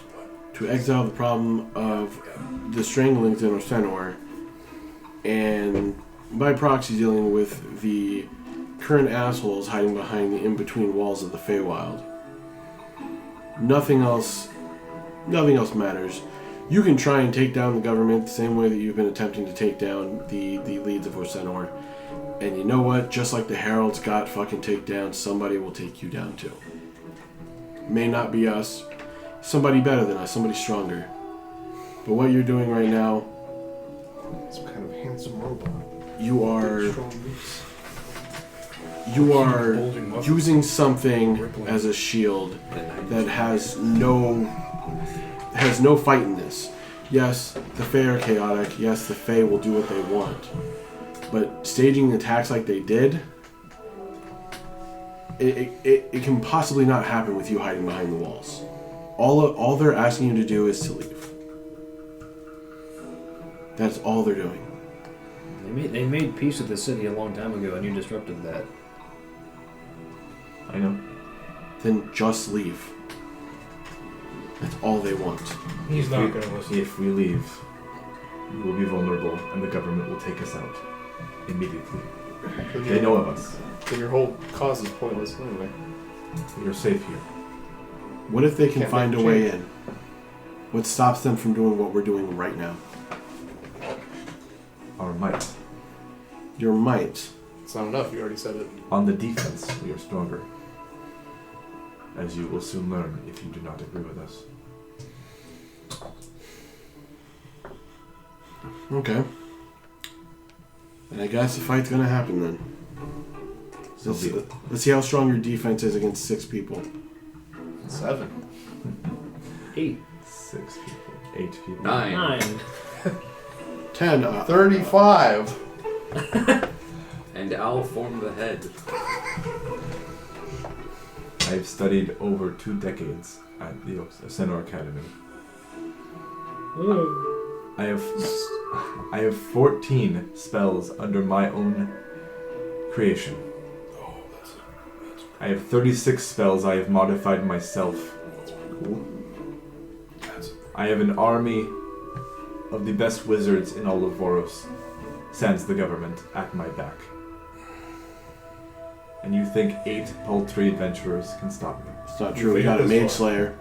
to exile the problem of the stranglings in Orsenor, and by proxy dealing with the current assholes hiding behind the in-between walls of the Feywild. Nothing else matters. You can try and take down the government the same way that you've been attempting to take down the leads of Orsenor. And you know what? Just like the Heralds got fucking take down, somebody will take you down too. May not be us. Somebody better than us. Somebody stronger. But what you're doing right now, Some kind of handsome robot. you are Strong roots. Bulging muscles. using something as a shield that has no fight in this. Yes, the Fae are chaotic. Yes, the Fae will do what they want. But staging attacks like they did, it can possibly not happen with you hiding behind the walls. All they're asking you to do is to leave. That's all they're doing. They made peace with the city a long time ago, and you disrupted that. I know. Then just leave. That's all they want. He's not going to listen. If we leave, we will be vulnerable, and the government will take us out immediately. They know of us. Then your whole cause is pointless anyway. You're safe here. What if they can Can't find a make way change. in? What stops them from doing what we're doing right now? Our might. Your might. It's not enough, you already said it. On the defense, we are stronger. As you will soon learn if you do not agree with us. Okay. And I guess the fight's gonna happen then. So be it. Let's see how strong your defense is against 6 people. 7. 8. 6 people. 8 people. 9. 10. 35! And I'll form the head. I've studied over 2 decades at the Senor Academy. I have 14 spells under my own creation. I have 36 spells I have modified myself. I have an army of the best wizards in all of Voros, sans the government, at my back. And you think 8 paltry adventurers can stop me? It's not true. We got a Mage Slayer.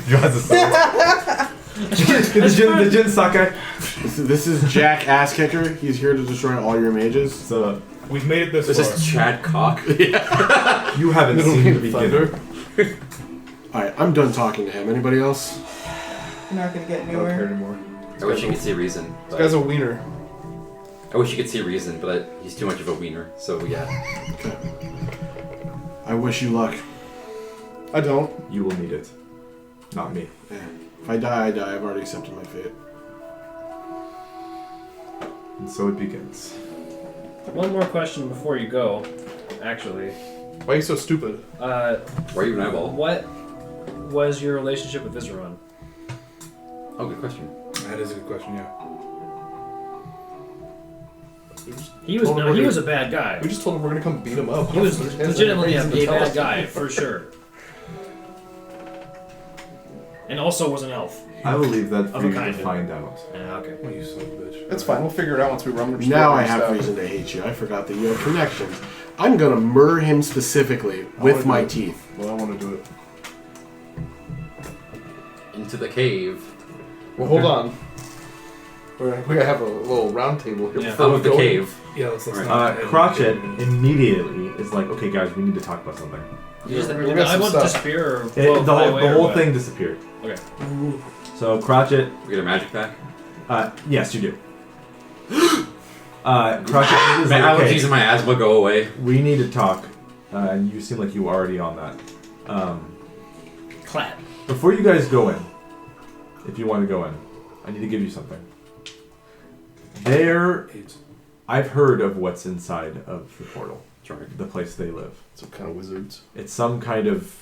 Draws a sword. the Jin Sakai. This is Jack Asskicker. He's here to destroy all your mages. So We've made it this This far. is Chad Cock. you haven't seen the beginner. Alright, I'm done talking to him. Anybody else? You're not gonna get I don't care anywhere. anymore. I wish you could see reason. This But guy's a wiener. I wish you could see reason, but he's too much of a wiener. So yeah. Okay. I wish you luck. I don't. You will need it. Not me. Yeah. If I die, I die. I've already accepted my fate. And so it begins. One more question before you go, actually. Why are you so stupid? Why are you an eyeball? was your relationship with Vizeron? Oh, good question. That is a good question, yeah. He was a bad guy. We just told him we're gonna come beat him up. He was There's hands legitimately a on your bad face. guy, for sure. And also was an elf. I will leave that Of for a you to kind. find out. Yeah, okay. Oh, you son of a bitch. That's fine. We'll figure it out once we rummage. Now through I our have stuff. reason to hate you. I forgot that you have connections. I'm gonna murder him specifically with wanna my do it. teeth. Well, I want to do it. Into the cave. Well, hold on. We gotta have a little round table here. Yeah. before Out we of the go in. cave. Yeah, let's not. Crotchet immediately is like, okay, guys, we need to talk about something. Did we got I some want stuff. to disappear or It, float the fly whole, away the or whole what? thing disappeared. Okay. So Crotchet, We get a magic pack. yes, you do. Crotchet is My like, allergies okay, and my asthma go away. we need to talk. And you seem like you were already on that. Clap. Before you guys go in, if you want to go in, I need to give you something. I've heard of what's inside of the portal, the place they live. Some kind of wizards. It's some kind of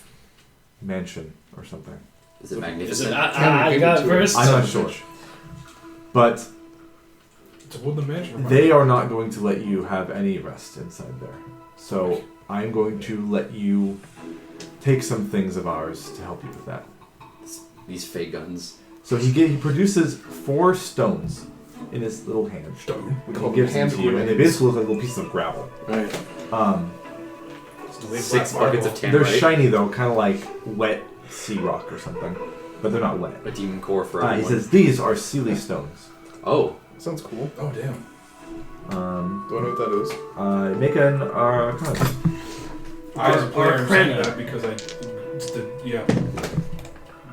mansion or something. Is it Is magnificent? it I got first? I'm not sure. But It's a woodland mansion. they are not going to let you have any rest inside there. So I'm going to let you take some things of ours to help you with that. These fake guns. So he produces 4 stones in his little hand. We He call them gives them hand to you, and they grenades. basically look like little pieces of gravel. Right. 6 buckets of They're tannerite. shiny though, kind of like wet sea rock or something, but they're not wet. A demon core for He everyone. says these are Sealy stones. Oh, Sounds cool. Oh, damn. Do I know what that is? Make an Arcana. I as a player Our understand friend. that because yeah.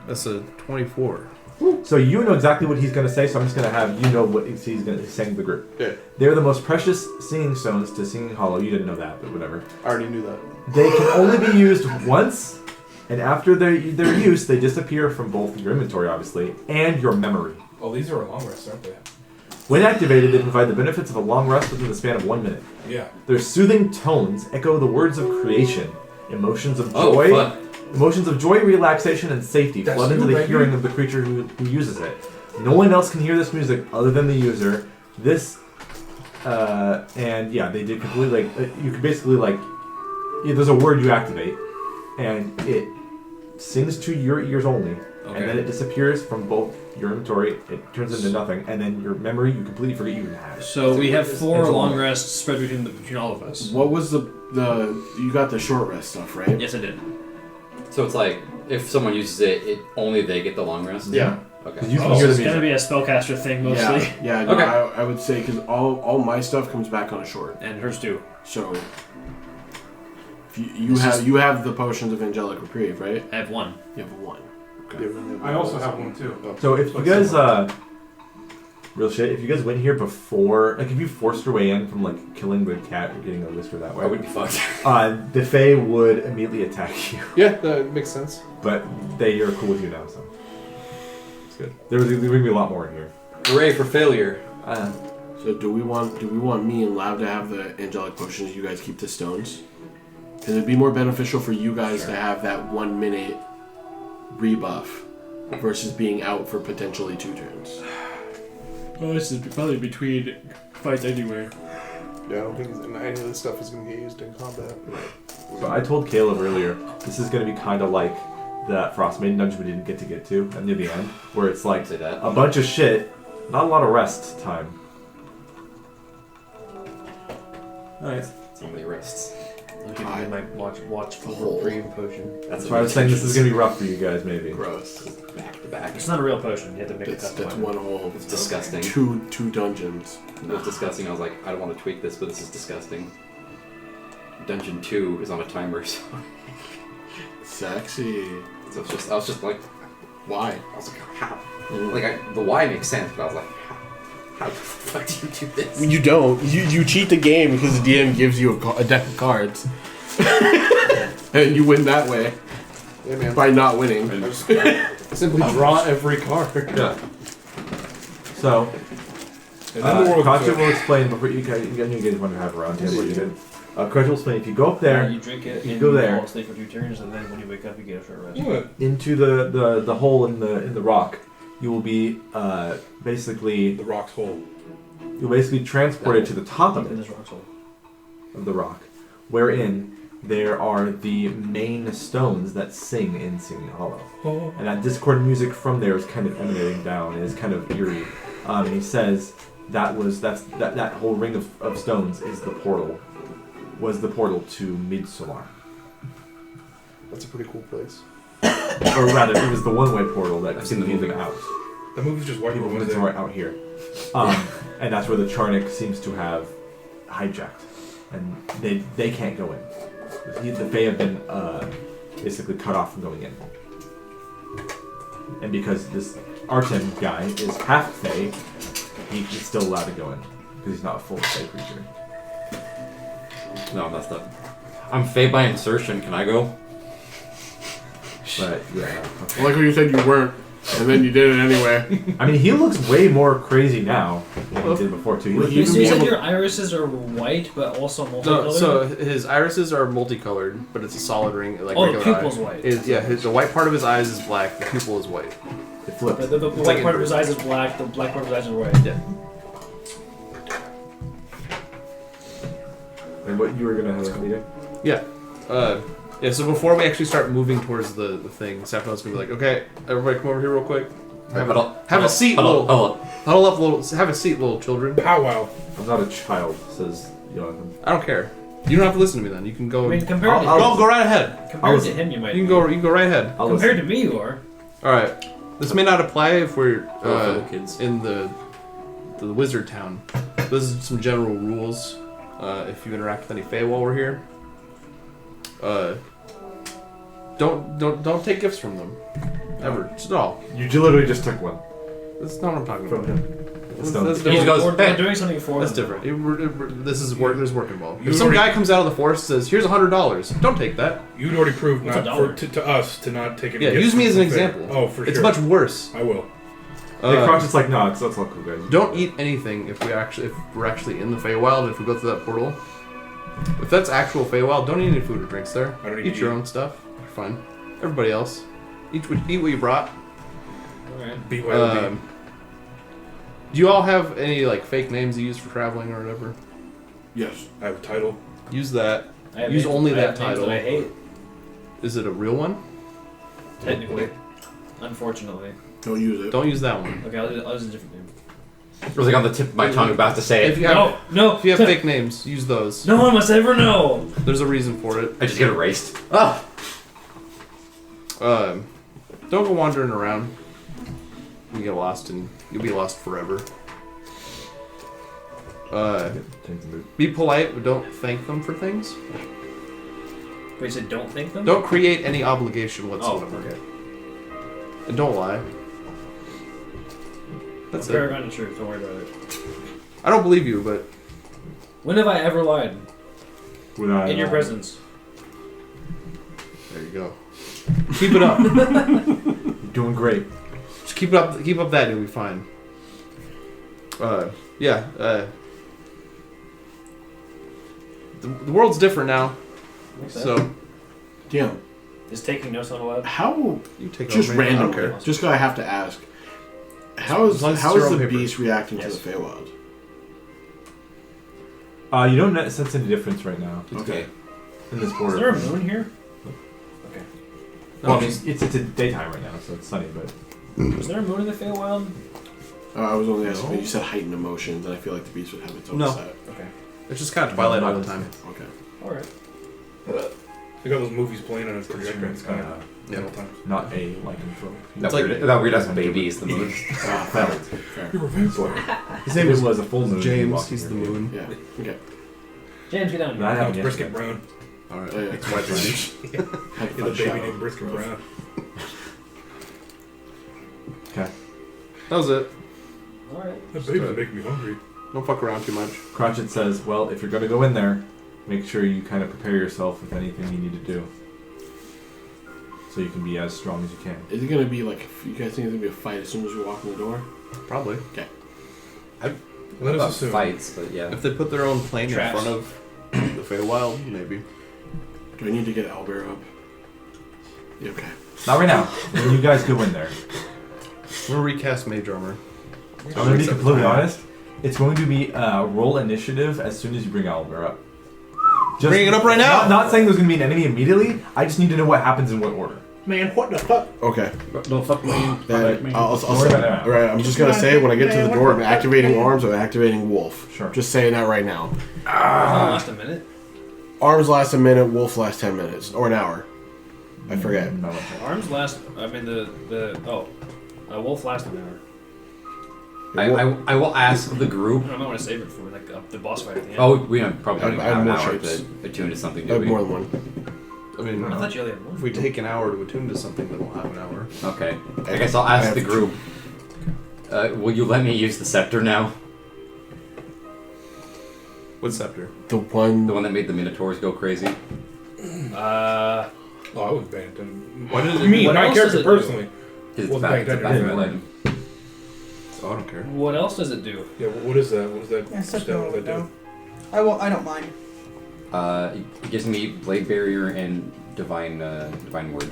That's a 24. So you know exactly what he's going to say, so I'm just going to have you know what he's saying to the group. Yeah. They're the most precious singing stones to Singing Hollow. You didn't know that, but whatever. I already knew that. They can only be used once, and after their use, they disappear from both your inventory, obviously, and your memory. Oh, these are a long rest, aren't they? When activated, they provide the benefits of a long rest within the span of 1 minute. Yeah. Their soothing tones echo the words of creation. Emotions of oh, joy, fuck. emotions of joy, relaxation, and safety That's flood into you, the baby. hearing of the creature who uses it. No one else can hear this music other than the user. And yeah, they did completely you could basically there's a word you activate, and it sings to your ears only, and then it disappears from both your inventory. It turns into nothing, and then your memory you completely forget you even have it. So we have 4 It's a long long- rests spread between all of us. What was the you got the short rest stuff, right? Yes, I did. So it's like, if someone uses it, only they get the long rest? Yeah. Okay. You can Oh, hear the it's music. gonna be a spellcaster thing mostly, Yeah, no, Okay. I would say because all my stuff comes back on a short. and hers too. So if you have the potions of angelic reprieve, right? I have 1. You have 1. I also have one too. So if you guys, real shit, if you guys went here before, if you forced your way in from killing the cat or getting a whisker that I way, would be fucked. the Fae would immediately attack you. Yeah, that makes sense. But they are cool with you now, so it's good. There's going to be a lot more in here. Hooray for failure. So do we want me and Lab to have the angelic potions? You guys keep the stones, because it'd be more beneficial for you guys to have that 1 minute rebuff versus being out for potentially 2 turns. Well, this is probably between fights anyway. Yeah, I don't think any of this stuff is going to get used in combat. So I told Caleb earlier, this is going to be kind of like that Frost Maiden dungeon we didn't get to get to near the end, where it's like Say that. a bunch of shit, not a lot of rest time. Alright. So many rests. I'll give you my watchful reprieve potion. That's why I was saying this is going to be rough for you guys, maybe. Gross. Back to back. It's not a real potion. You have to make That's a custom one whole. It's disgusting. Two dungeons. It was disgusting. I was like, I don't want to tweak this, but this is disgusting. Dungeon 2 is on a timer, so Sexy. I was just like, Why? I was like, how? The why makes sense, but I was like, how the fuck do you do this? You don't. You cheat the game because the DM gives you a deck of cards, and you win that way Yeah, man. by not winning. I just simply draw every card. Yeah. So, And then the world Katya will explain before you guys want to have a round table. You good? Crutch will explain. If you go up there, You drink it, you and go you there. fall asleep for 2 turns, and then when you wake up, you get a short rest. What? into the hole in the rock, you will be basically The rock's hole. you'll basically transported to the top of In it, this rock hole. of the rock, wherein there are the main stones that sing in Singing Hollow. Oh. And that discord music from there is kind of emanating down. It is kind of eerie. And he says that whole ring of stones is the portal. Was the portal to Midsommar. That's a pretty cool place. Or rather, it was the one-way portal that I've seen the people movie. out. The movie's just white People people from Wednesday. Midsommar out here. And that's where the Charnik seems to have hijacked. And they can't go in. The Fae have been basically cut off from going in. And because this Artem guy is half Fae, he's still allowed to go in. Because he's not a full Fae creature. No, that's not. I'm Fae by insertion. Can I go? But yeah. I like how you said you weren't, and then you did it anyway. I mean, he looks way more crazy now than he did before too. He Well, looks- he- So you be said able- your irises are white, but also multicolored? No, so his irises are multicolored, but it's a solid ring, like Oh, the regular pupil's eye. white. The white part of his eyes is black. The pupil is white. it flipped. The It's white like part of his eyes inverted. is black, the black part of his eyes is white. Yeah. And what you were gonna have a meeting? Yeah. So before we actually start moving towards the thing, Sappho's gonna be like, okay, everybody come over here real quick. Have a seat, little. Huddle up, little. Have a seat, little children. Powwow. I'm not a child, says Jonathan. I don't care. You don't have to listen to me then. You can go. I mean, compared to go right ahead. compared to him, you might. You can go right ahead. I'll Compared listen. to me, you are. All right. This may not apply if we're For little kids. in the wizard town. This is some general rules. If you interact with any Fae while we're here, don't take gifts from them. Ever. Just at all. You literally just took one That's not what I'm talking from about. him. That's, Stone. that's He different. goes, we're "Hey." doing something for That's them. different. This is work. There's work involved. You If some already- guy comes out of the forest and says, "Here's $100," don't take that. You'd already proved What's not a dollar? to us to not take any Yeah, gifts use me from as an the Fae. example. Oh, for It's sure. much worse. I will. Hey, Crotch, it's like, no, that's all cool, guys. Don't eat anything if we're actually in the Feywild. If we go through that portal, if that's actual Feywild, don't eat any food or drinks there. I don't Eat your own stuff. You're fine. Everybody else, eat what you brought. Alright. BYOB. Do you all have any like fake names you use for traveling or whatever? Yes. I have a title. Use that. I have Use names- only I that have names title. that I hate, Is it a real one? technically. Unfortunately. Don't use it. Don't use that one. Okay, I'll use a different name. It was like on the tip of my tongue about to say If it. you have, No! if you have fake names, use those. No one must ever know! There's a reason for it. I just get erased. Ah! Don't go wandering around. You get lost and you'll be lost forever. Change the mood. Be polite, but don't thank them for things. Wait, you said don't thank them? Don't create any obligation Oh, whatsoever. okay. And don't lie. That's it. Paragon of truth, don't worry about it. I don't believe you, but When have I ever lied? Would I, In your presence. there you go. Keep it up. You're doing great. Just keep it up. Keep up that, you'll be fine. Yeah. The world's different now, so Damn. Is taking notes not allowed? How? you take Just over. man. I don't randomly. care. Just 'cause I have to ask. How is As long as it's how is your own the paper. beast reacting Yes. to the Feywild? You don't sense any difference right now Okay. in this Is border. there a moon here? Okay. Well, it's a daytime right now, so it's sunny, but Is there a moon in the Feywild? I was only asking. No. You said heightened emotions, and I feel like the beast would have its own No. set. Okay. It's just kind of twilight all the time. Okay. Alright. They got those movies playing on a projector. It's kind of Yeah. all times. not a lycanthrope. That like- weird ass baby is the moon. Fair. You're a vampire. His name was a full moon. James, walking he's the here. moon. Yeah. Okay. James, get down That here. No, happened it's Brisket yesterday. Brown. All right. Oh, yeah. It's white ranch. Had to Yeah, find the a baby shadow. named Brisket Brown. Okay. That was it. Alright. That baby's making me hungry. Don't fuck around too much. Crotchet says, well, if you're going to go in there, make sure you kind of prepare yourself with anything you need to do. So you can be as strong as you can. Is it gonna be like? You guys think it's gonna be a fight as soon as we walk in the door? Probably. Let us assume. Fights, but yeah. If they put their own plane Traps. in front of the Feywild, maybe. Do I need to get Owlbear up? Yeah, okay. Not right now. When you guys go in there. I'm gonna recast Mage Armor. I'm gonna be completely honest. It's going to be roll initiative as soon as you bring Owlbear up. Just Bring it up right now! Not saying there's gonna be an enemy immediately. I just need to know what happens in what order. Man, what the fuck? Okay. Don't fuck me. Then I'll Don't worry say, about that. right, I'm just gonna say when I get to the door, I'm activating arms, I'm activating wolf. Sure. Just saying that right now. Last a minute. Arms last a minute, wolf lasts 10 minutes. Or an hour. I forget. No. Arms last. I mean wolf lasts an hour. I will ask the group. I might want to save it for like the boss fight at the end. Oh, we don't probably don't even I have have an more hour shapes. to attune to something, I do have we? more than one. I mean, I thought you only had one. if we take an hour to attune to something, then we'll have an hour. Okay. I guess I'll ask the group. Will you let me use the scepter now? What scepter? The one. The one that made the Minotaurs go crazy? Oh, I was paying attention. Why did it? Me, What my else does character it do? personally. Because Wasn't paying it's a attention. backfill item. So I don't care. What else does it do? Yeah, what is that? What is that? Yeah, Step? Sepno What would does that know. do? I don't mind. It gives me Blade Barrier and Divine Word.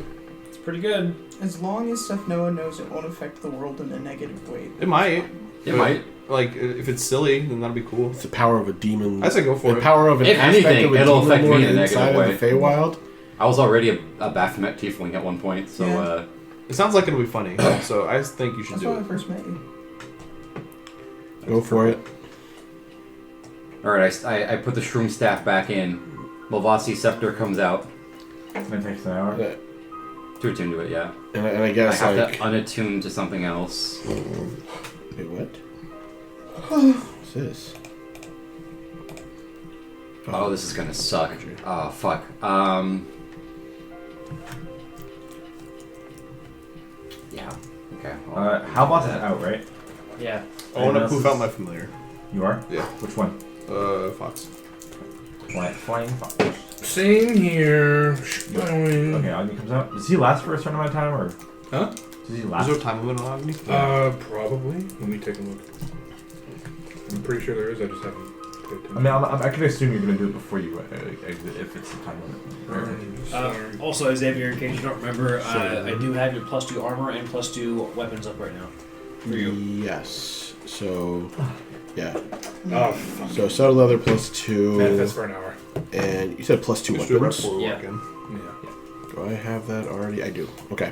It's pretty good. As long as Sepnoa knows it won't affect the world in a negative way. It might. It But, might. Like, if it's silly, then that'd be cool. It's the power of a demon. I say go for the it. power of an If aspect anything, of a it'll demon affect me lord in a negative inside way. of the Feywild. I was already a Baphomet tiefling at one point, so Yeah. It sounds like it'll be funny, so I just think you should That's do when I it. first met you. Go for it. Alright, I put the shroom staff back in. Malvasi scepter comes out. That takes an hour. To attune to it, yeah. And I I guess have like. to unattune to something else. Wait, what? What's this? Oh, this is gonna suck. Oh, fuck. Yeah. Okay. How boss is out, right? Yeah. I want to Anyone poof else out my familiar. You are? Yeah. Which one? Fox. Flying fox. Same here. Okay, Agni comes out. Does he last for a certain amount of time, or Huh? does he Is last? there a time limit on Agni? Probably. Let me take a look. I'm pretty sure there is. I just haven't paid attention. I mean, I can assume you're gonna do it before you exit if it's the time limit. Also, Xavier, in case you don't remember, I do have your +2 armor and +2 weapons up right now. For you. Yes. So, yeah. Oh, fuck. So subtle leather +2. Manifest for an hour. And you said +2 Just do a rep weapons. for Yeah. walk in. Yeah. Do I have that already? I do. Okay.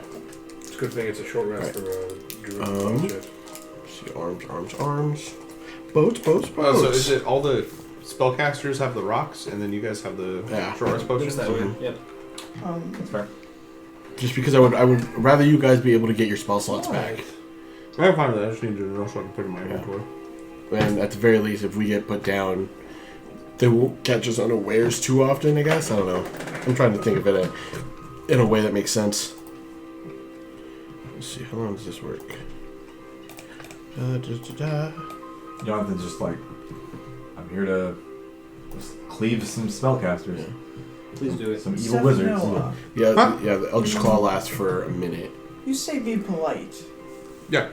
It's a good thing it's a short rest Right. for Druid. Shit. See, arms. Boats. So is it all the spellcasters have the rocks, and then you guys have the Yeah. short rest potions? Just that way. Yep. That's fair. Just because I would rather you guys be able to get your spell slots back. I'm fine with that. I just need to know so I can put it in my inventory. And at the very least, if we get put down, they won't catch us unawares too often, I guess. I don't know. I'm trying to think of it in a way that makes sense. Let's see, how long does this work? Jonathan's just like, I'm here to just cleave some spellcasters, Yeah. Please do it. some evil wizards. Sepnoa, Yeah, Huh? yeah. Eldritch Claw lasts for a minute. you say be polite. Yeah.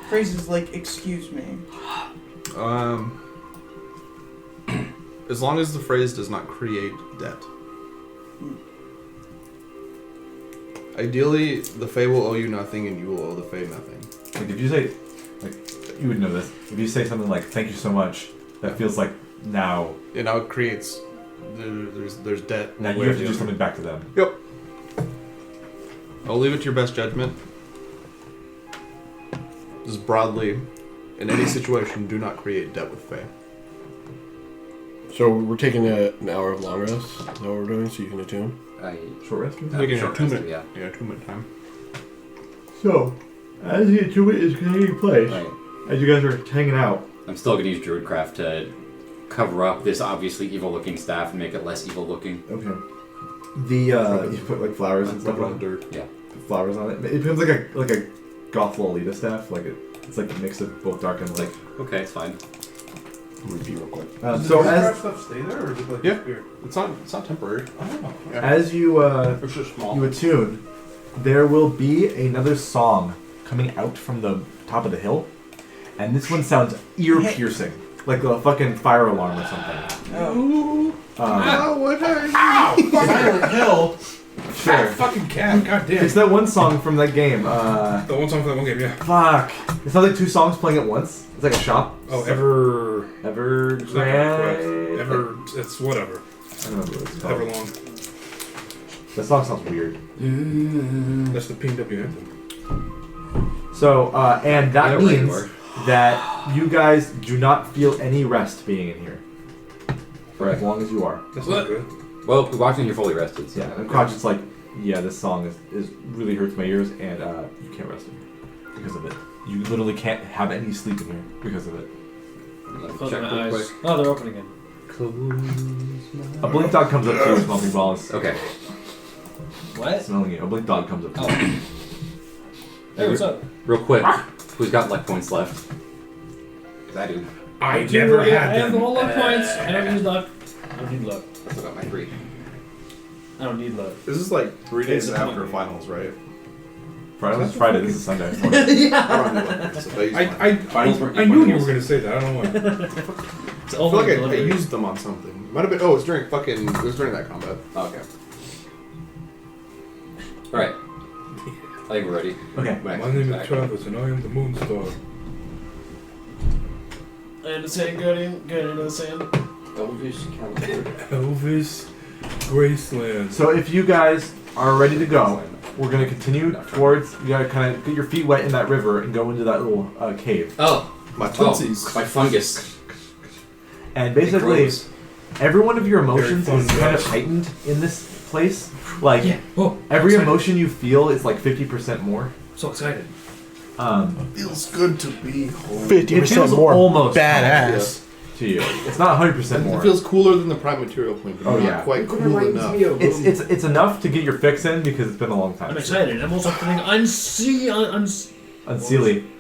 Phrases like "excuse me." As long as the phrase does not create debt. Ideally, the Fae will owe you nothing, and you will owe the Fae nothing. Like if you say, like you would know this. If you say something like "Thank you so much," that feels like now And now it creates there's debt. now one you way or have to the do other. something back to them. Yep. I'll leave it to your best judgment. Just broadly, in any situation, do not create debt with Fae. So we're taking an hour of long rest. Is that what we're doing? So you can attune. Short rest. Making short a 2 rest, minute. yeah. Yeah, 2 minute time. So, as the attunement is taking place, Right. as you guys are hanging out, I'm still gonna use Druidcraft to cover up this obviously evil-looking staff and make it less evil-looking. okay. The you put like flowers and stuff on it. dirt. Put flowers on it. It becomes like a goth Lolita staff. Like it's like a mix of both dark and light. Okay, it's fine. Repeat real quick. So as stuff stay there, or is it like Yeah. disappear? It's not temporary. as you It's just small. you attune, there will be another song coming out from the top of the hill, and this one sounds ear piercing, like a fucking fire alarm or something. Oh. Silent Hill. Sure. Fucking cat, goddamn. It's that one song from that game. The one song for that one game, yeah. Fuck. It's not like two songs playing at once. It's like a shop. Oh, It's not Grand. It's whatever. I don't know what it's called. Everlong. That song sounds weird. That's the PW anthem. So, and that Yeah, means right, that you guys do not feel any rest being in here. For as long as you are. That's not good. Well, we're watching you're fully rested. So Yeah, and Crotch is like, yeah, this song is really hurts my ears, and you can't rest in here because of it. You literally can't have any sleep in here because of it. Let me Close check my real eyes. quick. Oh, they're open again. A blink dog comes up to you, smelling Wallace. Okay. What? Smelling you. A blink dog comes up to you. Oh. Hey, what's up? Real quick, who's got luck points left? 'Cause I do. I never I had have them. all luck points. I don't need luck. I don't need luck. I still got my 3. I don't need luck. This is like 3 days It's after fun. finals, right? Friday. This is Sunday. I don't know what- so they use mine. I Finals weren't knew you finals. were gonna say that. I don't know why. It's I over. feel like I delivery. used them on something. Might have been. Oh, it was during fucking. It was during that combat. Okay. Alright. I think we're ready. Okay. My name is Travis and I am the Moonstar. And the sand getting into the sand. Elvis Graceland. So if you guys are ready to go, we're gonna continue towards. You gotta kind of get your feet wet in that river and go into that little cave. Oh! My Oh, tootsies. my fungus. And It basically, grows. every one of your emotions Very is fun, kind of yes. heightened in this place. Like Oh, every excited. emotion you feel is like 50% more. So excited. Feels good to be home. 50% feels more almost badass. to you. It's not 100% It more. feels cooler than the prime material point, but Oh, not yeah. quite cool enough. It's enough to get your fix in because it's been a long time. I'm excited. I'm also feeling Unseelie.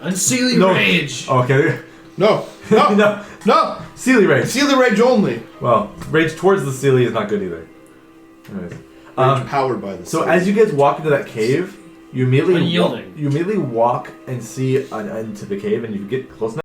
unseelie No. rage. Okay. No, no, No. no! Sealy rage. Seal the rage only. Well, rage towards the Sealy is not good either. Anyways. Rage powered by the So seal. as you guys walk into that cave, you immediately Unyielding. you immediately walk and see into the cave, and you get close enough.